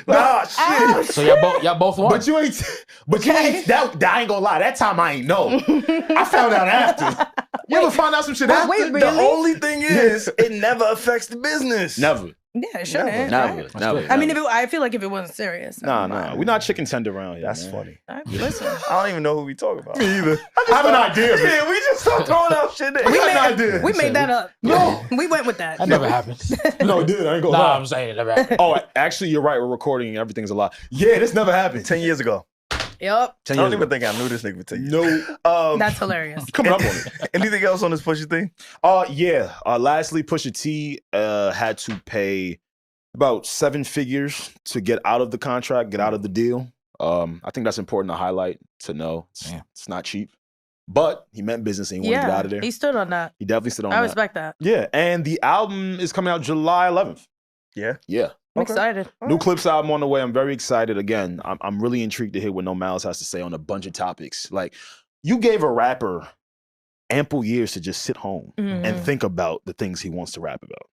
Nah, shit. Ouch. So y'all both won. But you ain't. That I ain't gonna lie. That time I ain't know. I found out after. You ever find out some shit after? wait, The really? only thing is, it never affects the business. Never. Yeah, it shouldn't. Never. right? Never. I mean, I feel like if it wasn't serious. Nah. We're not chicken tender around here. That's man. funny. Listen. I don't even know who we talking about. Me either. I have an idea. Man. Yeah, we just start throwing out shit. We got an idea. We made that up. No. We went with that. that never happened. No, it did. I ain't gonna Nah, lie. I'm saying it never happened. Oh, actually, you're right. We're recording and everything's a lie. Yeah, this never happened. 10 years ago. Yep. 10 I don't years even ago. think I knew this nigga for 10 years. No. That's hilarious. Coming up on it. Anything else on this Pusha thing? Yeah. Lastly, Pusha T had to pay about 7 figures to get out of the contract, get out of the deal. I think that's important to highlight, to know. It's not cheap. But he meant business and he wanted to get out of there. He stood on that. He definitely stood on I that. respect that. Yeah, and the album is coming out July 11th. Yeah. I'm excited. New Clipse album on the way. I'm very excited. Again, I'm really intrigued to hear what No Malice has to say on a bunch of topics. Like, you gave a rapper ample years to just sit home and think about the things he wants to rap about.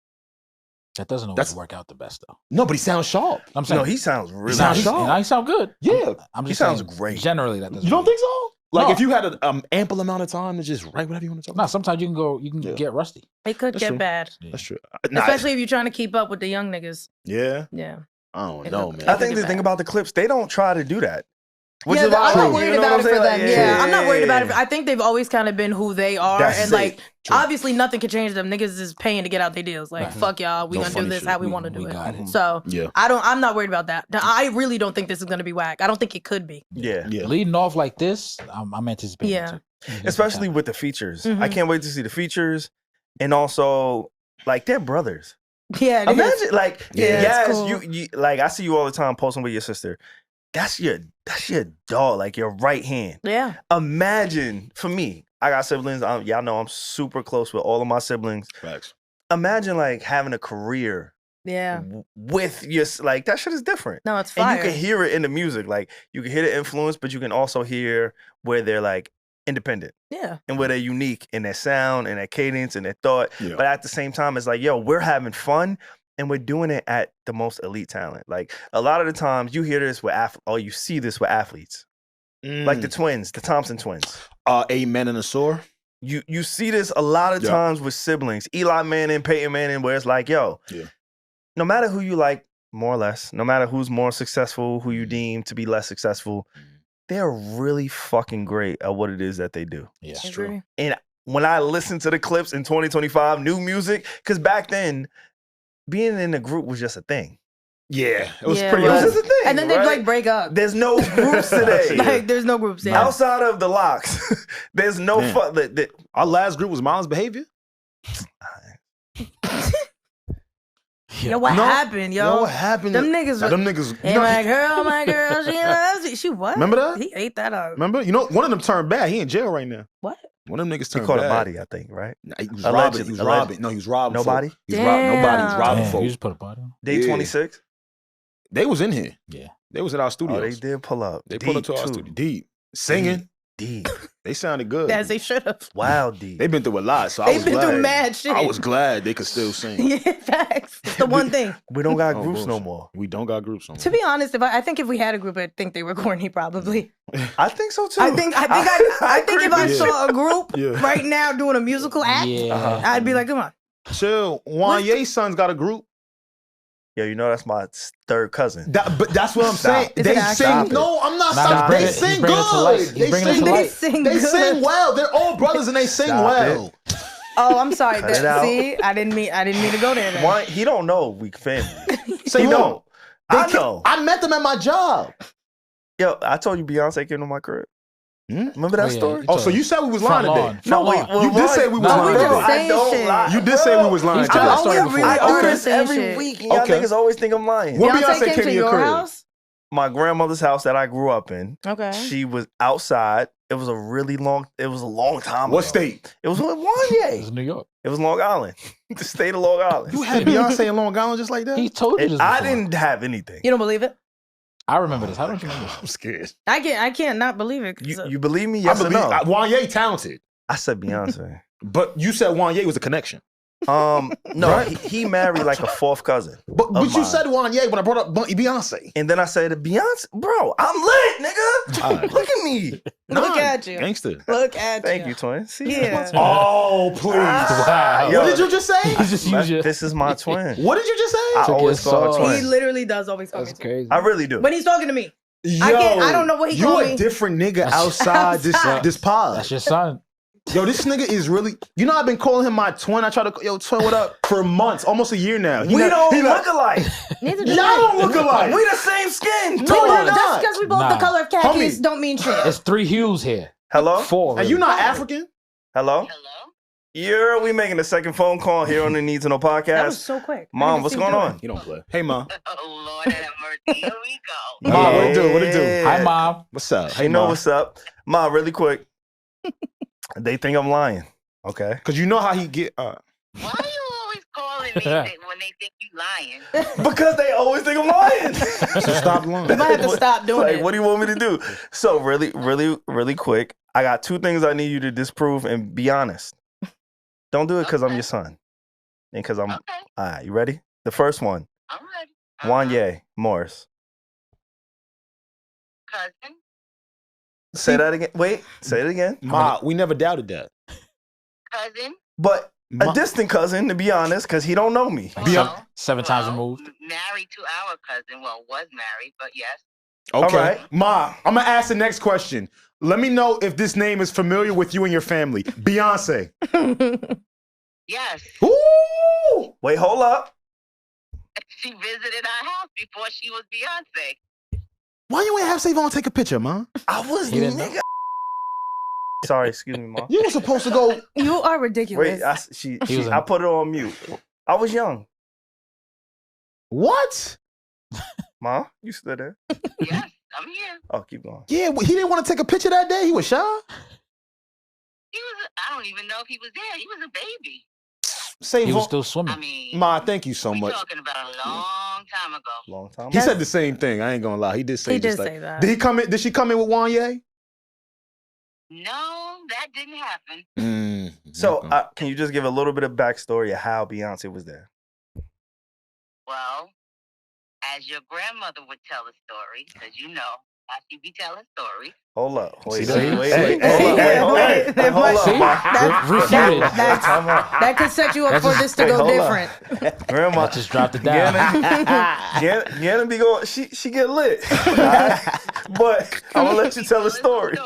That doesn't always work out the best, though. No, but he sounds sharp. I'm saying, No, he sounds really sounds sharp. sharp. And I sound good. Yeah. I'm He just sounds saying, great. Generally, that doesn't. You don't think so? Like, No. if you had an ample amount of time to just write whatever you want to talk No, about? sometimes you can get rusty. It could That's get true. bad, That's true. especially if you're trying to keep up with the young niggas. Yeah? Yeah. I don't It know, could- man. I think the thing about the Clips, they don't try to do that. Which Yeah, is why I'm I not like, worried you know about it what for I'm them. saying? Yeah, I'm not worried about it. I think they've always kind of been who they are, That's and it. like True. obviously nothing can change them. Niggas is paying to get out their deals. Like fuck y'all, we No gonna do funny this shit. how we want to do we it. got it. So Yeah. I'm not worried about that. Now, I really don't think this is gonna be whack. I don't think it could be. Yeah. Yeah. Leading off like this, I'm anticipating. Yeah. it too. Especially with the features. Mhm. I can't wait to see the features. And also, like, they're brothers. Yeah, it is. Imagine, like, Yeah, it's yes, cool. you like, I see you all the time posting with your sister. That's your dog, like your right hand. Yeah. Imagine, for me, I got siblings. Y'all know I'm super close with all of my siblings. Facts. Imagine, like, having a career Yeah. with your, like, that shit is different. No, it's fire. And you can hear it in the music. Like, you can hear the influence, but you can also hear where they're, like, independent Yeah. and where they're unique in their sound and their cadence and their thought. Yeah. But at the same time, it's like, yo, we're having fun and we're doing it at the most elite talent. Like, a lot of the times you hear this with you see this with athletes. Like the twins, the Thompson twins. Amen and a sore. You see this a lot of Yeah. times with siblings. Eli Manning, Peyton Manning, where it's like, yo, Yeah. no matter who you like, more or less, no matter who's more successful, who you deem to be less successful, they're really fucking great at what it is that they do. Yeah. I agree. And when I listen to the Clips in 2025, new music, because back then, being in a group was just a thing. Yeah. It was Yeah, pretty It was but- just a thing. And then they right? like break up. There's no groups today. Like there's no groups. Yeah. Outside of the locks, there's no Man. fun. Our last group was Miles' Behavior. Yo, what No. happened, yo? what happened? Them niggas Nah, were- them niggas. Hey, my girl, she loves you. She what? Remember that? He ate that up. Remember? You know, one of them turned bad. He in jail right now. What? One of them niggas He turned caught bad. a body, I think, right? Nah, he was Alleged- robbing. He was alleged. robbing. No, he was robbing. Nobody? folk. He was robbing. Nobody. He was Damn. robbing Damn, folk. you just put a body on. Day Yeah. 26? They was in here. Yeah. They was at our Oh, studios. they did pull up. They pulled up to our too. studio. Deep. Singing. Deep. They sounded good. As they should have. Wild deep. They've been through a lot, so I They've was been glad. through mad shit. I was glad they could still sing. Yeah, facts. It's the one thing. We don't got Oh, groups no bullshit. more. We don't got groups no more. To be honest, I think if we had a group, I'd think they were corny. Probably. I think so too. I think if I Yeah. saw a group Yeah. right now doing a musical act, Yeah. I'd be like, come on. Chill. Wanye's son's got a group. Yo, you know that's my third cousin. But that's what I'm Stop. saying. Is They it actually? sing. Stop it. No, I'm not. Nah, Stop. he's They bringing- sing he's bringing it to life. good. He's They bringing it sing. to They life. sing They good. sing well. They're all brothers and they sing Stop well. Oh, I'm sorry. Cut it out. See, I didn't mean to go there. Then. Why he don't know we family. Say He who? don't. I know. I met them at my job. Yo, I told you Beyonce came to my crib. Hmm? Remember that Oh, yeah. story? Oh, so you said we was lying Front today? lawn. No, Front lawn. You did say we was No, we lying just today. saying I don't shit. lie. You did say we was lying He's told today. that story Oh, before. really I are do this saying every shit. week, and y'all Okay. niggas always think I'm lying. When Beyonce Beyonce came came to to your your crib? house. My grandmother's house that I grew up in. Okay. She was outside. It was a long time What ago. state? It was with This is Wanye. New York. It was Long Island. The state of Long Island. You had Beyonce in Long Island just like that? He told you this before. I didn't have anything. You don't believe it? I remember this. How don't you remember this? I'm scared. I can't not believe it. 'Cause, You believe me? I Yes or believe no? Wanye talented, I said Beyonce. but you said Wanye was a connection. No, Right? he married like a fourth cousin. But Of you mine. said Wanye when I brought up Beyonce. And then I said to Beyonce, bro, I'm lit, nigga. All right. Look at me. Look at you. Gangster. Look at Thank you. you, twin. See, Yeah. Oh, please. Wow. Yo, What did you just say? You just use your. This is my twin. What did you just say? I Took always your call her soul. He twin. literally does always call me That's twin. crazy. I really do. When he's talking to me. Yo, I don't know what he you called a me. different nigga outside this pod. That's your son. Yo, this nigga is really. You know, I've been calling him my twin. I try to yo twin, what up for months, almost a year now. We don't look alike. Neither Y'all do I. don't look alike. We the same skin. We No, we're both, not. just because we both Nah. the color of khakis Homie. don't mean shit. It's 3 hues here. Hello? 4. And you not African? Hello? Yeah, we making a second phone call here on the Needs to Know That was podcast. so quick. I Mom, didn't what's see going you on? You don't play. Hey, mom. Oh, Lord have mercy. Here we go. Mom, what it do? What it do? Yeah. Hi, Mom. What's up? Hey, know what's up? Ma, really quick. They think I'm lying. Okay. Because you know how he get. Why are you always calling when they think you lying. Because they always think I'm lying. So stop lying. You might have to stop doing Like, it. what do you want me to do? So really quick, I got 2 things I need you to disprove and be honest. Don't do it because I'm your son. And because I'm... Okay, All right, you ready? The first one. I'm ready. Wanye Morris. Cousin. Say that again. Wait, say it again. Ma, we never doubted that. Cousin. But Ma- a distant cousin, to be honest, because he don't know me. Well, 7 times removed. Married to our cousin. Well, was married, but yes. Okay. All right. Ma, I'm going to ask the next question. Let me know if this name is familiar with you and your family. Beyonce. Yes. Ooh! Wait, hold up. She visited our house before she was Beyonce. Why you ain't have SaVon take a picture, ma? I was He didn't know. nigga. Sorry, excuse me, Mom. You were supposed to go. You are ridiculous. Wait, He was I in- put it on mute. I was young. What? Mom, you stood there. Yes, I'm here. Oh, keep going. Yeah, he didn't want to take a picture that day. He was shy. He was. I don't even know if he was there. He was a baby. SaVon. He was still swimming. I mean, Ma, thank you so we much. talking about a long time ago. Long time. He said the same thing. I ain't gonna lie. He did say. He did just like, say that. Did he come in? Did she come in with Wanye? No, that didn't happen. So, okay. can you just give a little bit of backstory of how Beyonce was there? Well, as your grandmother would tell a story, because you know how she be telling stories. Hold up. Wait, See wait, that? wait, Hey, wait. hey, Hold up, hey, wait, hey, wait, hold See? up. Refuted. Time out. That could set you up That's for just- this to Wait, go hold up. different. Grandma I just dropped it down. Gannon be going, she get lit. Alright? But I'm gonna let you tell the story.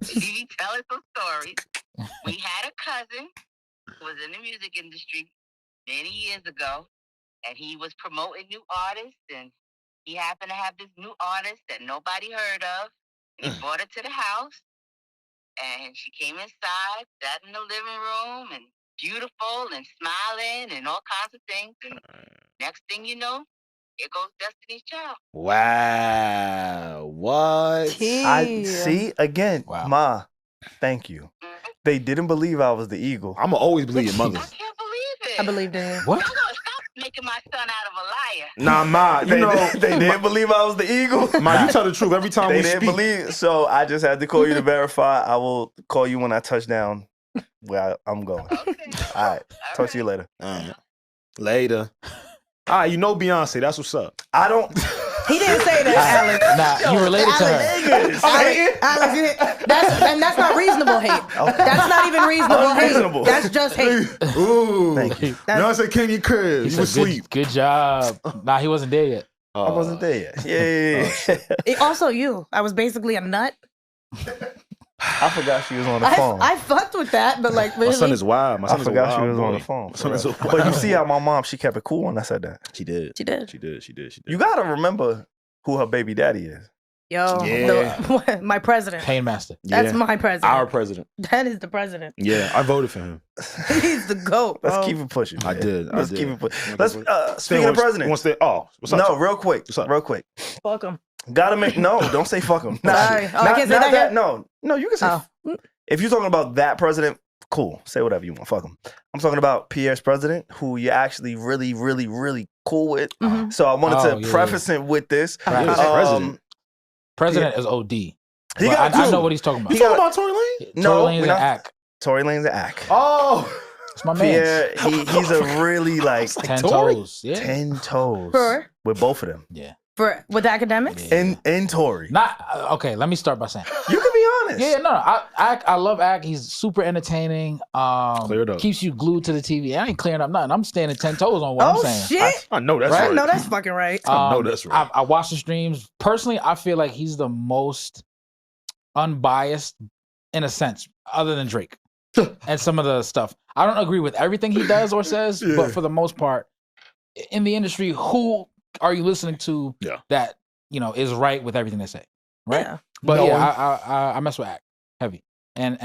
She be telling some stories. We had a cousin who was in the music industry many years ago, and he was promoting new artists, and he happened to have this new artist that nobody heard of, and he brought her to the house, and she came inside, sat in the living room, and beautiful, and smiling, and all kinds of things, and next thing you know, here goes Destiny's Child. Wow. What? I see again, Wow. Ma. Thank you. They didn't believe I was the eagle. I'ma always believe your mother. I can't believe it. I believed in you. What? Y'all gonna stop making my son out of a liar. Nah, Ma. You know, They didn't believe I was the eagle. Ma, you tell the truth every time They we didn't speak. believe. So I just had to call you to verify. I will call you when I touch down where I'm going. Okay. All right. Talk to you later. Later. All right, you know Beyonce. That's what's up. I don't. He didn't say that, Alex. Nah, you related to her. Alex, you didn't- that's not reasonable hate. That's not even reasonable Unreasonable. hate. That's just hate. Ooh. Thank you. Beyonce came to your crib. He You was said, asleep. good job. Nah, he wasn't there yet. I wasn't there yet. Yeah. Also, you. I was basically a nut. I forgot she was on the phone. I fucked with that, but like really. My son is wild. My I son is a forgot she wild was boy. on the phone. My son is a But you wild see boy. how my mom, she kept it cool when I said that. She did. She did. She did. She did. She did. You gotta remember who her baby daddy is. Yo, Yeah. my president. Pain master. That's my president. Our president. That is the president. Yeah, I voted for him. He's the GOAT. Let's bro. keep it pushing. I man. did. Let's keep it pushing. Let's speaking of president. What's that? Oh, what's up? No, real quick. What's up? Real quick. Fuck him. Gotta make don't say fuck him. Sorry. Oh, I can't say that yet? No, you can say. Oh. If you're talking about that president, cool. Say whatever you want. Fuck him. I'm talking about Pierre's president, who you're actually really, really, really cool with. Mhm. So I wanted Oh, to yeah, preface it with this. Right. President. President is OD. He But got I two. know what he's talking about. You talking about Tory Lane? No, Tory Lane's we're an not- act. Tory Lane's an act. Oh, It's my man. Pierre, he's a really like 10 Tory? toes. Yeah. 10 toes For with both of them. Yeah. with academics. Yeah. And Tory. Not okay. Let me start by saying, You can be honest. yeah, no, I love Ack. He's super entertaining. Cleared up. Keeps you glued to the TV. I ain't clearing up nothing. I'm standing 10 toes on what I'm Oh saying. shit! I know that's Right? right. No, that's fucking right. I know that's right. I watch the streams. Personally, I feel like he's the most unbiased in a sense, other than Drake and some of the stuff. I don't agree with everything he does or says, Yeah. but for the most part, in the industry, who are you listening to Yeah. that is right with everything they say, right? Yeah. But No yeah, I mess with Act heavy and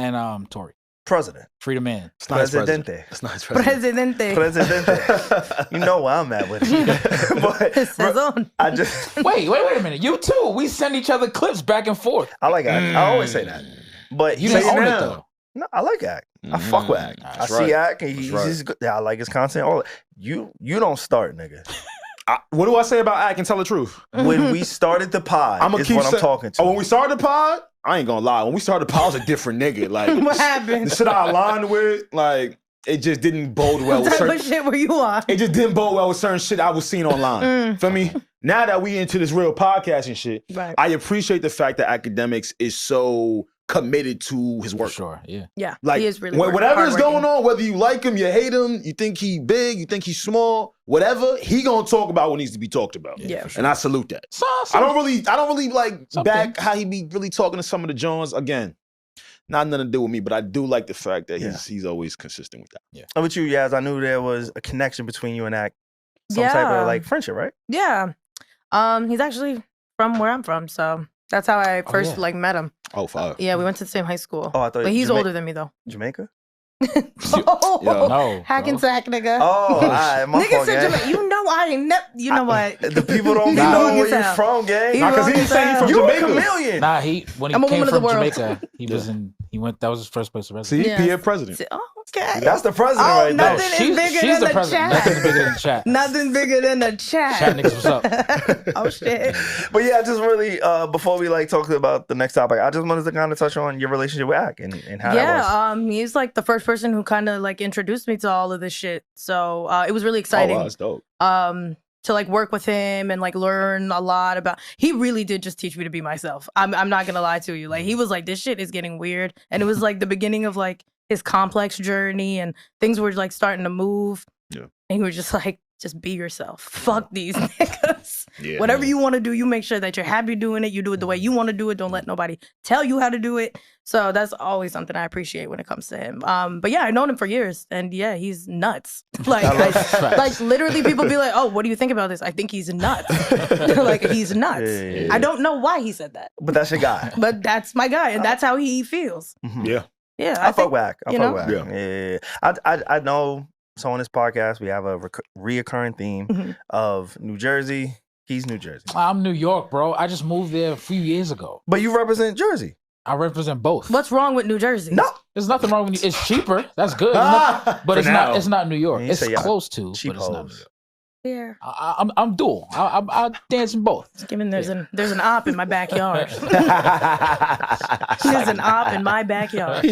Tory, President. Freedom Man. It's not his president. Presidente. It's not his president. Presidente. Presidente. You know where I'm at with it. But SaVon. I just Wait a minute. You too. We send each other clips back and forth. I like it. I always say that. But You say didn't it own now. it though. No, I like Ak. I fuck with Ak. I see Ak. He's good. I like his content. All you don't start, nigga. What do I say about Ak and tell the truth? When we started the pod, I'm talking to. Oh, when we started the pod, I ain't gonna lie. When we started the pod, I was a different nigga. Like, what happened? The shit I aligned with, like, it just didn't bode well What with type certain of shit were you on? It just didn't bode well with certain shit I was seeing online. Feel me? Now that we into this real podcast and shit, Right. I appreciate the fact that Akademiks is so committed to his work. For sure, yeah. Yeah, Like, he is really whatever is hardworking. going on, whether you like him, you hate him, you think he big, you think he's small, whatever, he gonna talk about what needs to be talked about. Yeah, and I salute that. So, I don't really like Some back things. how he be really talking to some of the Jones. Again, not nothing to do with me, but I do like the fact that he's always consistent with that. Yeah. How about you, Yaz? I knew there was a connection between you and Ak. Some type of like friendship, right? Yeah. He's actually from where I'm from, so that's how I first like met him. Oh, fuck. Yeah, we went to the same high school. Oh, I thought but he's older than me though. Jamaica? No, Hackensack, nigga. Oh, my nigga fault, said gang. Jamaica. You know I ain't never. You know what? The people don't Nah. know where Nah. you from, gang. Nah, because he didn't say he from You Jamaica. a chameleon. Nah, when I'm he a came woman of the from world. Jamaica, he went. That was his first place of residence. See, Yeah. Pierre president. Oh, okay. That's the president Oh, right there. nothing is bigger she's than the president. chat. Nothing's bigger than the chat. Nothing bigger than the chat. Chat niggas, what's up? Oh shit. But yeah, just really, before we like talk about the next topic, I just wanted to kind of touch on your relationship with Ak and how that was. He's like the first person who kind of like introduced me to all of this shit. So it was really exciting. Oh, wow, that's dope. To like work with him and like learn a lot about. He really did just teach me to be myself. I'm not gonna lie to you. Like he was like, this shit is getting weird, and it was like the beginning of like his complex journey, and things were like starting to move. Yeah, and he was just like, just be yourself. Fuck these niggas. Yeah, Whatever you want to do, you make sure that you're happy doing it. You do it the way you want to do it. Don't let nobody tell you how to do it. So that's always something I appreciate when it comes to him. But yeah, I've known him for years, and yeah, he's nuts. Like literally, people be like, "Oh, what do you think about this?" I think he's nuts. Like he's nuts. Yeah. I don't know why he said that, But that's your guy. but that's my guy, and that's how he feels. Yeah. Yeah, I fuck think, with Ak. I you fuck know? with Ak. Yeah. I know. So on this podcast, we have a reoccurring theme of New Jersey. He's New Jersey. I'm New York, bro. I just moved there a few years ago. But you represent Jersey. I represent both. What's wrong with New Jersey? No. There's nothing wrong with you. It's cheaper. That's good. But it's now. not. It's not New York. You It's say y'all close to, cheap but it's not New hoes. York. Yeah. I'm dual. I dance in both. Given there's an op in my backyard. There's an op in my backyard.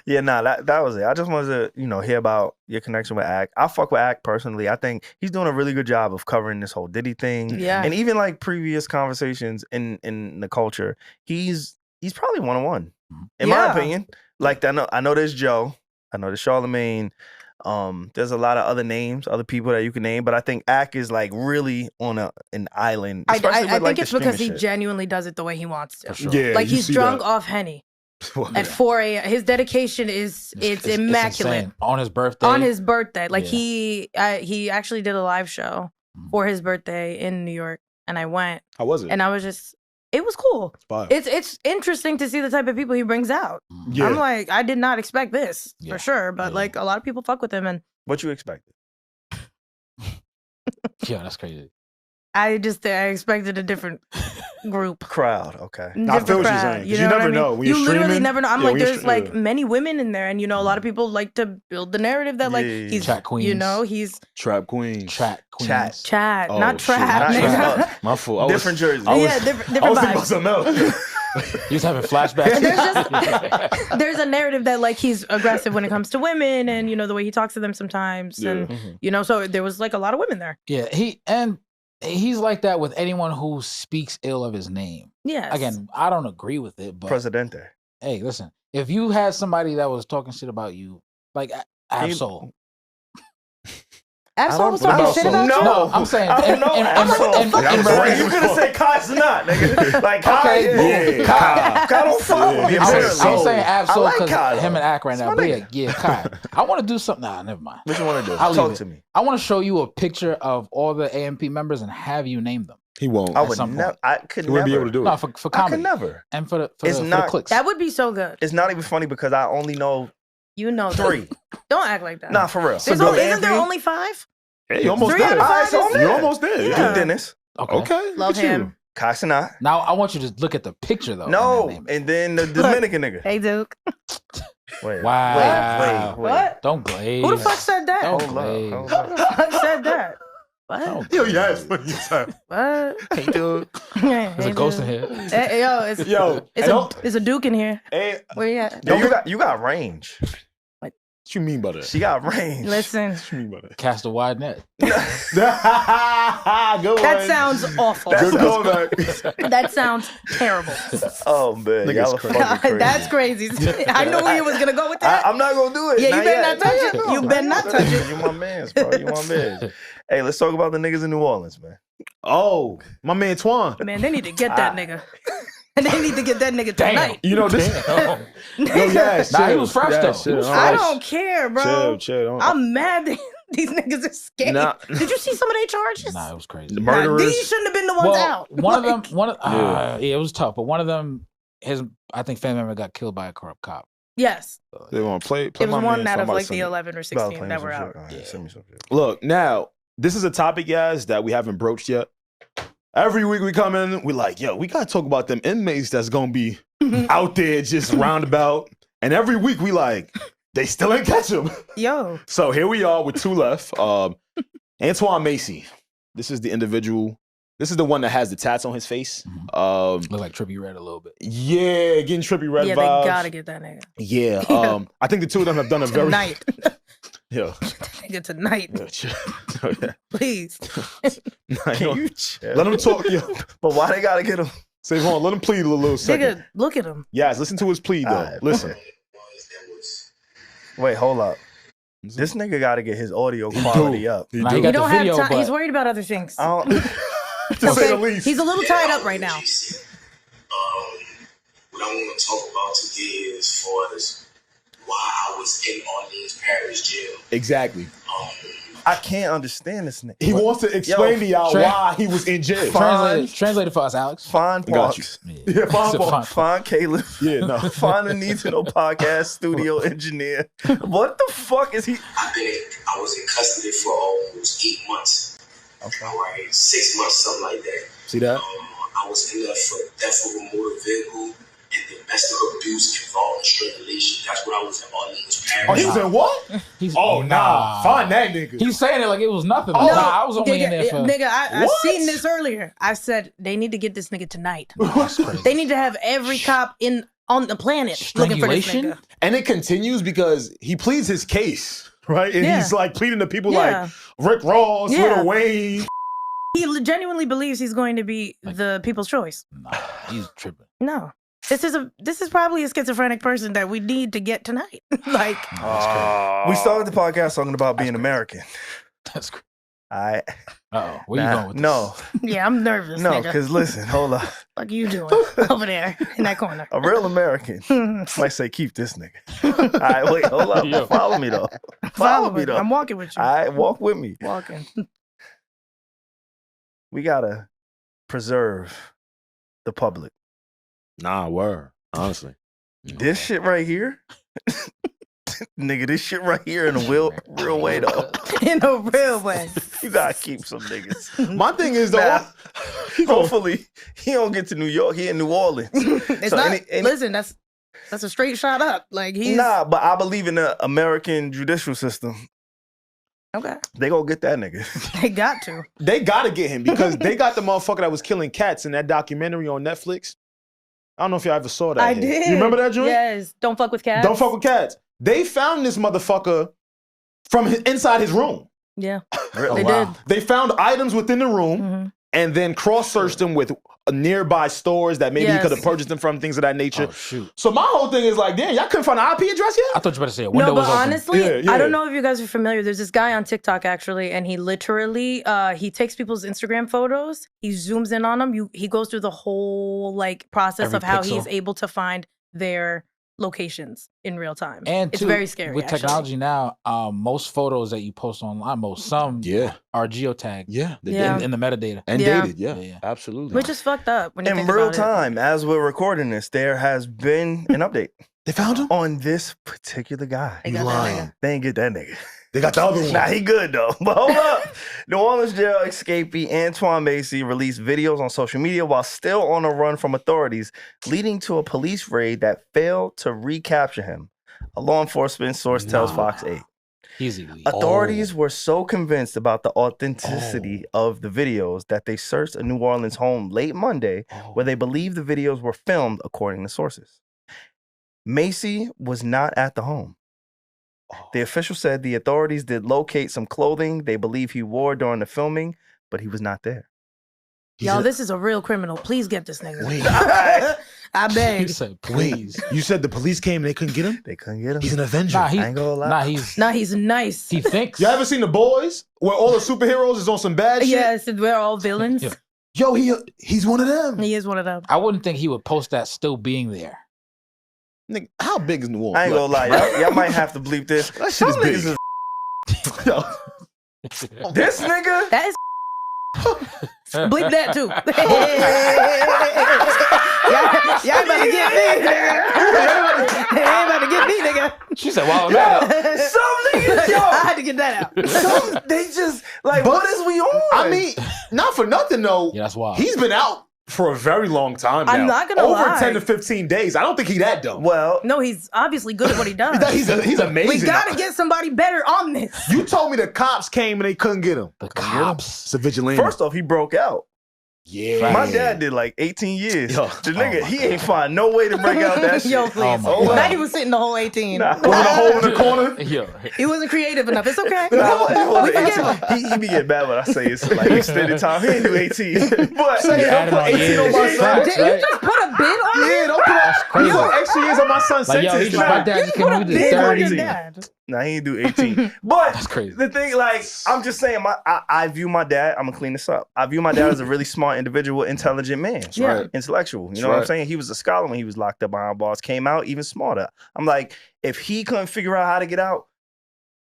Yeah, nah, that was it. I just wanted to, hear about your connection with Ak. I fuck with Ak personally. I think he's doing a really good job of covering this whole Diddy thing. Yeah. And even like previous conversations in the culture, he's probably one-on-one, in my opinion. Like I know there's Joe, I know there's Charlemagne. There's a lot of other names, other people that you can name, but I think Ak is like really on an island. I Especially with, think like, it's the because he streaming shit. genuinely does it the way he wants to. Sure. Yeah, Like you he's see drunk that. off Henny at 4 a.m. His dedication is it's immaculate. insane. On his birthday. On his birthday. Like Yeah. he actually did a live show for his birthday in New York, and I went, How was it? and I was just, it was cool. Fire. It's interesting to see the type of people he brings out. Yeah. I'm like, I did not expect this Yeah. for sure, but Yeah. like a lot of people fuck with him, and What you expected? Yeah, that's crazy. I expected a different group. Crowd, okay. I feel Different what you're crowd, saying, 'cause you know what never I mean? know. When You you're literally streaming- never know. I'm yeah, like, when you're there's like yeah. many women in there, and a lot of people like to build the narrative that like Yeah. he's Chat queens. he's Trap Queen. Chat queens. Chat. chat, Oh, not shit, trap. not nigga. trap. My fault. Different Jersey. Yeah, different I was thinking about vibes. something else. He's having flashbacks. There's a narrative that like he's aggressive when it comes to women, and the way he talks to them sometimes, and so there was like a lot of women there. Yeah, he's like that with anyone who speaks ill of his name. Yes. Again, I don't agree with it, but Presidente. hey, listen, if you had somebody that was talking shit about you, like Absol. Absol was I talking don't shit know. about you. No, I'm saying, I don't know. You could have said Kai's not, nigga. Like Kai, Okay, yeah. Kai. Kai don't fuck with me. I'm I'm apparently. saying I Absol like because Kai, him though. and Ak right now. my But nigga. yeah, Kai. I want to do something. Nah, never mind. What you want to do? I'll leave Talk it. to me. I want to show you a picture of all the AMP members and have you name them. He won't. I At would some never. point. I could He never wouldn't be able to do No, it. for I comedy could never. and for It's the not- clicks. That would be so good. It's not even funny because I only know That. 3. Don't act like that. Nah, for real. Isn't So there Anthony- only 5? Hey, you almost 3 there. out of 5 Alright, so I'm is- there. You're almost there. You Yeah. do Dennis. Okay. Okay. Love look at you. him. Casanat. Now I want you to look at the picture though. No, and and then the Dominican nigga. Hey, Duke. Wait, Wow. wait. What? Don't glaze. Who the fuck said that? Don't Hold glaze. up. Who the fuck said that? What? Don't Yo, glaze. yes, funny time. What? Hey, dude. There's a ghost in here. Hey, yo, it's a Duke in here. Hey, Where you at? Yo, you got range. what you mean by that? She got range. Listen, What you mean by that? Cast a wide net. Good one. that sounds awful. Good callback. That sounds terrible. Oh man, Nigga's y'all are crazy. fucking crazy. That's crazy. I knew where you was gonna go with that. I'm not gonna do it. Yeah, you better yet. not touch yet, it. no. You better not touch it. You my man's, bro. You my man. Hey, let's talk about the niggas in New Orleans, man. Oh, my man Twan. Man, they need to get that nigga. And they need to get that nigga tonight. You know this. Damn. Yo, yes, Nah, he chill. was fresh, Yeah, though. chill. He was All I right. don't care, bro. Chill. I'm mad that these niggas escaped. Nah. Did you see some of their charges? Nah, it was crazy. The Nah, murderers. these shouldn't have been the ones Well, out. one Like, of yeah, it was tough, but one of them, I think family member got killed by a corrupt cop. Yes. They want to play It was my one man, out of somebody like the send it. 11 or 16 that were out. Send me some shit. Look, now, this is a topic, guys, that we haven't broached yet. Every week we come in, we like, yo, we got to talk about them inmates that's going to be out there just roundabout. And every week we like, they still ain't catch them. Yo. So here we are with two left. Antoine Massey. This is the individual. This is the one that has the tats on his face. Look like Trippie Redd a little bit. Yeah, getting Trippie Redd Yeah, vibes. they gotta get that nigga. Yeah, I think the two of them have done a very... Tonight. Yeah. Nigga, tonight. Yeah, chill. Please. Can you chill? Let them talk. Yeah. But why they gotta get him? SaVon, let him plead a little second. Nigga, look at him. Yes, listen to his plea, though. Alright. Listen. Wait, hold up. This nigga gotta get his audio quality up. He Nah, do. he You got don't the have video, time. but He's worried about other things. I don't, To say the least. He's a little tied up right now. What I want to talk about today as far as why I was in Orleans Parish jail. Exactly. I can't understand this nigga. He wants to explain to y'all Trey- why he was in jail. Translate it for us, Alex. Find Got you. Parks. Yeah, fine, It's a Paul. fun- Find Caleb. Yeah, no. Find the Need to Know podcast studio engineer. What the fuck is he? I was in custody for almost 8 months. Okay. All right, 6 months, something like that. See that? I was in there for theft of a motor vehicle and domestic abuse involving strangulation. That's what I was in Orleans Parish. Oh, he was in what? He's, Oh, nah. Find that nigga. He's saying it like it was nothing. Oh, Nah, I was only in there for. Nigga, I What? seen this earlier. I said they need to get this nigga tonight. That's crazy. They need to have every cop on the planet looking for this Strangulation? nigga. And it continues because he pleads his case, right? And Yeah. he's like pleading to people Yeah. like Rick Ross, Yeah. Lil Wayne. He genuinely believes he's going to be the people's choice. Nah, he's tripping. No. This is probably a schizophrenic person that we need to get tonight. Like, We started the podcast talking about being American. That's crazy. I Uh-oh. Where you going with this? no, yeah, I'm nervous, no, nigga. because listen, hold up. What you doing over there in that corner? A real American might say, "Keep this nigga." All right, wait, hold up. Yo. Follow me though. Follow me though. I'm walking with you. All right, walk with me. Walking. We gotta preserve the public. Nah, word. Honestly. This shit right here, nigga. This shit right here in a real way though. In a real way. You gotta keep some niggas. My thing is though, Nah, he gonna- hopefully he don't get to New York. He in New Orleans. It's So not. any- Listen, that's a straight shot up. Like he's Nah, but I believe in the American judicial system. okay. They gonna get that nigga. They got to. they gotta get him because they got the motherfucker that was killing cats in that documentary on Netflix. I don't know if y'all ever saw that. I hit. did. You remember that joint? Yes. Don't fuck with cats. Don't fuck with cats. They found this motherfucker from inside his room. Yeah. Really? They did. They found items within the room Mhm. and then cross-searched them with nearby stores that maybe he Yes. could have purchased them from, things of that nature. Oh, shoot. So my whole thing is like, damn, y'all couldn't find an IP address I yet? thought you were about to say a window No, but was open. honestly, Yeah, I don't yeah. know if you guys are familiar. There's this guy on TikTok actually, and he literally he takes people's Instagram photos, he zooms in on them. He goes through the whole like process Every of how pixel. he's able to find their locations in real time. And it's too, very scary. with actually. technology now, most photos that you post online, some Yeah. are geotagged Yeah. Yeah. in the metadata. And Yeah. dated, yeah. Yeah. Absolutely. Which is fucked up when you In think real about it. time, as we're recording this, there has been an update They found him? on this particular guy. They got that nigga. They ain't get that nigga. They got the other one. Nah, he good though. But hold up. New Orleans jail escapee Antoine Massey released videos on social media while still on the run from authorities, leading to a police raid that failed to recapture him. A law enforcement source tells Fox 8. Easily. Authorities were so convinced about the authenticity of the videos that they searched a New Orleans home late Monday where they believe the videos were filmed, according to sources. Massey was not at the home. The official said the authorities did locate some clothing they believe he wore during the filming, but he was not there. Yo, this is a real criminal. Please get this nigga. Wait. I beg. You said, please. You said the police came and they couldn't get him? They couldn't get him. He's an Avenger. Nah, I ain't gonna lie. He's nice. He thinks. You ever seen The Boys? Where all the superheroes is on some bad shit? Yes, we're all villains. Yeah. Yo, he's one of them. He is one of them. I wouldn't think he would post that still being there. Nigga, how big is New Orleans? I ain't gonna lie. Y'all might have to bleep this. That shit is Some big. niggas is this nigga? That is bleep that too. Y'all ain't about to get me, nigga. Y'all ain't about to get me, nigga. She said, wow, that. Some niggas, yo. I had to get that out. They just, like, But- what is we on? I mean, not for nothing though. Yeah, that's wild. He's been out for a very long time now. I'm not gonna Over lie. 10 to 15 days. I don't think he that dumb. well, No, he's obviously good at what he does. He's amazing. We gotta get somebody better on this. You told me the cops came and they couldn't get him. The cops. It's a vigilante. first off, he broke out. yeah. My dad did like 18 years. Yo. The nigga, he ain't find no way to break out that shit. Yo, please. Oh my God. Not even sitting the whole 18. Nah. Was it a hole in the corner? Yo, He wasn't creative enough. It's okay. Nah, We forgive him. he be getting bad when I say it's like extended time. He ain't do 18. But Say you don't added put on 18 years. on my son. Facts, Did you right? just put a bid on Yeah, it? don't put crazy. you put extra years on my son's Like, yo, sentence. he just, my dad just came home with his Bid on your 30s. dad. nah, he ain't do 18. But That's crazy. the thing, like, I'm just saying, I view my dad, I'm gonna clean this up. I view my dad as a really smart individual, intelligent man. Yeah. right. Intellectual. You That's know what I'm right. saying? He was a scholar when he was locked up behind bars, came out even smarter. I'm like, if he couldn't figure out how to get out,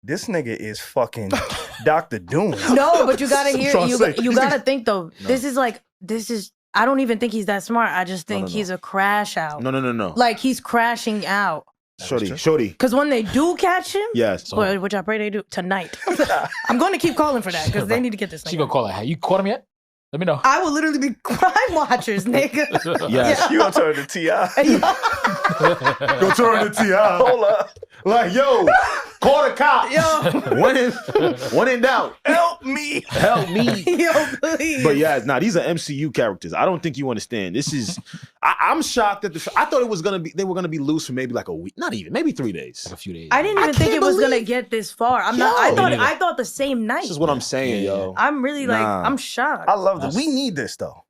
this nigga is fucking Dr. Doom. No, but you gotta hear. Trying to say. You gotta think though. This is. I don't even think he's that smart. I just think he's a crash out. No. Like he's crashing out. Shorty. Because when they do catch him, Yes. which I pray they do tonight, I'm going to keep calling for that because they need to get this She nigga. gonna call it. Hey, you caught him yet? Let me know. I will literally be crime watchers, nigga. Yes. You gonna turn to T.I. Go turn to T.I. Hold up. Like, yo, call the cops. Yo. When in doubt, Help me. help me. Yo, please. But yeah, these are MCU characters. I don't think you understand. This is, I'm shocked that I thought they were gonna be loose for maybe like a week, not even, maybe 3 days. Like a few days. I didn't even think can't it was gonna believe- get this far. Yo. I thought the same night. This is what I'm saying, yo. I'm really like, Nah. I'm shocked. I love this. We need this though.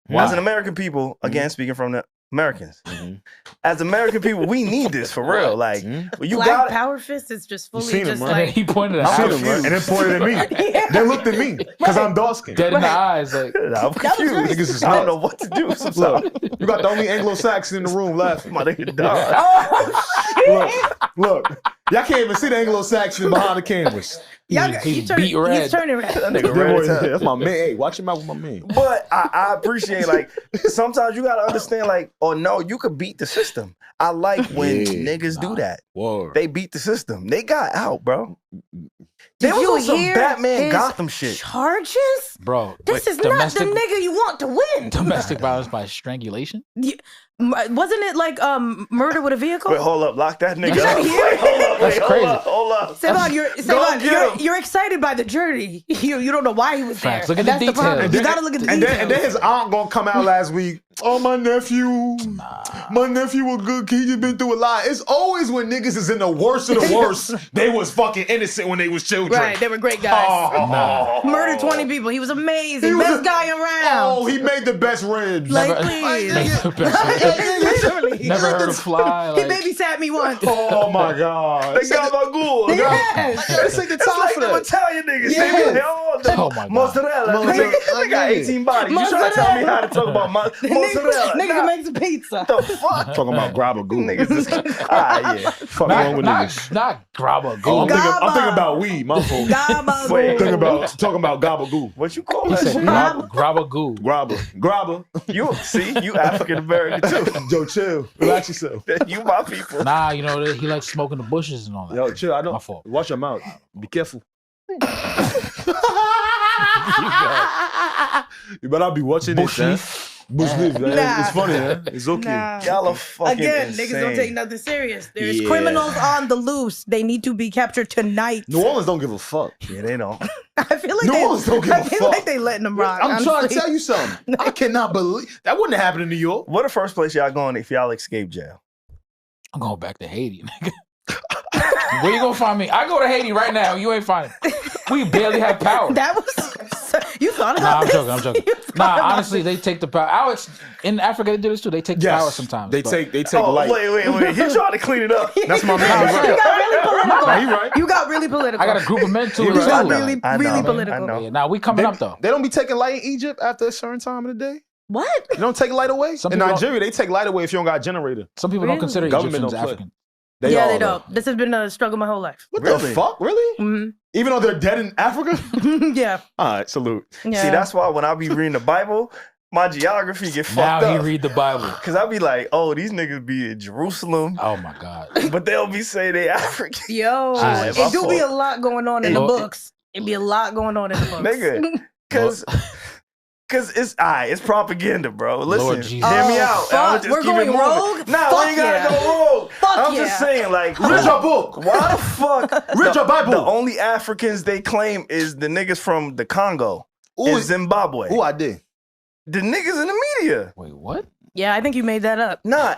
Why? As an American people, again speaking from the Americans, Mhm. as American people, we need this for real. Like Mhm. you Black got Power Fist is just fully seen him, just right? And then like. he pointed I'm at Seen us, them, right? And then pointed at me. Yeah. They looked at me because I'm dark skinned. dead in the eyes. Like, I'm confused. right. Niggas is I don't nuts. know what to do sometimes. Look, you got the only Anglo-Saxon in the room laughing. My nigga died. Oh, Look. Y'all can't even see the Anglo-Saxon behind the cameras. Y'all, He's beat red. He's turning red. That nigga Yeah, ready boy, to tell. that's my man. Hey, watch him out with my man. But I appreciate, like, sometimes you gotta understand, like, oh no, you could beat the system. I like when Yeah. niggas do that. Whoa. They beat the system. They got out, bro. They Did was you on some hear Batman his Gotham shit. Charges? bro, This is not the nigga you want to win. domestic violence by strangulation. Wasn't it like murder with a vehicle? Wait, hold up, lock that nigga Did up. you hear Wait, hold up, That's wait, crazy. Hold up. SaVon, Don't get him. you're excited by the journey. You don't know why he was Facts. there. Look at And the that's problem. details. You gotta look at the And details. then his aunt gonna come out last week. Oh, my nephew. My nephew was good. He just been through a lot. It's always when niggas is in the worst of the worst. They was fucking innocent when they was children. Right, they were great guys. Oh, Murdered 20 people. He was amazing. He was Best a- guy around. Oh, he made the best ribs. like, Never- please. Never Never heard of fly. He Like, babysat me once. Oh my God. They got my ghoul. Yes. Let's take the It's time like for them that. Italian niggas. Yes. They be oh, the Oh my God. mozzarella. Mozzarella. They got 18 bodies. You trying to tell me how to talk about mozzarella? Nigga Nah, makes a pizza. the fuck? Talking about grabber goo. Niggas is yeah. Fuck wrong with not, niggas. not grabba. Oh, I'm Go. thinking about weed, my fault. Gabba. Wait. Talking about gabagoo. What you call He that? said shit? grabba goo. Grabber. You see, you African American too. Joe, chill. Relax yourself. You my people. people. Nah, you know he likes smoking the bushes and all that. Yo, chill. I don't. My fault. Watch your mouth. Be careful. You better be watching Bush this, man. leaf. Bush leaf, man. Nah. It's funny, man. It's okay. Nah. Y'all are fucking Again, insane. niggas don't take nothing serious. There's Yeah. criminals on the loose. They need to be captured tonight. New Orleans don't give a fuck. Yeah, they don't. I feel like New Orleans don't give I a feel fuck. like they letting them rock. I'm trying to honestly. tell you something. I cannot believe that wouldn't have happened in New York. What the first place y'all going if y'all escape jail? I'm going back to Haiti, nigga. Where you gonna find me? I go to Haiti right now. You ain't finding. We barely have power. That was you thought Nah, about I'm this? joking. I'm joking. You thought Nah, about honestly, they take the power. Alex, in Africa, they do this too. They take the power sometimes. They but- take Oh, light. wait. He trying to clean it up. That's my You man. got really political. Nah, he right. You got really political. I got a group of men too. You as right. You got well. really, I know, really man. political. I know. Yeah, nah, we coming up though. They don't be taking light in Egypt after a certain time of the day. What? They don't take light away. Some In people Nigeria, they take light away if you don't got a generator. Some people Really? don't consider Government Egyptians don't play. African. They Yeah, all, they though. don't. This has been a struggle my whole life. What Really? the fuck? Really? hmm Even though they're dead in Africa? Yeah. All right, salute. Yeah. See, that's why when I be reading the Bible, my geography get Now fucked he up. read the Bible. Cause I be like, oh, these niggas be in Jerusalem, Oh my God. but they'll be saying they African. Yo, Alright, it my do be a fault. lot going on in the Lord. books. It be a lot going on in the books. Nigga. Cause it's it's propaganda, bro. Listen, Lord Jesus. hear me Oh, out. fuck. I'ma just We're keep it going moving. rogue? Nah, Fuck we ain't gotta yeah. go rogue. Fuck I'm yeah. just saying, like, Read your book. why the fuck? Read your Bible. The only Africans they claim is the niggas from the Congo and Zimbabwe. Ooh, I did. The niggas in the media. Wait, what? Yeah, I think you made that up. Nah,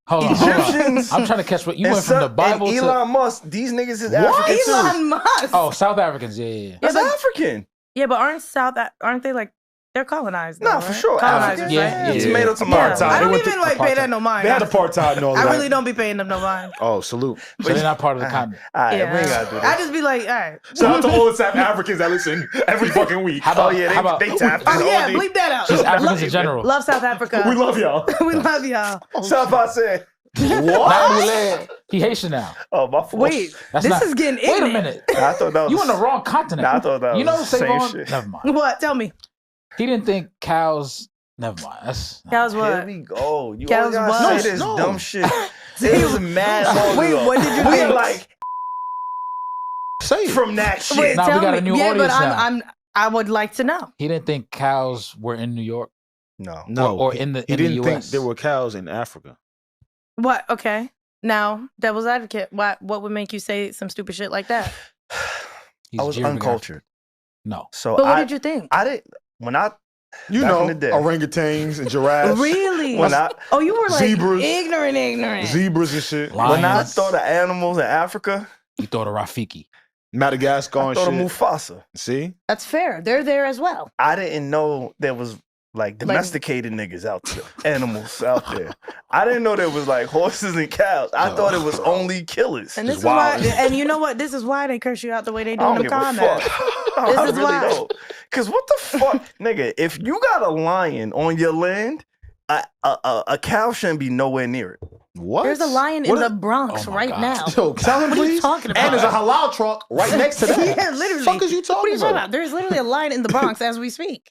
Hold on. Egyptians. I'm trying to catch what you and went from the some- Bible and to. Elon Musk. These niggas is African too. Elon Musk. Oh, South Africans. Yeah. That's but- African. Yeah, but aren't they like they're colonized? Nah, though, for right? sure. Colonizers, African. Yeah, yeah. Tomato, Yeah. tomato. Apartheid. I They don't went even to like pay that no mind. They had apartheid and all I that. really don't be paying them no mind. Oh, salute. So they're not part of the continent. All right, Yeah. we ain't gotta do I that. just be like, all right. Shout out to all the South Africans that listen every fucking week. How about, Oh yeah, how about they tapped in Oh yeah, all the bleep that out. just Africans love, in general? love South Africa. We love y'all. we love y'all. SaVon said. What? He Haitian now. Oh, my fault. Wait, That's this not- is getting Wait a ignorant. minute. I thought that was You on the wrong continent. Nah, I thought that You know was the same SaVon? shit. Never mind. What? Tell me. He didn't think cows. Never mind. That's Cows Here what? we go. You Cows always gotta what? say this No. dumb shit. It was mad long Wait, ago. what did you We think? are like Say it. from that shit. Wait, Now we tell got me. a new yeah, but audience now. I would like to know. he didn't think cows were in New York No. No, or in the he in the didn't think US. there were cows in Africa. What? Okay. Now, devil's advocate. What would make you say some stupid shit like that? He's I was Jeremy uncultured. No. So But what I did you think? I didn't when I You Back know, in the day. orangutans and giraffes, Really? when I Oh, you were like Zebras. ignorant. zebras and shit. Lions. when I thought of animals in Africa, You thought of Rafiki. Madagascar I and thought of shit. Mufasa. See? That's fair. They're there as well. I didn't know there was like domesticated niggas out there, animals out there. I didn't know there was like horses and cows. I thought it was only killers. And this is wild. why. And you know what? This is why they curse you out the way they do I in don't the give a comments. fuck. This I is really why. don't. Cause what the fuck, nigga? If you got a lion on your land, a cow shouldn't be nowhere near it. What? There's a lion What in a- the Bronx Oh my right God. now. Yo, tell him What are you please. talking about? And there's a halal truck right next to that. Yeah, literally. Fuck is you What are talking you talking about? about? There's literally a lion in the Bronx as we speak.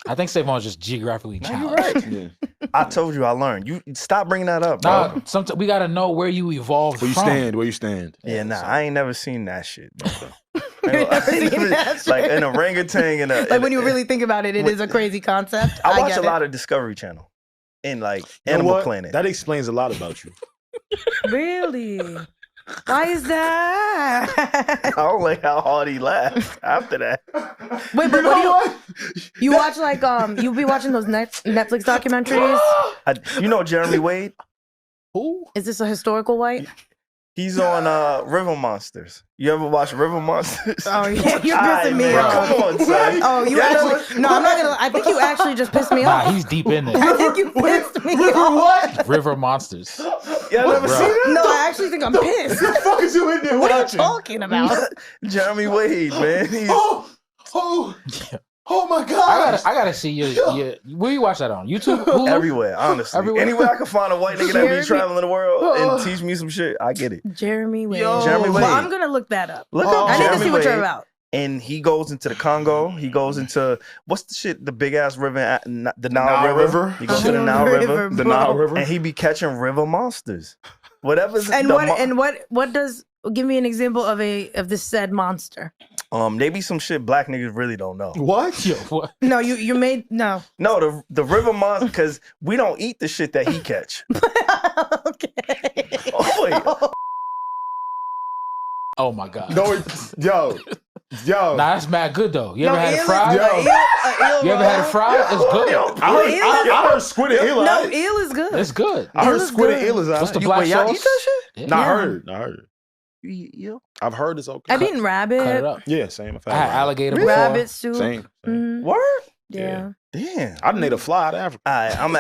I think SaVon's just geographically No, you challenged. right. Yeah. I told you I learned. You stop bringing that up, bro. Nah, sometimes we gotta know where you evolved Where you from. stand? Where you stand? Yeah, nah, I ain't never seen that shit. Bro. You ain't never seen that Like shit? an orangutan and a. Like when you really think about it, it is a crazy concept. I watch get a it. lot of Discovery Channel and like You know Animal what? Planet. That explains a lot about you. Really? Why is that? I don't like how hard he laughed after that. Wait, but what do you watch like you be watching those Netflix documentaries? You know Jeremy Wade? Who? Is this a historical white? He's on River Monsters. You ever watch River Monsters? Oh yeah, you're Alright, pissing me man, off. Come on, son. Oh, you Yeah, actually? No, I'm not gonna. I think you actually just pissed me Nah, off. he's deep in I there. think you pissed me off. What? River monsters. Y'all never Bro. seen that? No, I actually think I'm pissed. What the fuck is you in there What are you watching? talking about? Jeremy Wade, man. He's, Oh my god! I gotta see your where you watch that on? YouTube? Hulu? everywhere, honestly. Everywhere? Anywhere I can find a white nigga that Jeremy- be traveling the world and teach me some shit, I get it. Jeremy Wade. Yo. Jeremy Wade. Well, I'm gonna look that up. Look up I need Jeremy to see what you're Wade. about. And he goes into the Congo. He goes into what's the shit? The big ass river, the Nile Nile River. River. He goes to the Nile River, The Nile River. and he be catching river monsters. Whatever's And the what does? Give me an example of this said monster. Maybe some shit black niggas really don't know. What? Yo, what? No, you made no. No, the river monster, because we don't eat the shit that he catch. Okay. Oh, wait. Oh my god. No, yo. Nah, that's mad good though. You ever had it eel fried? is- eel You ever had it roll? fried? It's good. I heard squid and eel. No, eel is good. It's good. I heard eel is squid and good. eel is What's the out. black Wait, y'all sauce? eat that shit? Yeah. Nah, I Yeah. heard. I heard. You eat eel? I've heard it's okay. I've eaten Cut it rabbit, up. Yeah, same. I've I had rabbit. alligator before. rabbit soup. Same. Mhm. Word? Yeah. Damn. I done ate a fly out of Africa. All right, I'm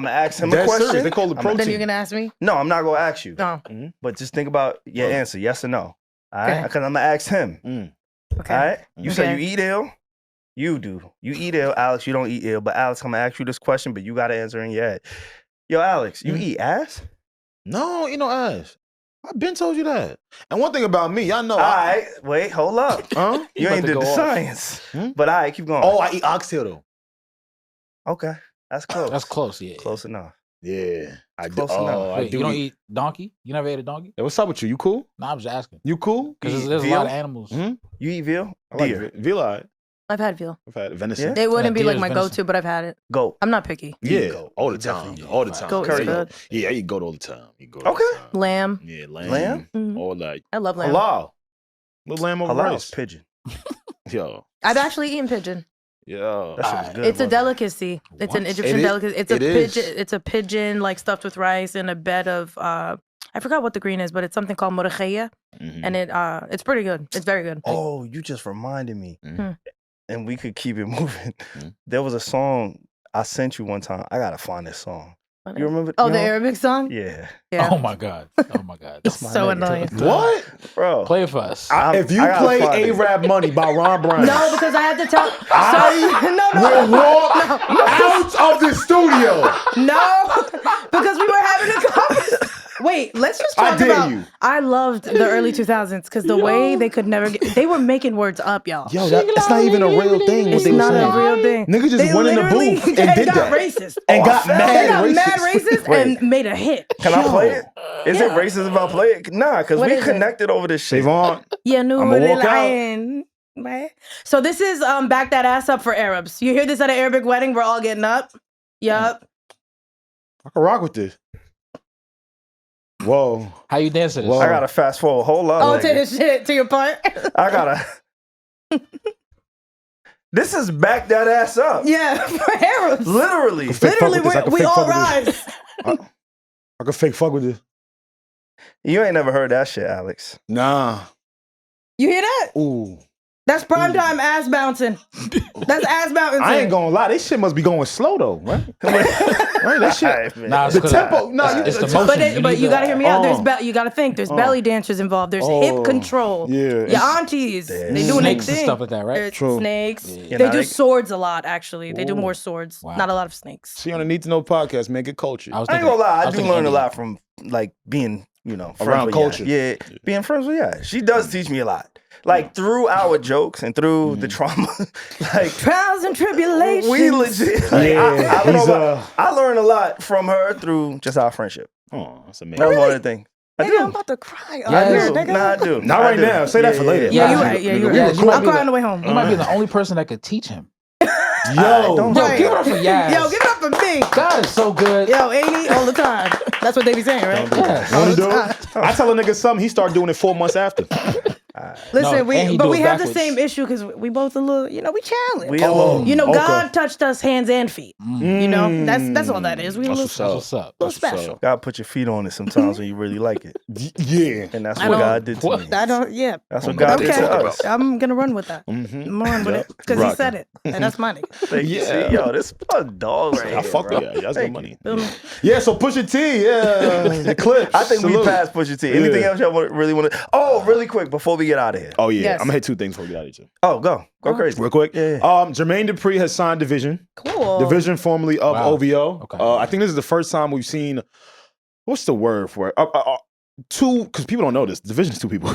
gonna ask him a Dead question. serious. They call it I'm- protein. Then you're gonna ask me? No, I'm not gonna ask you. No. But just think about your answer, yes or no. All right? Okay. Because I'm gonna ask him. Okay. All right? You say Okay. you eat eel? You do. You eat eel, Alex. You don't eat eel. But Alex, I'm gonna ask you this question, but you gotta answer in your head. Yo, Alex, you eat ass? No, you know ass. I've been told you that. And one thing about me, y'all know. All right, wait, hold up. Huh? You about ain't to did go the off. science. Hmm? But all right, keep going. Oh, I eat oxtail though. Okay. That's close. That's close, yeah. Close enough. Yeah, I do. Close enough. Oh, I Wait, do. you don't eat donkey? You never ate a donkey? Hey, what's up with you? You cool? Nah, I'm just asking. You cool? Because eat there's a veal? lot of animals. Hmm? You eat veal? I like Deer. veal. Veal, I've had veal. I've had venison. Yeah? They wouldn't be deer like is my venison. go-to, but I've had it. Goat. I'm not picky. Yeah, goat. all the You definitely time. eat All the goat. time. Goat is Curry good. goat. Yeah, I eat goat all the time. Eat goat Okay. all the time. Lamb. Yeah, lamb. Lamb? Mhm. All that. I love lamb. Halal. Little lamb over Halal rice. is pigeon. Yo. I've actually eaten pigeon. Yo. That shit was good. It's a wasn't it? delicacy. It's an What? Egyptian It is? delicacy. It's a It is. pigeon. It's a pigeon like stuffed with rice in a bed of I forgot what the green is, but it's something called morocheia, Mhm. and it's pretty good. It's very good. Oh, you just reminded me. Mhm. And we could keep it moving. Mhm. There was a song I sent you one time. I gotta find this song. What You is- remember? Oh, you the know? Arabic song. Yeah. Yeah. Oh my god. Oh my god. It's my so nigga. annoying. What? Bro. Play it for us. If you I gotta play find it. A-Rap Money by Ron Brown, No, because I had to tell. will walk out of the studio. No, because we were having a conversation. Wait, let's just I talk dare about. you. I loved the early 2000s because the way they could never get. They were making words up, y'all. Yo, that's not even a real thing. What It's they were not saying. a real thing. Niggas just They went in the literally- booth and and did got that. racist. And got They mad got racist. mad racist Wait. and made a hit. Can I play it? Is it Yeah. racist if I play it? Nah, because What we is it? connected over this shit. SaVon, Yeah, no, I'ma walk out. lion. So this is back that ass up for Arabs. You hear this at an Arabic wedding? We're all getting up. Yup. I can rock with this. Whoa. How you dance to this? Whoa. I gotta fast forward. Hold up. Oh, to nigga. his shit, to your part. I gotta. This is back that ass up. Yeah, for Arabs. Literally. Fake fuck Literally, with this. I can we fake all fuck with this. rise. I can fake fuck with this. You ain't never heard that shit, Alex. Nah. You hear that? Ooh. That's primetime ass bouncing. That's ass bouncing. I ain't gonna lie. This shit must be going slow though, right? Right? That shit. Alright, man. Nah, it's The 'cause tempo. No, it's the you- motion. But you need gotta hear me out. Oh. You gotta think. There's belly dancers involved. There's hip Oh. control. Yeah. Your aunties, Damn. they doing their snakes and thing. stuff like that, right? There's True. snakes. Yeah. They Nah, do they- swords a lot. Actually, they do Ooh. more swords. Wow. Not a lot of snakes. See on the Need to Know podcast, man. Get cultured. I was I ain't thinking- gonna lie. I was do thinking learn a Indian. lot from like being, friends Around with culture. Yeah, being friends with She does teach me a lot. Like through our jokes and through the trauma. Like Trials and tribulations. we legit. Like, Yeah, I don't know he's, about, I learned a lot from her through just our friendship. Oh, that's amazing. That was one of the things. I Nigga, I'm do. about to cry. Yeah, I it's- do, nigga. Nah, I do. Not I right do. now. Say that for later. Yeah, Nah, you're right. Yeah, nigga, you're we right. recording. I'm crying on the way home. You might be the only person that could teach him. Yo, don't Yo, Right. give it up for Yaz. Yo, give it up for me. God is so good. Yo, ain't he? All the time. That's what they be saying, right? Yes. Wanna do it? I tell a nigga something, he start doing it 4 months after. Listen, No, and we he but do we it have the backwards. same issue because we both a little, we challenge. We a little- okay. God touched us hands and feet. You know, that's all that is. We a That's little, what's That's up. what's up. little special. Gotta put your feet on it sometimes when you really like it. Yeah. And that's I what don't- God did to What? me. I don't. Yeah. That's what God did Okay. to us. I'm gonna run with that. Mhm. I'm gonna run with Yep. it because he Rockin'. said it, and that's money. Like, Yeah. see, yo, this a dog right I here, fuck bro. with you. That's good money. Feel me? Yeah, so Pusha T, yeah, the Clipse. I think we Salute. passed Pusha T. Anything Yeah. else y'all really want to? Oh, really quick before we get out of here. Oh yeah, Yes. I'm gonna hit 2 things before we get out of here. Oh, go crazy. Real quick. Yeah. Jermaine Dupri has signed Division. Cool. Division formerly of Wow. OVO. Okay. I think this is the first time we've seen, what's the word for it? 2, because people don't know this. Division's 2 people.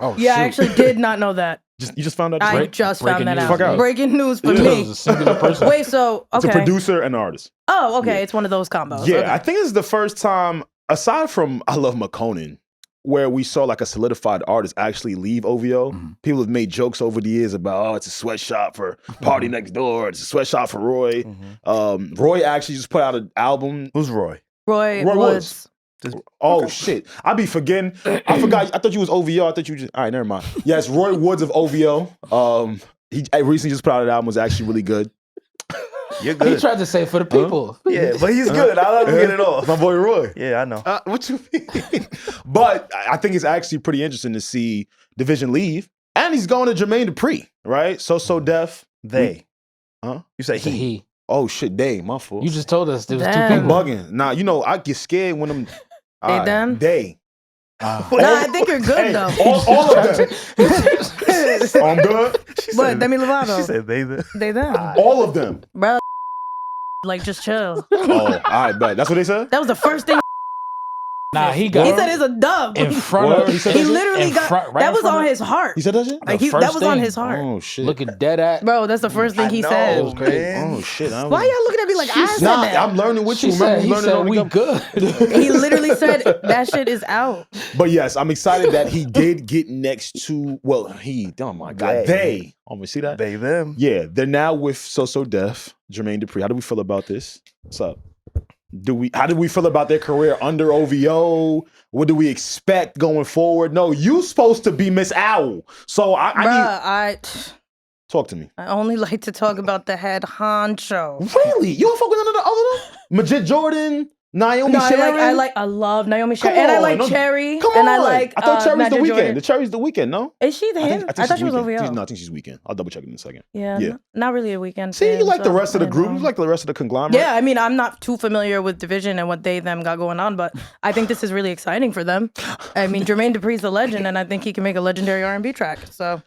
Oh, Yeah, I shoot. actually did not know that. You just found out. I Right? just breaking found that news. out. Fuck out. Breaking news for It me. was a singular person. Wait, so It's a okay. producer and artist. Oh, okay. Yeah. It's one of those combos. Yeah, Okay. I think this is the first time aside from I Love McConan, where we saw like a solidified artist actually leave OVO, people have made jokes over the years about, it's a sweatshop for Party Next Door, it's a sweatshop for Roy. Roy actually just put out an album. Who's Roy? Roy Woods. Oh shit! I be forgetting. I forgot. I thought you was OVO. I thought you just. All right, never mind. Yes, Roy Woods of OVO. He recently just put out an album. Was actually really good. You're good. He tried to say for the people. Yeah, but he's good. I let him get it off. My boy Roy. Yeah, I know. What you mean? But I think it's actually pretty interesting to see Division leave, and he's going to Jermaine Dupri, right? So Def. They. Huh? You say He. Oh shit, they. My fault. You just told us there was two Damn. I'm people. bugging. Nah, you know I get scared when them. They them? They. Nah, I think you're good Hey, though. all of them. I'm good. But Demi Lovato. She said they. They them. All of them. Bro, like just chill. Oh, I bet. That's what they said? That was the first thing Nah, he he got said. It's a dub. in front What? of. He said He that shit? literally in got front- right that in was front on of- his heart. He said that shit? Like The that first was on thing. his heart. Oh shit. Looking dead at. Bro, that's the first thing he know, said. man. Oh shit. Why y'all looking at me like I said Nah, that? I'm learning with She you. Remember said, we he learning said all we together? good. He literally said that shit is out. But yes, I'm excited that he did get next to, well, oh my God, they. Oh, we see that? They them. Yeah, they're now with So Def, Jermaine Dupri. How do we feel about this? What's up? How do we feel about their career under OVO? What do we expect going forward? No, you supposed to be Miss Owl. So I need, talk to me. I only like to talk about the head honcho. Really? You don't fuck with none of the other them? Majid Jordan, Naomi No, Sharon? I love Naomi Come Sharon. And I like on, no- Cherry. Come and on. I like I thought Cherry's the Magic weekend. Jordan. The Cherry's the weekend, no? Is she the him? I thought she was Weeknd. OVO. No, I think she's weekend. I'll double check it in a second. Yeah, Yeah. not really a weekend. See, fan, you like the so rest of the I group. know. You like the rest of the conglomerate. Yeah, I mean, I'm not too familiar with Division and what they them got going on, but I think this is really exciting for them. I mean, Jermaine Dupri's a legend, and I think he can make a legendary R&B track. So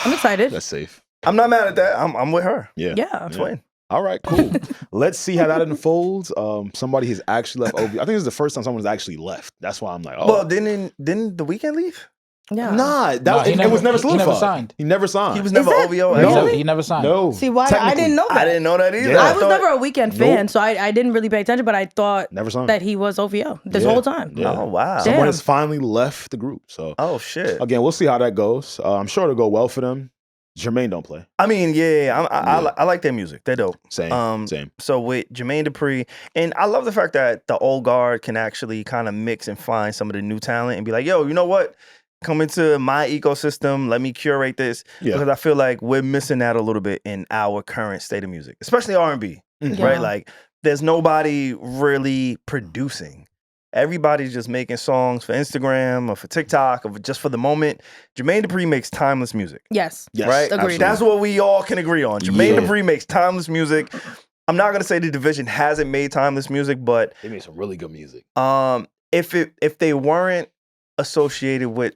I'm excited. That's safe. I'm not mad at that. I'm with her. Yeah. Yeah. That's fine. All right, cool. Let's see how that unfolds. Somebody has actually left OVO. I think this is the first time someone's actually left. That's why I'm like, oh. Well, didn't the Weeknd leave? Yeah. Nah, he it was never never solidified. signed. He never signed. He was never that- OVO. No. He never signed. No. See, why I Technically. didn't know that. I didn't know that either. Yeah. I was thought- never a Weekend fan, so I didn't really pay attention, but I thought Never signed. that he was OVO this Yeah. whole time. Yeah. Oh wow. Damn. Someone has finally left the group. So Oh shit. again, we'll see how that goes. I'm sure it'll go well for them. Jermaine don't play. I mean, I like their music. They're dope. Same. Same. So with Jermaine Dupri, and I love the fact that the old guard can actually kind of mix and find some of the new talent and be like, yo, you know what? Come into my ecosystem. Let me curate this. Yeah. Because I feel like we're missing that a little bit in our current state of music, especially R&B, Yeah. right? Like there's nobody really producing. Everybody's just making songs for Instagram or for TikTok or just for the moment. Jermaine Dupri makes timeless music. Yes. Yes. Right? Agreed. absolutely. That's what we all can agree on. Jermaine Yeah. Dupri makes timeless music. I'm not gonna say the Division hasn't made timeless music, but They made some really good music. if they weren't associated with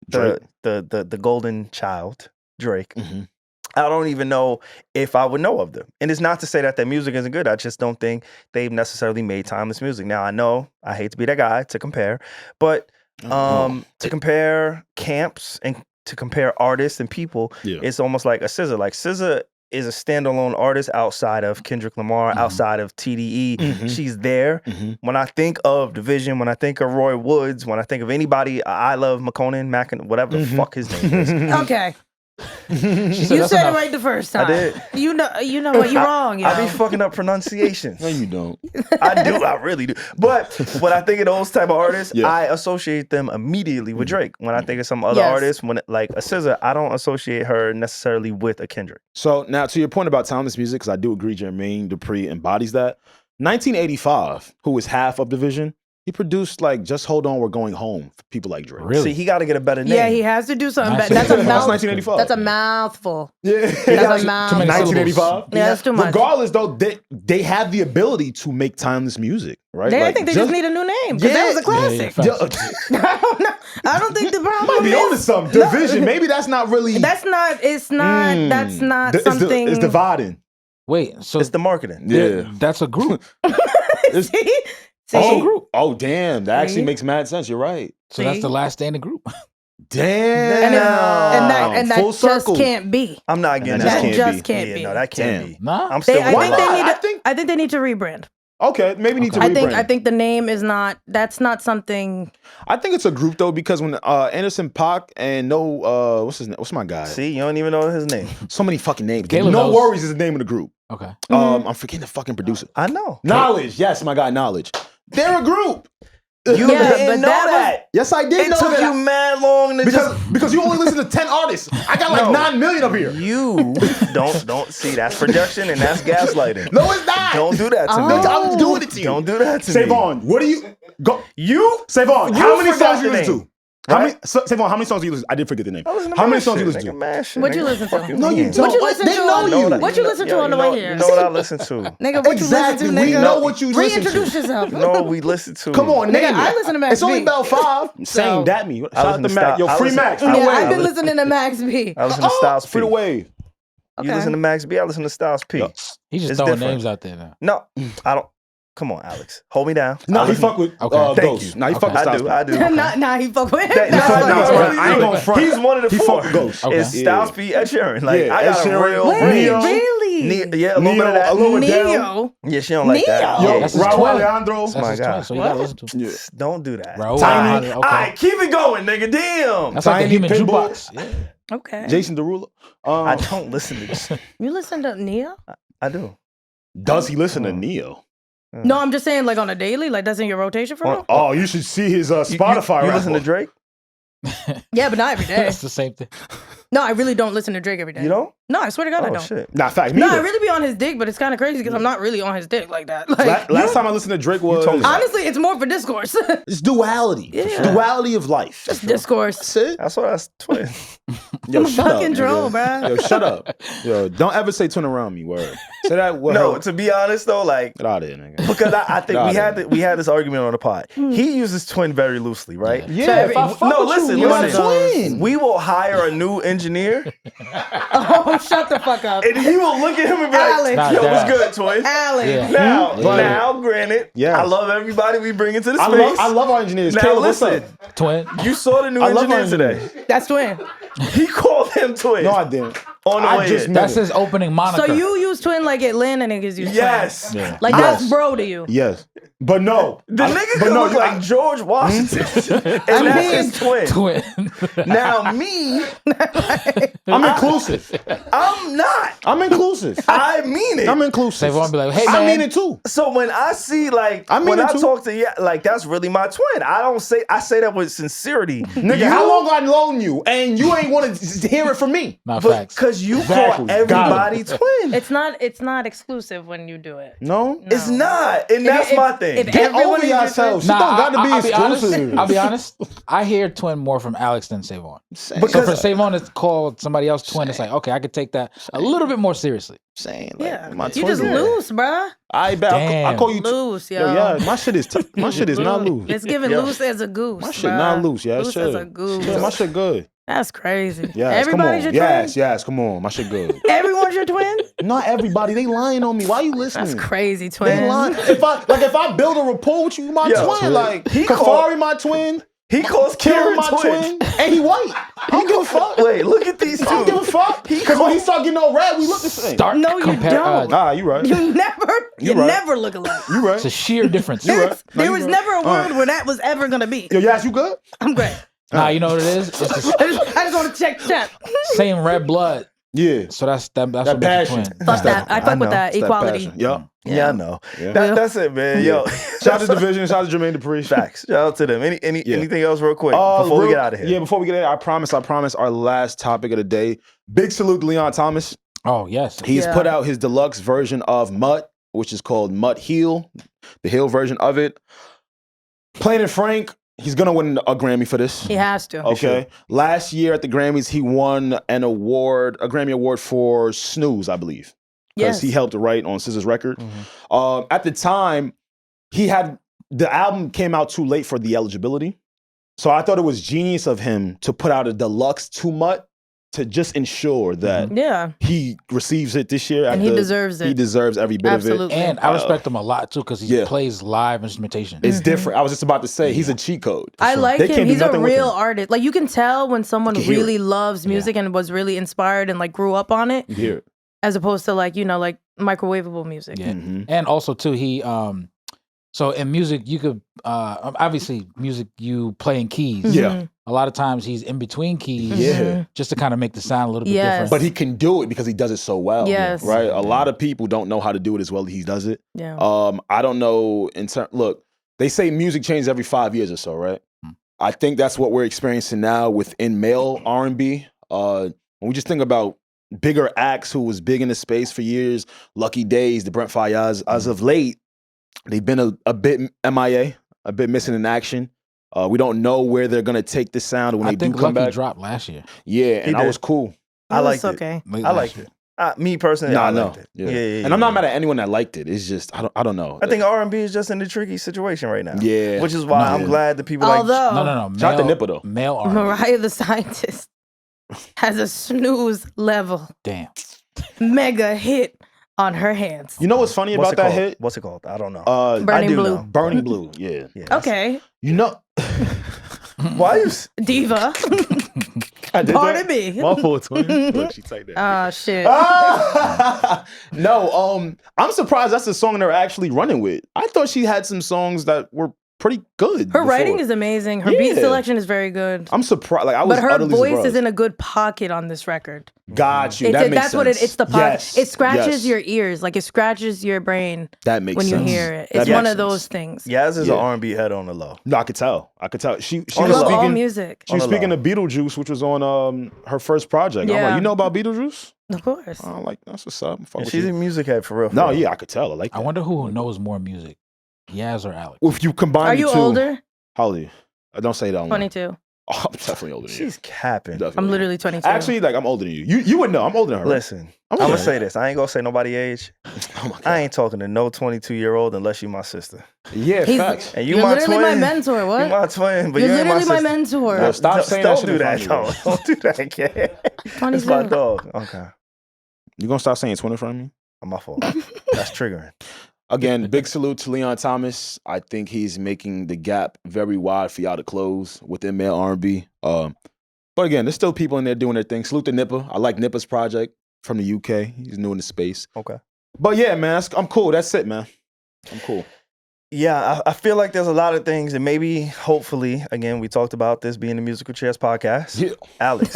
Drake. the golden child, Drake, Mhm. I don't even know if I would know of them. And it's not to say that their music isn't good. I just don't think they've necessarily made timeless music. Now I know I hate to be that guy to compare, but to compare camps and to compare artists and people, Yeah. it's almost like a SZA. Like SZA is a standalone artist outside of Kendrick Lamar, outside of TDE. Mhm. She's there. Mhm. When I think of Division, when I think of Roy Woods, when I think of anybody, I love McConan, whatever the fuck his name is. Okay. She You that's said enough. it right the first time. I did. You know what? You're wrong, yo. I be fucking up pronunciations. No, you don't. I do. I really do. But when I think of those type of artists, Yeah. I associate them immediately with Drake. When I think of some other Yes. artists, like a SZA, I don't associate her necessarily with a Kendrick. So now to your point about timeless music, because I do agree Jermaine Dupri embodies that. 1985, who was half of Division, he produced like Just Hold On, We're Going Home for people like Drake. Really? See, he got to get a better name. Yeah, he has to do something Nice. better. That's a That's mouth. 1985. That's a mouthful. Yeah. That's a mouthful. Too many 1985. Yeah, that's too much. Regardless, though, they have the ability to make timeless music, right? I think they just need a new name because that was a classic. I don't know. I don't think the problem Might be is onto something. Division. Maybe that's not really. that's not. It's not. That's not It's something. It's dividing. Wait, so It's the marketing. Yeah. that's a group. See? Oh, damn. That actually See? makes mad sense. You're right. So that's See? the last day in the group. Damn. And that Full just circle. can't be. I'm not getting And that. That can't just be. can't Yeah, be. no, that can't Damn. be. Nah. I'm still I with think that. they need. I think- I think they need to rebrand. Okay, maybe need to rebrand. I think the name is not. That's not something. I think it's a group though because when Anderson .Paak and what's his name? What's my guy? See, you don't even know his name. So many fucking names. Caleb No knows. Worries is the name of the group. Okay. I'm forgetting the fucking producer. I know. Knowledge. Yes, my guy Knowledge. They're a group. You didn't know that. Yes, I did It know took that. you mad long to because you only listen to 10 artists. I got like 9 million up here. You don't see that's production and that's gaslighting. No, it's not. Don't do that to me. I'm doing it to you. Don't do that to me. SaVon, what do you go? You SaVon, how many forgot songs you the listen name. to? SaVon, how many songs do you listen? I did forget the name. How many songs do you listen to? What you listen to? No, you What don't. you listen They to? know you. What you listen to on the way here? You know what I listen to? Nigga, what Exactly. you listen to, We nigga? know what you listen to. Reintroduce yourself. You know what we listen to? Come on, name Nigga, it. I listen to Max It's only B. about 5. Same, that me. Shout out to Max. Yo, free Max. Yeah, Free I've been Wave. listening to Max B. I listen to Styles P. Free the Wave. You listen to Max B, I listen to Styles P. He's just It's throwing different. names out there now. No, I don't. Come on, Alex. Hold me down. No, I he listen- fuck with Okay. Thank Ghost. you. Nah, he fuck with I Styles do. P. I do. Nah, he fuck with. That- Nah, no, fuck no, with. really I ain't do. gonna front. He's one of the He four. fuck with Ghost. Okay. It's Styles P, Ed Sheeran. Like Yeah, I Ed got a Sheeran. real. Wait, Neo. really? Yeah, a little bit of that. a little Adele. Neo. Yeah, she don't like that. Yo, Yeah, That's his Raul twin. Alejandro. That's my his God. twin, so you gotta listen to him. Yeah. Don't do that. Raul Tiny. Alejandro, okay. All right, keep it going, nigga. Damn. That's like Tiny a human Pitbull. jukebox. Yeah. Okay. Jason Derulo. I don't listen to this. You listen to Neo? I do. Does he listen to Neo? No, I'm just saying, like on a daily, like that's in your rotation for real. Oh, you should see his Spotify. You rap. listen to Drake? Yeah, but not every day. That's the same thing. No, I really don't listen to Drake every day. You don't? No, I swear to God, I Oh don't. shit. Nah, facts. Me No, I either. really be on his dick, but it's kind of crazy because I'm not really on his dick like that. Like, Last time I listened to Drake was told me that. honestly, it's more for discourse. it's duality. Yeah. Duality of life. Just discourse. That's it. That's what that's twin. Yo, I'm shut up. fucking drone, nigga. bruh. Yo, shut up. Yo, don't ever say twin around me. Word. Say that. Word. No, to be honest though, like Get out of here, nigga. because I think Nah, we had this argument on the pod. He uses twin very loosely, right? Yeah, if I fuck No, with listen, you, you're listen. my twin. We will hire a new engineer, Oh, shut the fuck up. and he will look at him and be Alex. like, "Yo, Nah, what's that- good, twin?" Alex. Yeah. Now, Yeah. now, granted, Yes. I love everybody we bring into the I space. love our engineers. Now Caleb, what's listen, up? Twin. you saw the new I love engineer our today. That's twin. He called him twin No, I didn't. on the I way just in. met That's his opening moniker. So you use twin like Atlanta niggas use Yes. twin. Yeah. Like that's Yes. bro to you. Yes, but no. The nigga but could no, look like George Washington, and that's mean- his twin. Twin. Now me, I'm inclusive. I'm not. I'm inclusive. I mean it. I'm inclusive. SaVon be like, hey man. I mean it too. So when I see like I mean when it I too. talk to like that's really my twin. I say that with sincerity. Nigga, how long I known you and you ain't want to hear it from me? Not But facts. because you Exactly. call everybody twin. It's not exclusive when you do it. No? It's not, and that's if- my thing. if Get everyone over is your yourselves. twin- Shit don't got to be exclusive. I'll be honest. I hear twin more from Alex than SaVon. So Because- for SaVon to call somebody else twin, it's like, okay, I could take that a little bit more seriously. Saying, like, Yeah. my You twin just girl. loose, bruh. I bet. I Damn. call you. Loose, yo. Yo, yeah, my shit is my shit is not loose. It's giving Yo. loose as a goose. My shit bruh. not loose. Yeah, Loose shit. as a goose. Yeah, my shit good. That's crazy. Yes, Everybody's come your on. twin? Yes, come on. My shit good. Everyone's your twin? Not everybody. They lying on me. Why you listening? That's crazy, They twin. lying. If I build a rapport with you, you my Yo, twin. Like he Kafari, called- my twin. he calls Kieran, Kieran my twin. And he white. I don't give a fuck. Wait, look at these two. I don't give a fuck. Because when he start getting all red, we look the same. Stark No, you compare- don't. Nah, you right. You You right. never look alike. You right. It's a sheer difference. You right. There you was right. never a word where that was ever gonna be. Yo, Yass, you good? I'm great. Nah, you know what it is? It's the I just want to check the chat. same red blood. Yeah. So that's what makes That you passion. twin. Fuck that. I fuck with that. It's Equality. passion. Yup. Yeah, I know. Yeah. That's it, man. Yo, Shout out to Division. Shout out to Jermaine Dupri. facts. Shout out to them. Anything else, real quick, before we real- get out of here? Yeah, before we get out, I promise, our last topic of the day. Big salute to Leon Thomas. Oh, yes. He's Yeah. put out his deluxe version of MUTT, which is called MUTT Heal, the Heal version of it. Plain and frank, he's gonna win a Grammy for this. He has to. Okay. Last year at the Grammys, he won an award, a Grammy award for Snooze, I believe, because Yes. he helped write on SZA's record. At the time, the album came out too late for the eligibility, so I thought it was genius of him to put out a deluxe to MUTT to just ensure that Yeah. he receives it this year. And he deserves it. He deserves every bit Absolutely. of it. And I respect him a lot, too, because he yeah. plays live instrumentation. It's different. I was just about to say, he's a cheat code. I like They him. can't do He's a nothing with real him. artist. Like you can tell when someone You can hear really loves music and was really inspired and like grew up on it, You hear it. as opposed to like like microwavable music. Yeah. Mhm. And also, too, he So in music, you could obviously music you play in keys. Yeah. A lot of times he's in between keys. Yeah. Just to kind of make the sound a little bit Yes. different. But he can do it because he does it so well. Yes. Right? A lot of people don't know how to do it as well as he does it. Yeah. I don't know look, they say music changes every 5 years or so, right? I think that's what we're experiencing now within male R&B. When we just think about bigger acts who was big in the space for years, Lucky Days, the Brent Faiyaz, as of late, they've been a bit MIA, a bit missing in action. We don't know where they're gonna take the sound when they do come Lucky back. dropped last year. Yeah, and that was cool. I liked it. Okay. I liked it. Me personally, I know. liked it. Yeah. And I'm not mad at anyone that liked it. It's just I don't know. I think R&B is just in a tricky situation right now. Yeah. Which is why I'm glad that people Although, No. Shout out to Nipper though. Male R&B. Mariah the Scientist has a snooze level Damn. mega hit on her hands. You know what's funny What's about it that called? hit? What's it called? I don't know. Burning I do Blue. know. Burning Blue. Yeah. Okay. You know. Why you? Diva. I did Pardon that? me. My fault, twin. Look, she typed that. Oh, shit. No, I'm surprised that's the song they're actually running with. I thought she had some songs that were pretty good. Her writing is amazing. Her beat selection is very good. I'm surprised. Like I was, but her utterly voice surprised. is in a good pocket on this record. Got you. It's That makes that's what sense. it's the pocket. Yes, It scratches yes. your ears, like it scratches your brain That makes when sense. you hear it. That It's makes one of sense. those things. Yaz is Yeah. an R&B head on the low. No, I could tell. She On was the I low. love all speaking. music. She was On the speaking low. of Beetlejuice, which was on her first project. I'm Yeah. like, you know about Beetlejuice? Of course. I like that's what's up. Fuck with She's you. a music head for real. for No, real. yeah, I could tell. I like that. I wonder who knows more music, Yaz or Alex. If you combine Are the you two, older? how old are you? Don't say that. on 22. Oh, I'm definitely older than you. She's capping. Definitely. I'm literally 22. Actually, like I'm older than you. You would know. I'm older than her. Listen, I'm I'm gonna older. say this. I ain't gonna say nobody age. Oh my god. I ain't talking to no 22-year-old unless you my sister. Yeah, He's- facts. And you You're my literally twin. my mentor. What? You my twin, but You're you ain't my literally my sister. mentor. No, stop saying that Don't shit do in that, front of me. Don't do that, kid. That's my 22. dog. Okay, You gonna stop saying 20 in front of me? my fault. That's triggering. Again, big salute to Leon Thomas. I think he's making the gap very wide for y'all to close within male R&B. But again, there's still people in there doing their thing. Salute to Nipper. I like Nipper's project from the UK. He's new in the space. Okay. But yeah, man, I'm cool. That's it, man. I'm cool. Yeah, I feel like there's a lot of things, and maybe, hopefully, again, we talked about this being the Musical Chairs podcast. Yeah. Alex,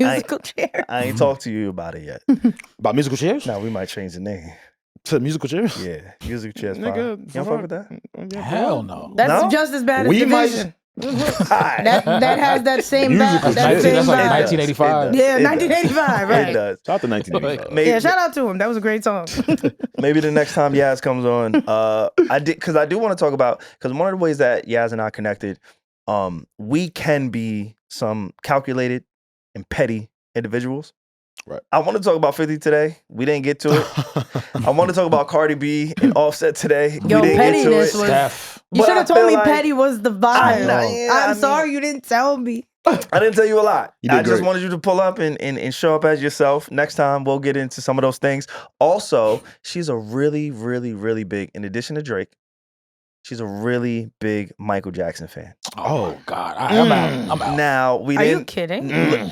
Musical chair. I ain't talked to you about it yet. About musical chairs? Now we might change the name. To musical chairs? Yeah, Musical Chairs Nigga, podcast. You don't fuck with that? Hell no. That's No? just as bad as We might- Division. Alright. That has that same Musical that chairs. same That's like vibe. 1985. Yeah, It does. 1985, It right? does. Shout out to 1985. Maybe, Yeah, shout out to him. That was a great song. maybe the next time Yaz comes on, I do want to talk about, because one of the ways that Yaz and I connected, we can be some calculated and petty individuals. Right. I want to talk about 50 today. We didn't get to it. I want to talk about Cardi B and Offset today. Yo, we didn't get to pettiness it. was. Steph. You But should I have told feel me like- petty was the I vibe. know. Yeah, I I'm mean- sorry you didn't tell me. I didn't tell you a lot. You did I just great. wanted you to pull up and show up as yourself. Next time, we'll get into some of those things. Also, she's a really, really, really big, in addition to Drake, she's a really big Michael Jackson fan. Oh God. All right, I'm out. I'm out. Now, we Are you didn't kidding?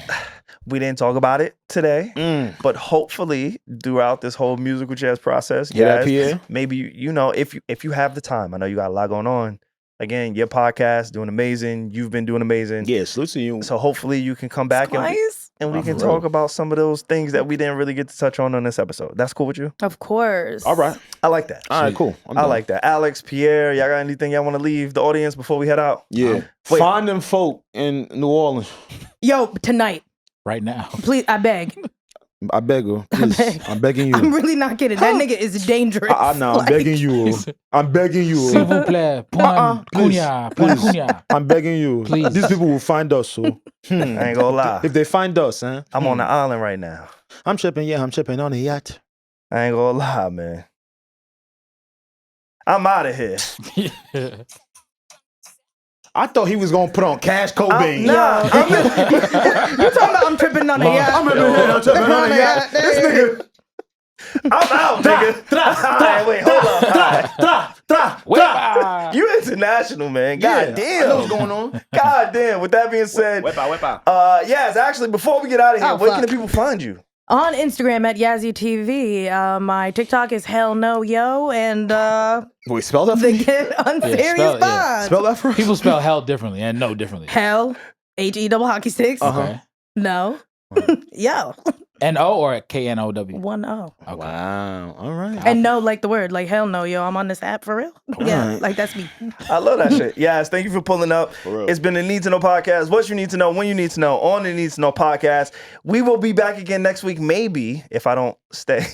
we didn't talk about it today, but hopefully throughout this whole Musical Chairs process, Get that, yes, Pierre? maybe you know, if you have the time. I know you got a lot going on. Again, your podcast doing amazing. You've been doing amazing. Yeah, salute to you. So hopefully you can come back and Twice? we Oh, can for real. talk about some of those things that we didn't really get to touch on this episode. That's cool with you? Of course. All right. I like that. All right, cool. I'm I done. like that. Alex, Pierre, y'all got anything y'all want to leave the audience before we head out? Yeah. Wait. Find them folk in New Orleans. Yo, tonight, Right now. please, I beg. I beg her. Please. beg. I'm begging you. I'm really not kidding. That nigga is dangerous. No, I'm Like, begging you. I'm begging you. S'il vous plaît. Point Please. cunha. Point Please. cunha. I'm begging you. Please. These people will find us. So. I ain't gonna lie. If they find us, huh? I'm on the island right now. I'm tripping. Yeah, I'm tripping on a yacht. I ain't gonna lie, man. I'm out of here. I thought he was gonna put on Cash Cobain. Nah, You talking about I'm tripping on the yacht? I'm tripping on a yacht. This nigga. I'm out, nigga. Alright, wait, hold up. You international, man. God damn. I know what's going on. God damn. With that being said, Wepa. yes, actually, before we get out of here, Oh, where fuck. can the people find you? On Instagram at Yassy TV. My TikTok is Hell No Yo, and Wait, spell that for the me. Get Unserious Pod. Spell that for me. People spell hell differently and no differently. Hell, HE double hockey sticks. Okay. No. Yo. N-O or K-N-O-W? 1-0. Okay. Wow. All right. And no, like the word, like hell no, yo, I'm on this app for real. Yeah, right. like that's me. I love that shit. Yes, thank you for pulling up. real. It's been the Need to Know podcast. What you need to know, when you need to know, on the Need to Know podcast. We will be back again next week, maybe, if I don't stay.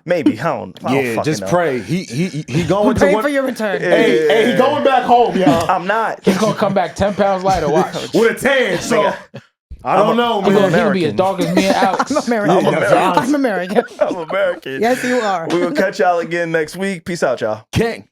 Maybe. I don't Yeah, fucking just know. pray. He going to Pray one. for your return. Hey, he going back home, y'all. I'm not. He's going to come back 10 pounds lighter. Watch. With a tan. So I don't know, He's man. going to be as dark as me and Alex. I'm American. I'm American. I'm American. Yes, you are. We will catch y'all again next week. Peace out, y'all. King.